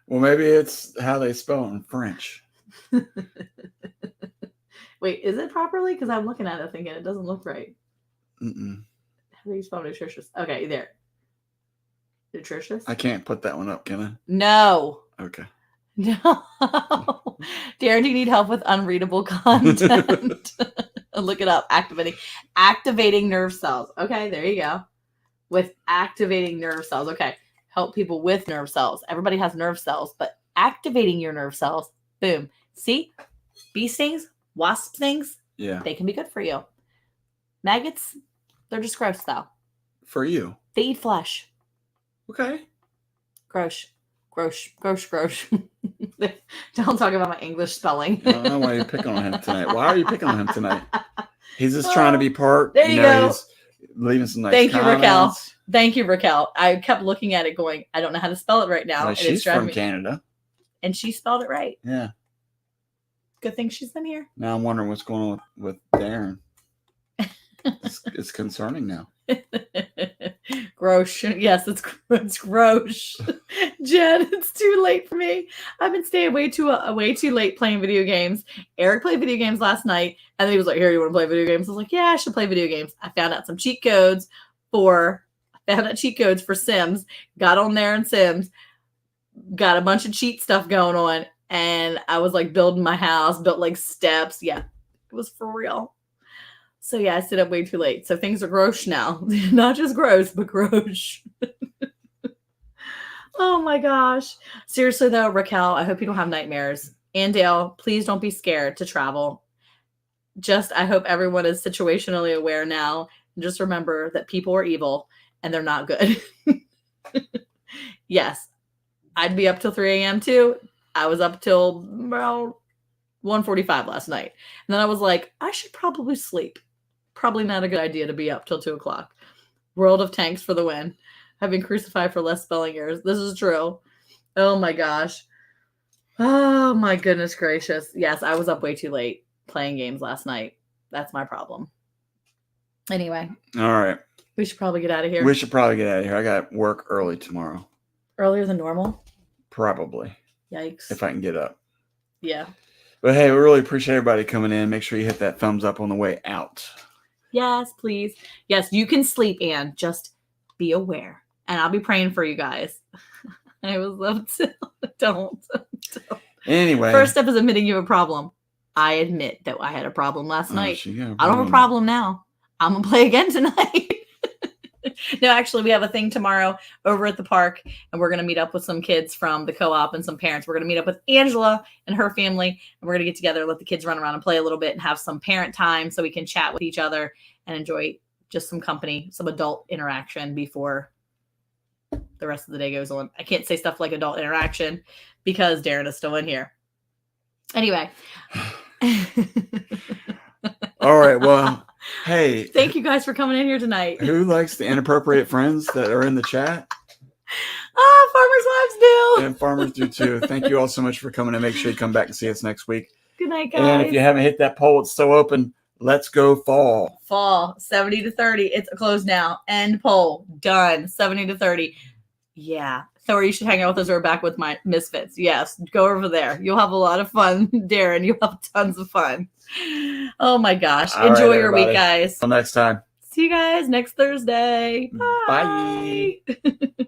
B: Well, maybe it's how they spell it in French.
A: Wait, is it properly? Because I'm looking at it thinking it doesn't look right.
B: Mm-mm.
A: How do you spell nutritious? Okay, there. Nutritious?
B: I can't put that one up, can I?
A: No.
B: Okay.
A: No. Darren, do you need help with unreadable content? Look it up. Activating nerve cells. Okay, there you go. With activating nerve cells. Okay. Help people with nerve cells. Everybody has nerve cells, but activating your nerve cells. Boom. See? Bee stings, wasp stings.
B: Yeah.
A: They can be good for you. Maggots, they're just gross though.
B: For you.
A: They eat flesh.
B: Okay.
A: Gross. Don't talk about my English spelling.
B: I don't know why you're picking on him tonight. Why are you picking on him tonight? He's just trying to be part.
A: There you go.
B: He's leaving some nice
A: Thank
B: comments.
A: you, Raquel. Thank you, Raquel. I kept looking at it going, I don't know how to spell it right now.
B: Well, she's from Canada.
A: And she spelled it right.
B: Yeah.
A: Good thing she's been here.
B: Now I'm wondering what's going on with Darren. It's concerning now.
A: Gross. Yes, it's gross. Jen, it's too late for me. I've been staying way too late playing video games. Eric played video games last night, and then he was like, "Here, you want to play video games?" I was like, "Yeah, I should play video games." I found out cheat codes for Sims. Got on there in Sims. Got a bunch of cheat stuff going on, and I was like building my house, built like steps. Yeah, it was for real. So yeah, I stayed up way too late. So things are gross now. Not just gross, but gross. Oh my gosh. Seriously though, Raquel, I hope you don't have nightmares. And Dale, please don't be scared to travel. I hope everyone is situationally aware now. And just remember that people are evil and they're not good. Yes, I'd be up till 3 a.m. too. I was up till about 1:45 last night. And then I was like, I should probably sleep. Probably not a good idea to be up till 2 o'clock. World of Tanks for the win. I've been crucified for less spelling errors. This is true. Oh my gosh. Oh my goodness gracious. Yes, I was up way too late playing games last night. That's my problem. Anyway.
B: All right.
A: We should probably get out of here.
B: I got work early tomorrow.
A: Earlier than normal?
B: Probably.
A: Yikes.
B: If I can get up.
A: Yeah.
B: But hey, we really appreciate everybody coming in. Make sure you hit that thumbs up on the way out.
A: Yes, please. Yes, you can sleep, Anne. Just be aware. And I'll be praying for you guys. I was love to. Don't.
B: Anyway.
A: First step is admitting you have a problem. I admit that I had a problem last night. I don't have a problem now. I'm going to play again tonight. No, actually, we have a thing tomorrow over at the park, and we're going to meet up with some kids from the co-op and some parents. We're going to meet up with Angela and her family, and we're going to get together, let the kids run around and play a little bit and have some parent time so we can chat with each other and enjoy just some company, some adult interaction before the rest of the day goes on. I can't say stuff like adult interaction because Darren is still in here. Anyway.
B: All right. Well, hey.
A: Thank you guys for coming in here tonight.
B: Who likes the inappropriate friends that are in the chat?
A: Farmers' wives do.
B: And farmers do too. Thank you all so much for coming in. Make sure you come back and see us next week.
A: Good night, guys.
B: And if you haven't hit that poll, it's still open. Let's go fall.
A: Fall 70 to 30. It's closed now. End poll. Done. 70 to 30. Yeah. Thor, you should hang out with us. We're back with my misfits. Yes. Go over there. You'll have a lot of fun, Darren. You'll have tons of fun. Oh my gosh.
B: All
A: Enjoy
B: right,
A: your week,
B: everybody.
A: guys.
B: Till next time.
A: See you guys next Thursday. Bye.
B: Bye.